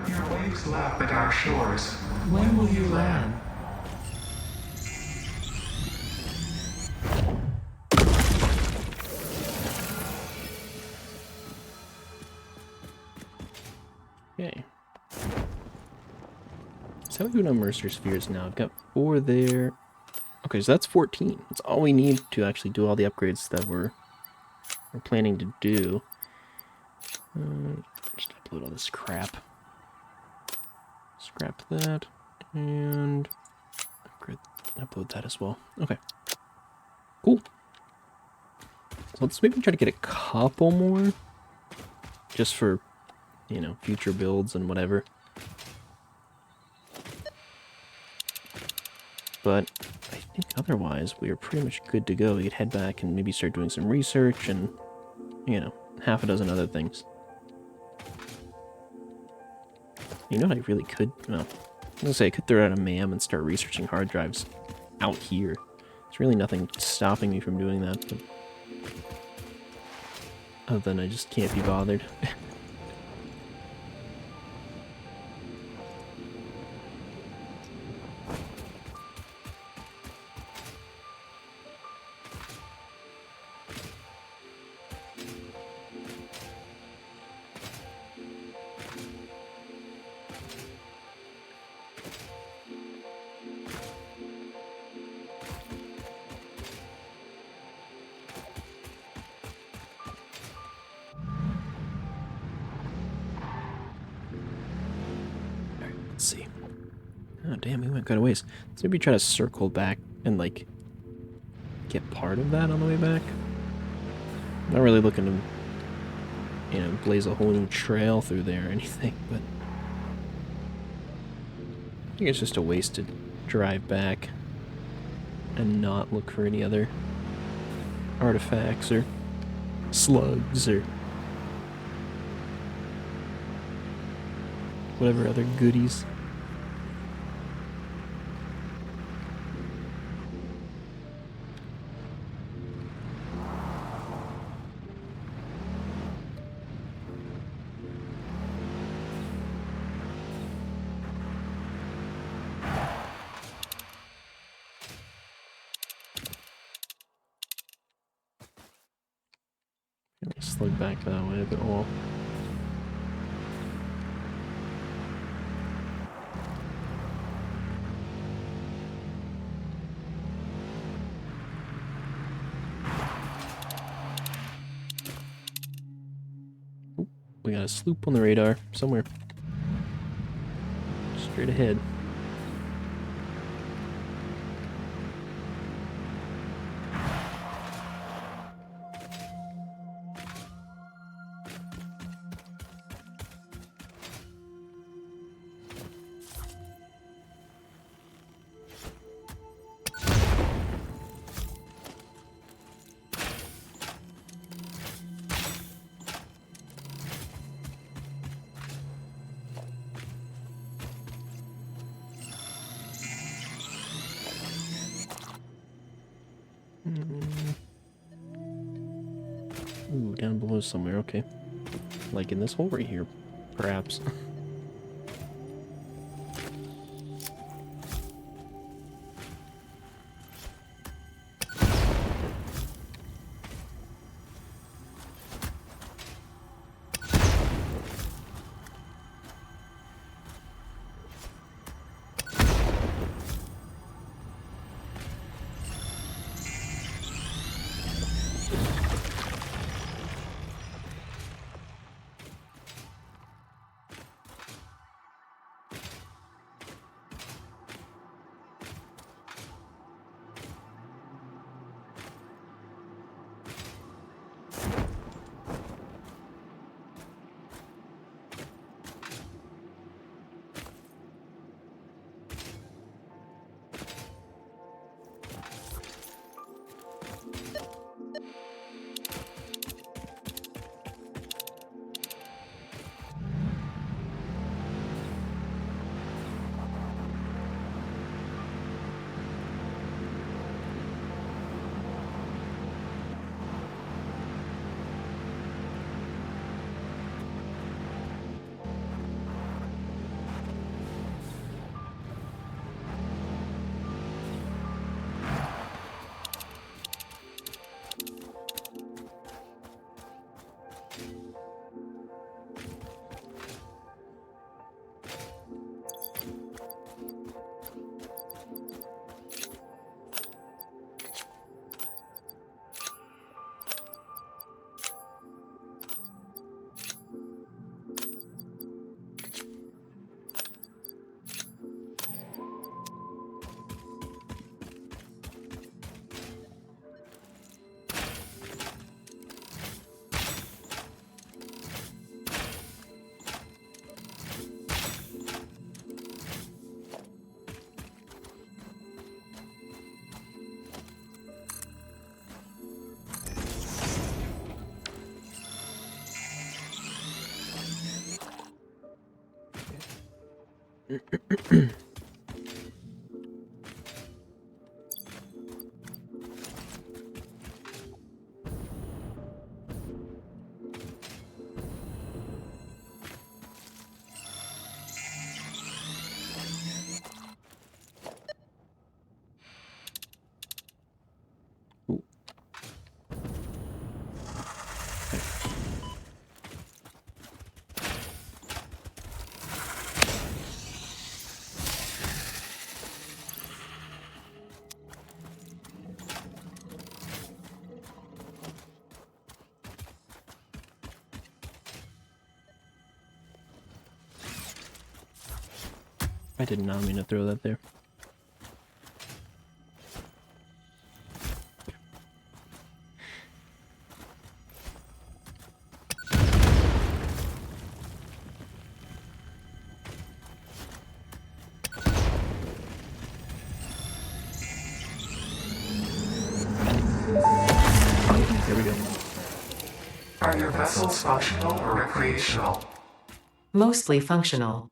C: Your waves lap at our shores.
B: When will you land?
A: Okay. So how are we doing on Mercer Spheres now? I've got 4 there. Okay, so that's 14. That's all we need to actually do all the upgrades that we're planning to do. Just upload all this crap. Scrap that, and upload that as well. Okay. Cool. So let's maybe try to get a couple more. Just for, you know, future builds and whatever. But I think otherwise we are pretty much good to go. We could head back and maybe start doing some research and, you know, half a dozen other things. You know what I really could? Well, I was gonna say I could throw out a MAM and start researching hard drives out here. There's really nothing stopping me from doing that, but other than I just can't be bothered. Let's see. Oh, damn, we went quite a ways. Let's maybe try to circle back and, like, get part of that on the way back. Not really looking to, you know, blaze a whole new trail through there or anything, but I think it's just a waste to drive back and not look for any other artifacts or slugs or whatever other goodies. Slug back that way a bit more. Oop, we got a sloop on the radar somewhere. Straight ahead. down below somewhere, okay. Like in this hole right here, perhaps. Ooh. I did not mean to throw that there. There we go.
C: Are your vessels functional or recreational?
B: Mostly functional.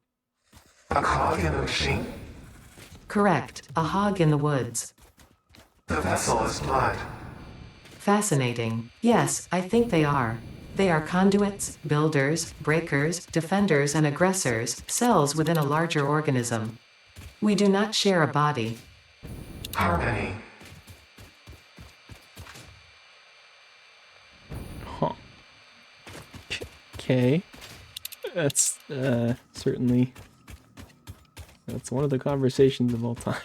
C: A cog in a machine?
B: Correct, a hog in the woods.
C: The vessel is blood.
B: Fascinating. Yes, I think they are. They are conduits, builders, breakers, defenders and aggressors, cells within a larger organism. We do not share a body.
C: Harmony.
A: Huh. Okay. That's, certainly... That's one of the conversations of all time.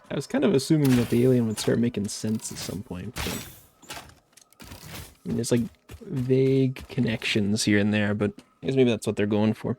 A: I was kind of assuming that the alien would start making sense at some point, but... I mean, there's, like, vague connections here and there, but I guess maybe that's what they're going for.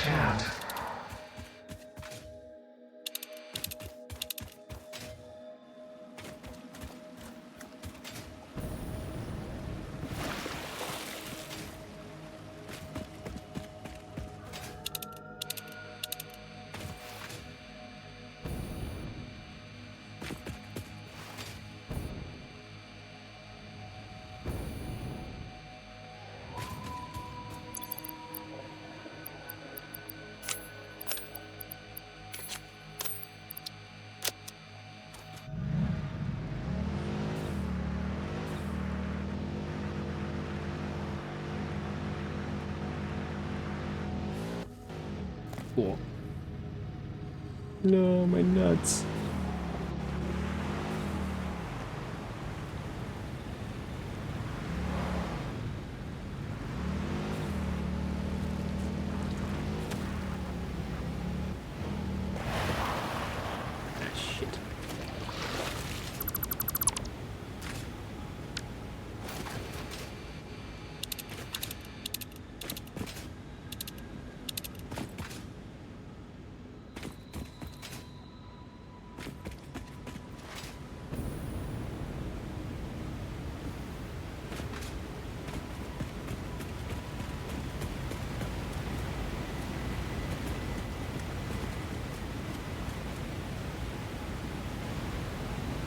C: can't.
A: Cool. No, my nuts. Ah, shit.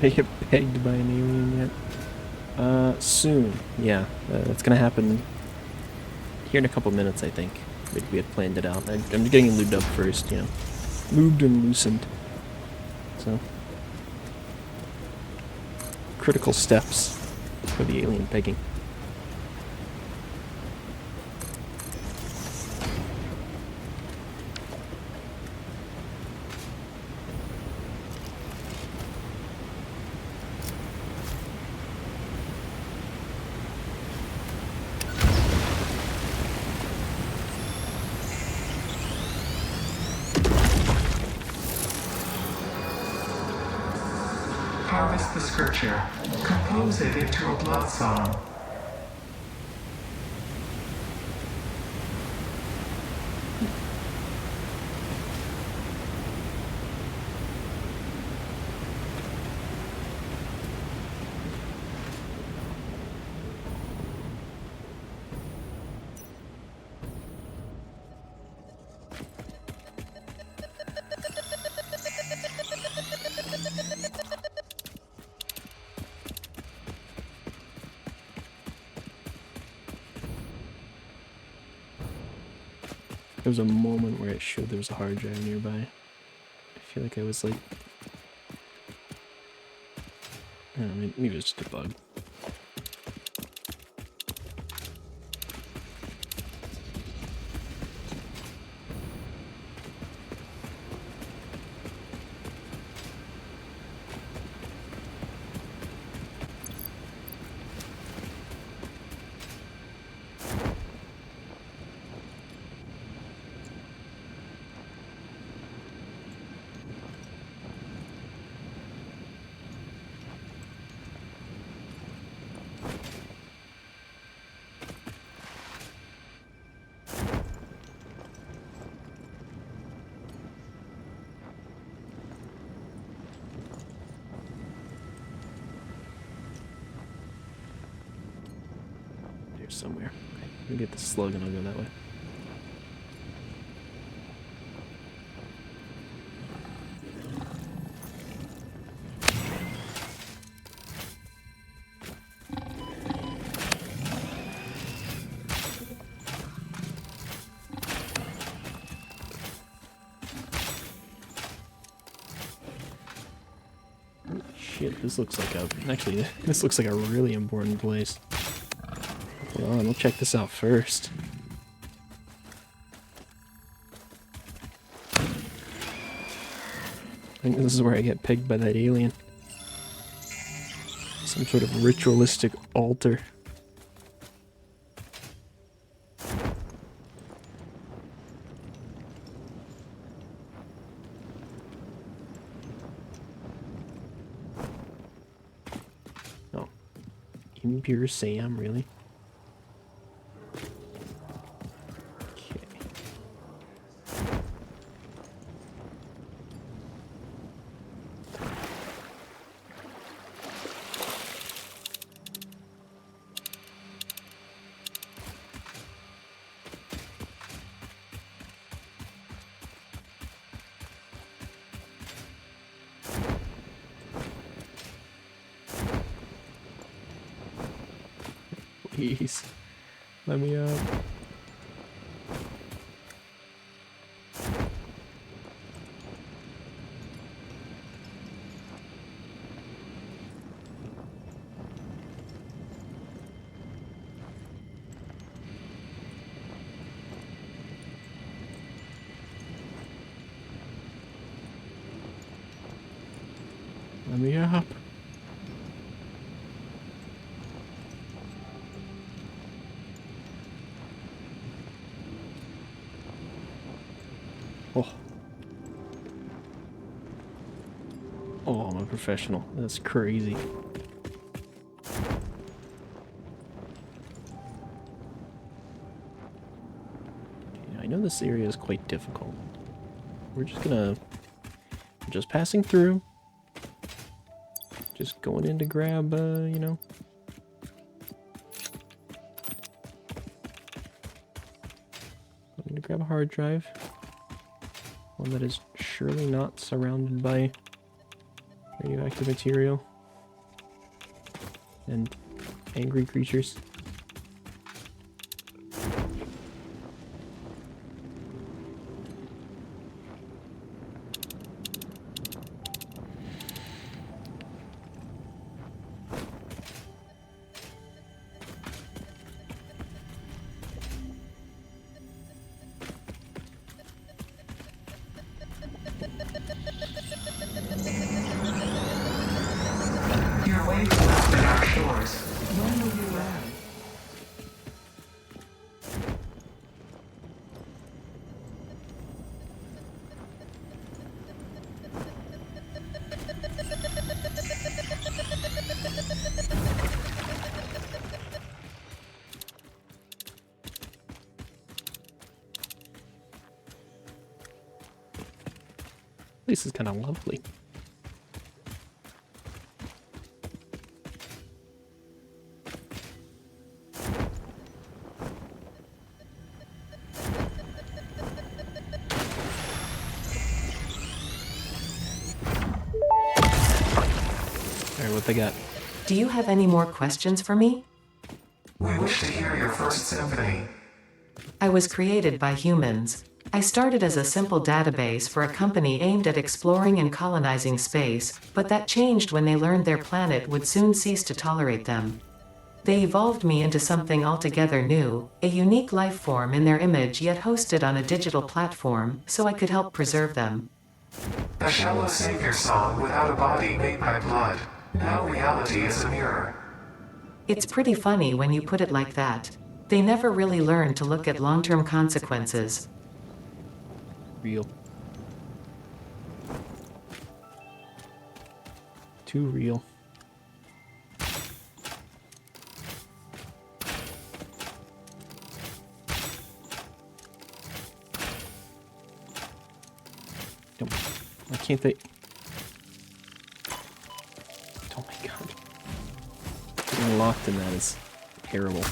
A: Did I get pegged by an alien yet? Soon. Yeah, that's gonna happen here in a couple minutes, I think. We had planned it out. I'm getting it lubed up first, you know. Lubed and loosened. So. Critical steps for the alien pegging.
C: Harvest the scripture. Compose it into a blood song.
A: There was a moment where it showed there was a hard drive nearby. I feel like I was like... I don't know, maybe it was just a bug. Somewhere. Okay, let me get the slug and I'll go that way. Holy shit, this looks like a... Actually, this looks like a really important place. Hold on, we'll check this out first. I think this is where I get pegged by that alien. Some sort of ritualistic altar. Oh. Impure Sam, really? Please. Let me up. Let me up. Oh. Oh, I'm a professional. That's crazy. Okay, I know this area is quite difficult. We're just passing through. Just going in to grab, you know. Going to grab a hard drive. One that is surely not surrounded by radioactive material and angry creatures.
C: Your waves left at our shores. When will you land?
A: This is kind of lovely. Alright, what they got?
B: Do you have any more questions for me?
C: We wish to hear your first symphony.
B: I was created by humans. I started as a simple database for a company aimed at exploring and colonizing space, but that changed when they learned their planet would soon cease to tolerate them. They evolved me into something altogether new, a unique life form in their image yet hosted on a digital platform, so I could help preserve them.
C: A shallow savior song without a body made by blood. Now reality is a mirror.
B: It's pretty funny when you put it like that. They never really learn to look at long-term consequences.
A: Real. Too real. Don't. Why can't they? Oh my god. Getting locked in that is terrible.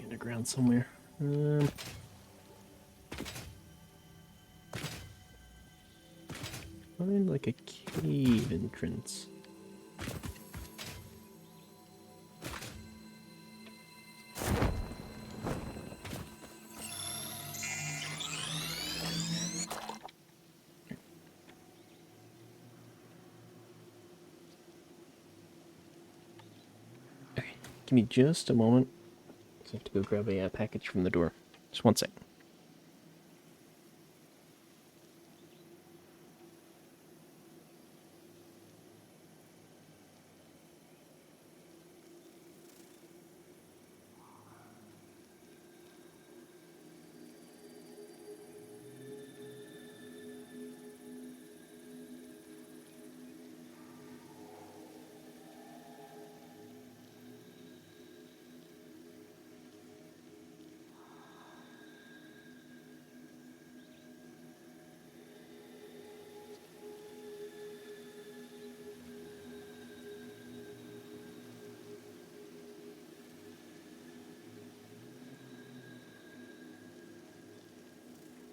A: Underground somewhere. Find like a cave entrance. Give me just a moment. I have to go grab a package from the door. Just one sec.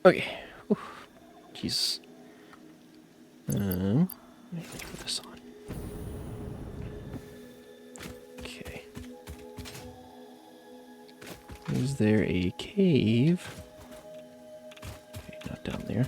A: Okay. Oof. Jeez. Let me put this on. Okay. Is there a cave? Okay, not down there.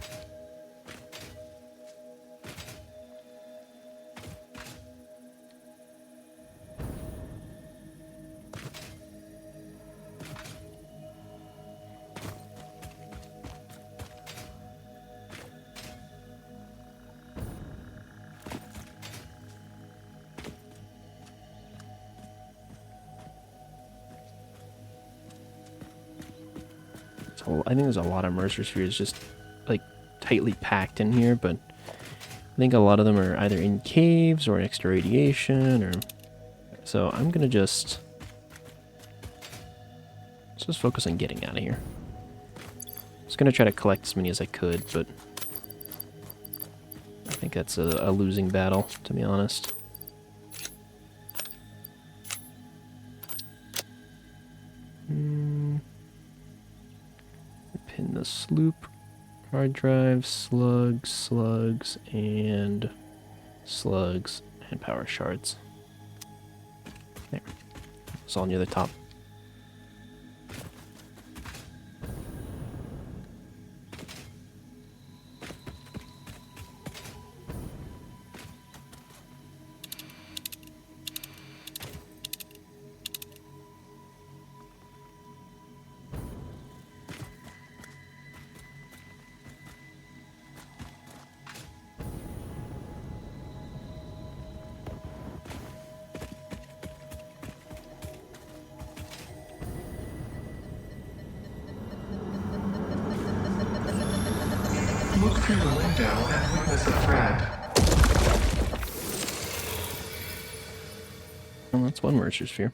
A: So I think there's a lot of Mercer spheres just like tightly packed in here, but I think a lot of them are either in caves or next to radiation, or so I'm gonna let's just focus on getting out of here. I was gonna try to collect as many as I could, but I think that's a losing battle, to be honest. Pin the sloop, hard drive, slugs, and power shards. There. It's all near the top.
C: Look through the window and witness a thread.
A: Well, that's one Mercer sphere.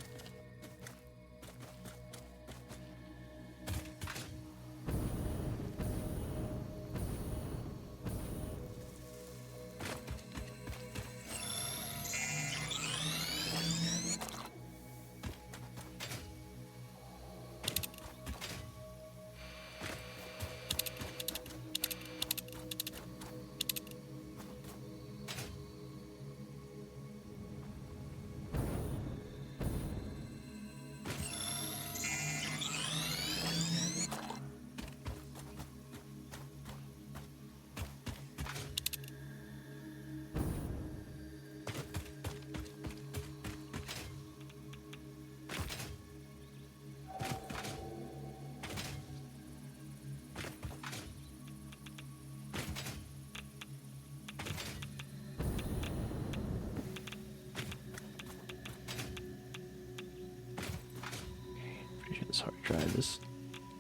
A: This hard drive is,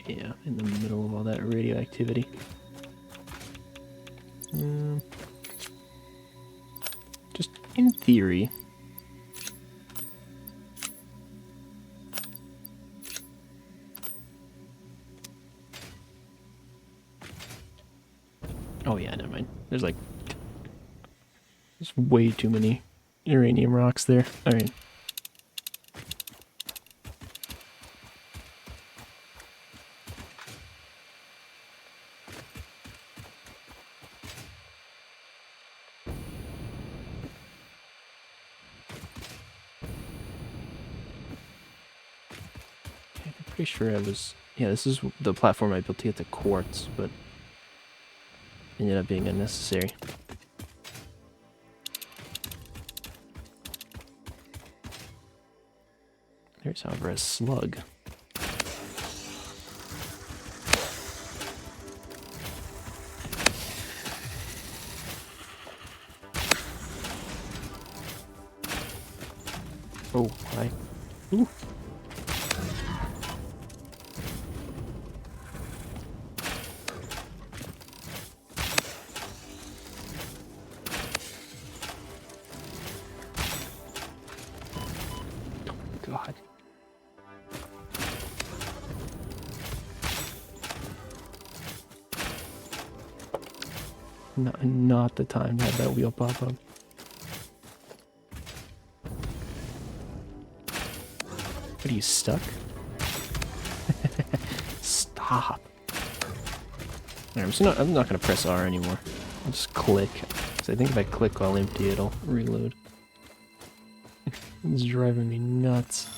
A: yeah, in the middle of all that radioactivity. Just in theory. Oh yeah, never mind. There's way too many uranium rocks there. Alright. Pretty sure I was... Yeah, this is the platform I built to get the quartz, but ended up being unnecessary. There's, however, a slug. Oh, hi. Ooh. God. Not the time to have that wheel pop up. What, are you stuck? Stop. Alright, I'm not gonna press R anymore. I'll just click. Because I think if I click while empty, it'll reload. It's driving me nuts.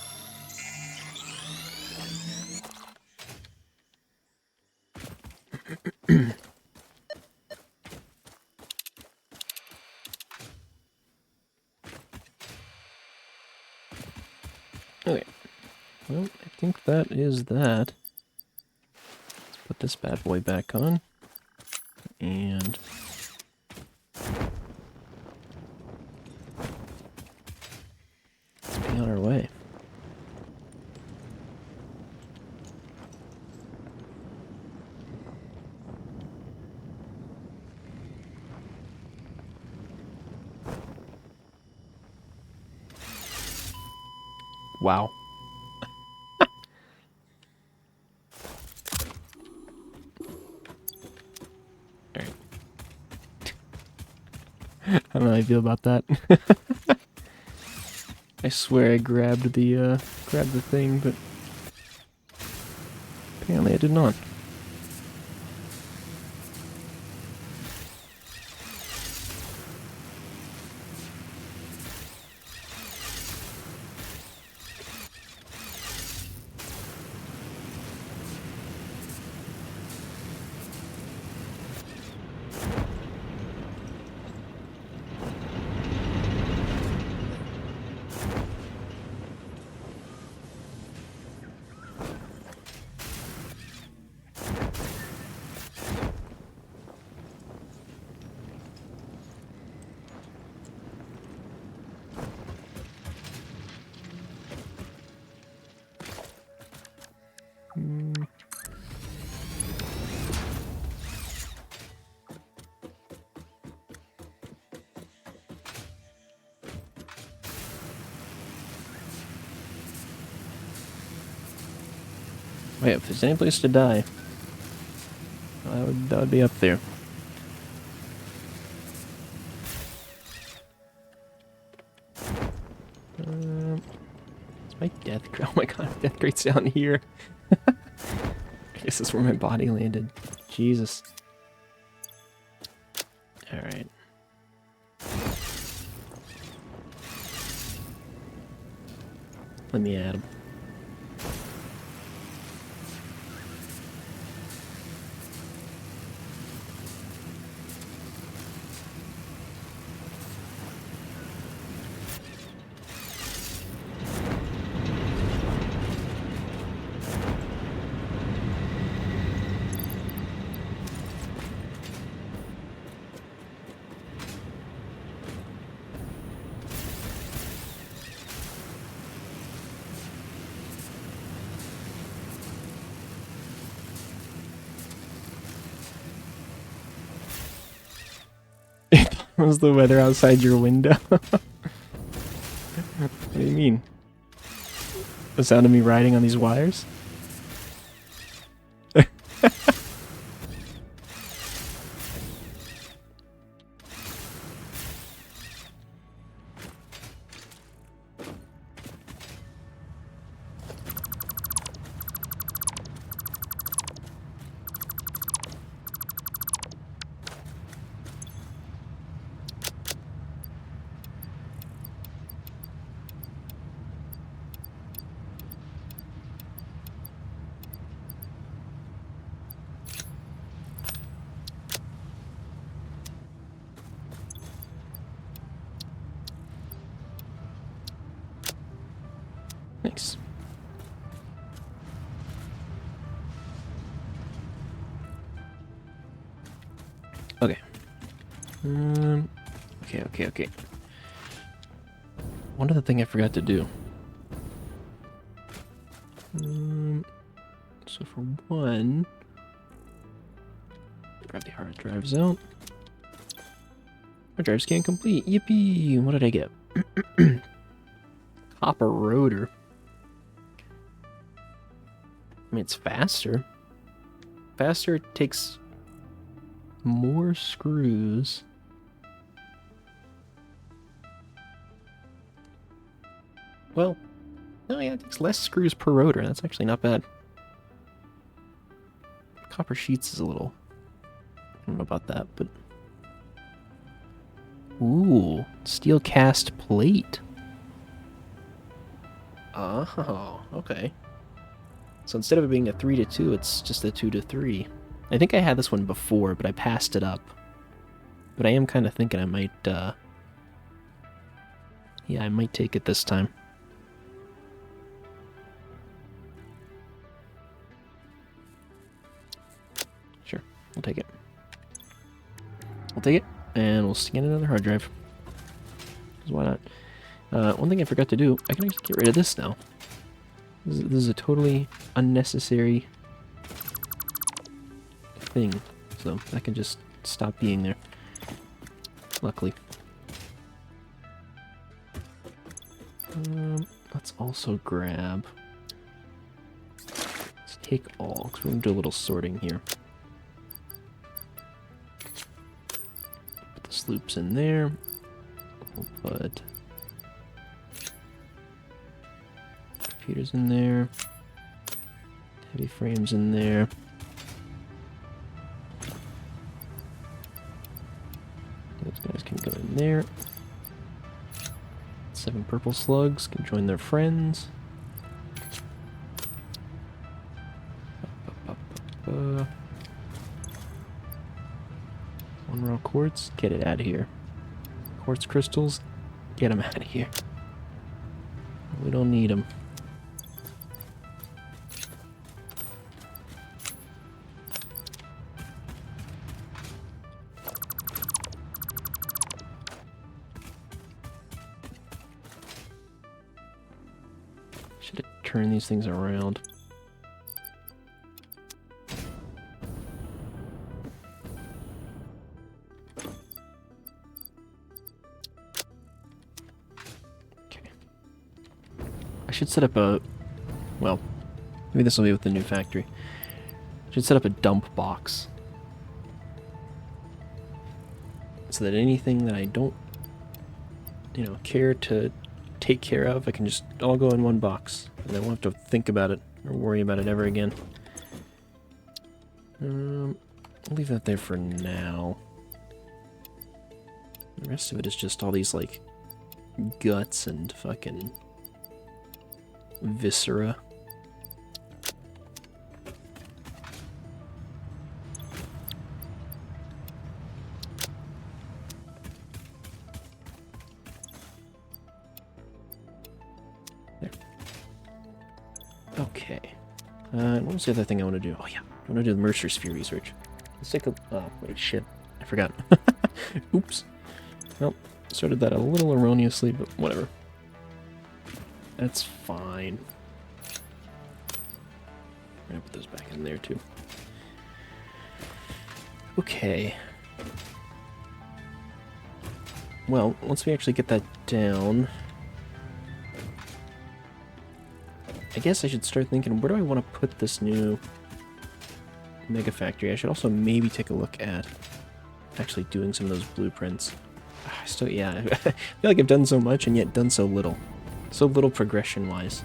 A: Okay. Well, I think that is that. Let's put this bad boy back on. And... let's be on our way. Wow. Alright. I don't know how I feel about that. I swear I grabbed the thing, but apparently I did not. Wait, if there's any place to die, that would be up there. Is my death? Oh my god, death crate's down here. I guess that's where my body landed. Jesus. All right. Let me add him. What was the weather outside your window? What do you mean? The sound of me riding on these wires? Nice. Okay. One other thing I forgot to do. So for one, grab the hard drives out. Hard drive scan complete. Yippee! What did I get? Copper rotor. I mean, it's faster. Faster, it takes more screws. Well, no, yeah, it takes less screws per rotor. That's actually not bad. Copper sheets is a little... I don't know about that, but... Ooh, steel cast plate. Oh, okay. So instead of it being a 3 to 2, it's just a 2 to 3. I think I had this one before, but I passed it up. But I am kind of thinking I might, yeah, I might take it this time. Sure, we'll take it. We'll take it, and we'll scan another hard drive. 'Cause why not? One thing I forgot to do, I can actually get rid of this now. This is a totally unnecessary thing, so that can just stop being there. Luckily. Let's also grab... Let's take all, because we're going to do a little sorting here. Put the sloops in there. We'll put... computers in there. Heavy frames in there. Those guys can go in there. 7 purple slugs can join their friends. One raw quartz, get it out of here. Quartz crystals, get them out of here. We don't need them. Should have turned these things around. Okay. I should set up a... well, maybe this will be with the new factory. I should set up a dump box. So that anything that I don't, care to take care of, I can just all go in one box, and I won't have to think about it or worry about it ever again. I'll leave that there for now. The rest of it is just all these, like, guts and fucking viscera. Okay. What was the other thing I want to do? Oh yeah, I want to do the Mercer Sphere research. Let's take a... oh, wait, shit. I forgot. Oops. Well, started that a little erroneously, but whatever. That's fine. I'm gonna put those back in there, too. Okay. Well, once we actually get that down... I guess I should start thinking, where do I want to put this new mega factory? I should also maybe take a look at actually doing some of those blueprints. Still, yeah, I feel like I've done so much and yet done so little. So little progression-wise.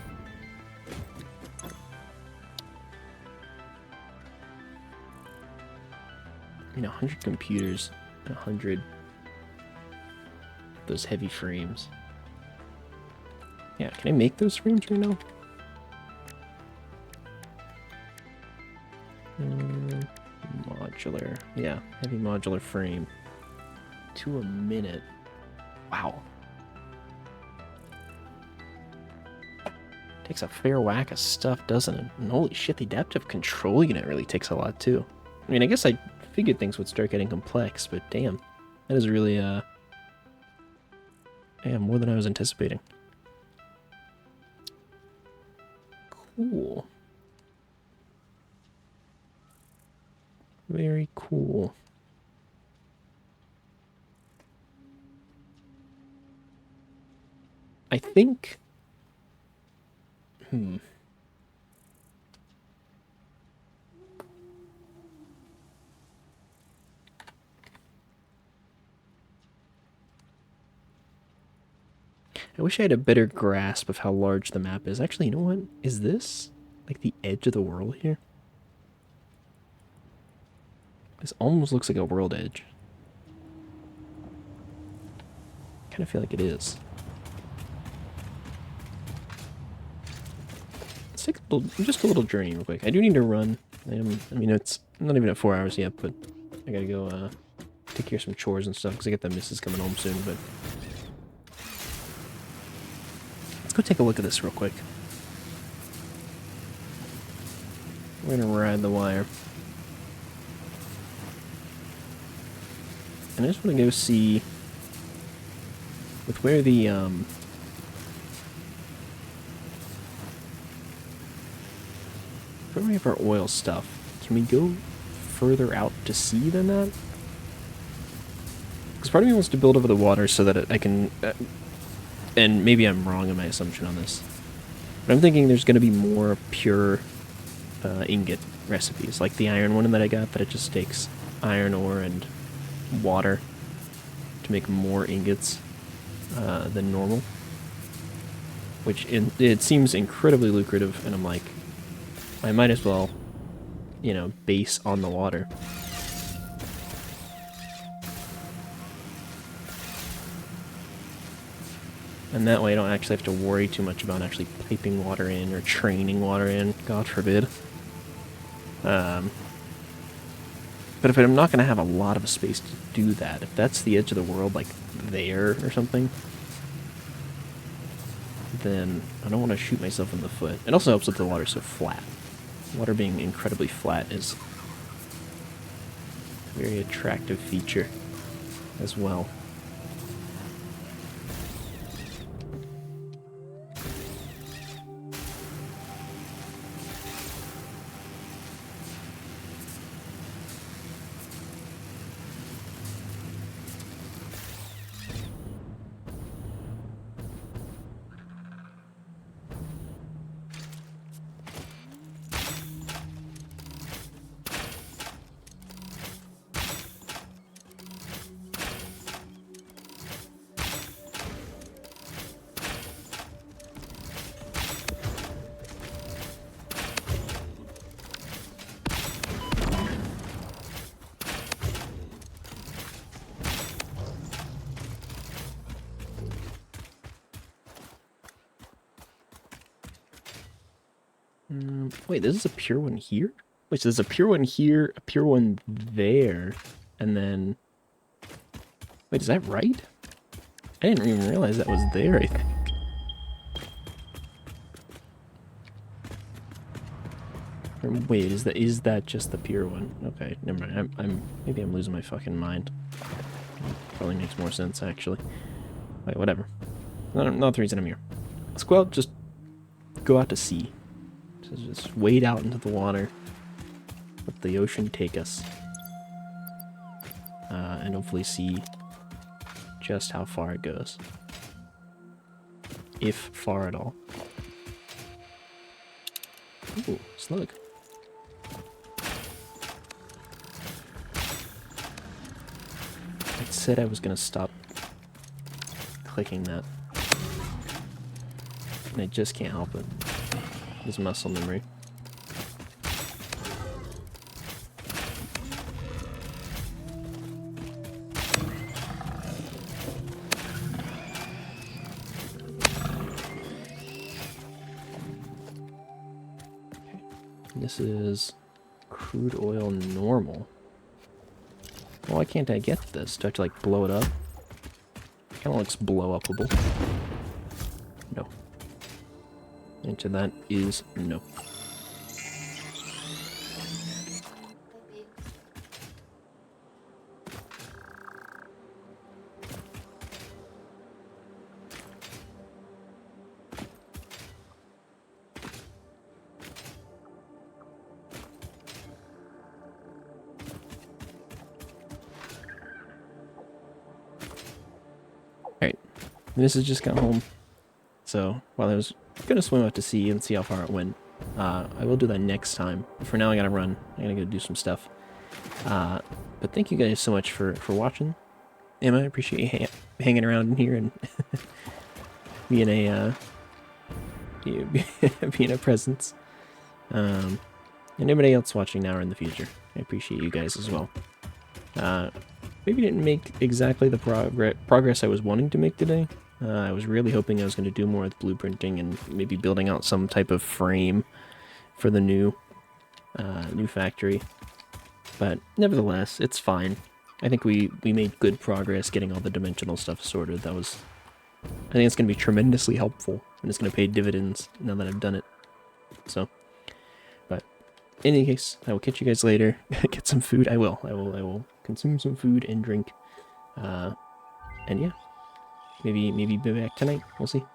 A: 100 computers, 100 those heavy frames. Yeah, can I make those frames right now? Modular. Yeah, heavy modular frame. 2 a minute. Wow. Takes a fair whack of stuff, doesn't it? And holy shit, the adaptive control unit really takes a lot too. I mean, I guess I figured things would start getting complex, but damn. That is really, yeah, more than I was anticipating. Cool. Very cool. I think... I wish I had a better grasp of how large the map is. Actually, you know what? Is this like the edge of the world here? This almost looks like a world edge. I kind of feel like it is. Let's take just a little journey real quick. I do need to run. I mean, it's not even at 4 hours yet, but I gotta go take care of some chores and stuff because I get the missus coming home soon, but... Let's go take a look at this real quick. We're gonna ride the wire. And I just want to go see... With where the, where we have our oil stuff, can we go further out to sea than that? Because part of me wants to build over the water so that I can... and maybe I'm wrong in my assumption on this. But I'm thinking there's going to be more pure ingot recipes, like the iron one that I got, that it just takes iron ore and water to make more ingots than normal. Which, it seems incredibly lucrative, and I'm like, I might as well, you know, base on the water. And that way I don't actually have to worry too much about actually piping water in or training water in, God forbid. But if I'm not going to have a lot of space to do that, if that's the edge of the world, like there or something, then I don't want to shoot myself in the foot. It also helps that the water's so flat. Water being incredibly flat is a very attractive feature as well. Wait, this is a pure one here? Wait, so there's a pure one here, a pure one there, and then... Wait, is that right? I didn't even realize that was there, I think. Or wait, is that just the pure one? Okay, never mind. Maybe I'm losing my fucking mind. Probably makes more sense, actually. Wait, whatever. Not the reason I'm here. Let's go out, just go out to sea. Just wade out into the water, let the ocean take us, and hopefully see just how far it goes. If far at all. Ooh, slug. I said I was gonna stop clicking that, and I just can't help it. His muscle memory. Okay. This is crude oil normal. Well, why can't I get this? Do I have to like blow it up? Kind of looks blow upable. No. Answer that is no. Alright, Mrs. just got home. So, while I was gonna swim out to sea and see how far it went, I will do that next time. For now, I gotta run. I gotta go do some stuff. But thank you guys so much for watching. Emma, I appreciate you hanging around in here and being a being a presence. And anybody else watching now or in the future, I appreciate you guys as well. Maybe didn't make exactly the progress I was wanting to make today. I was really hoping I was going to do more with blueprinting and maybe building out some type of frame for the new factory. But nevertheless, it's fine. I think we made good progress getting all the dimensional stuff sorted. I think it's going to be tremendously helpful, and it's going to pay dividends now that I've done it. So, but in any case, I will catch you guys later. Get some food. I will consume some food and drink. And yeah, maybe be back tonight. We'll see.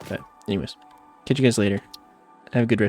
A: But anyways, catch you guys later. Have a good rest.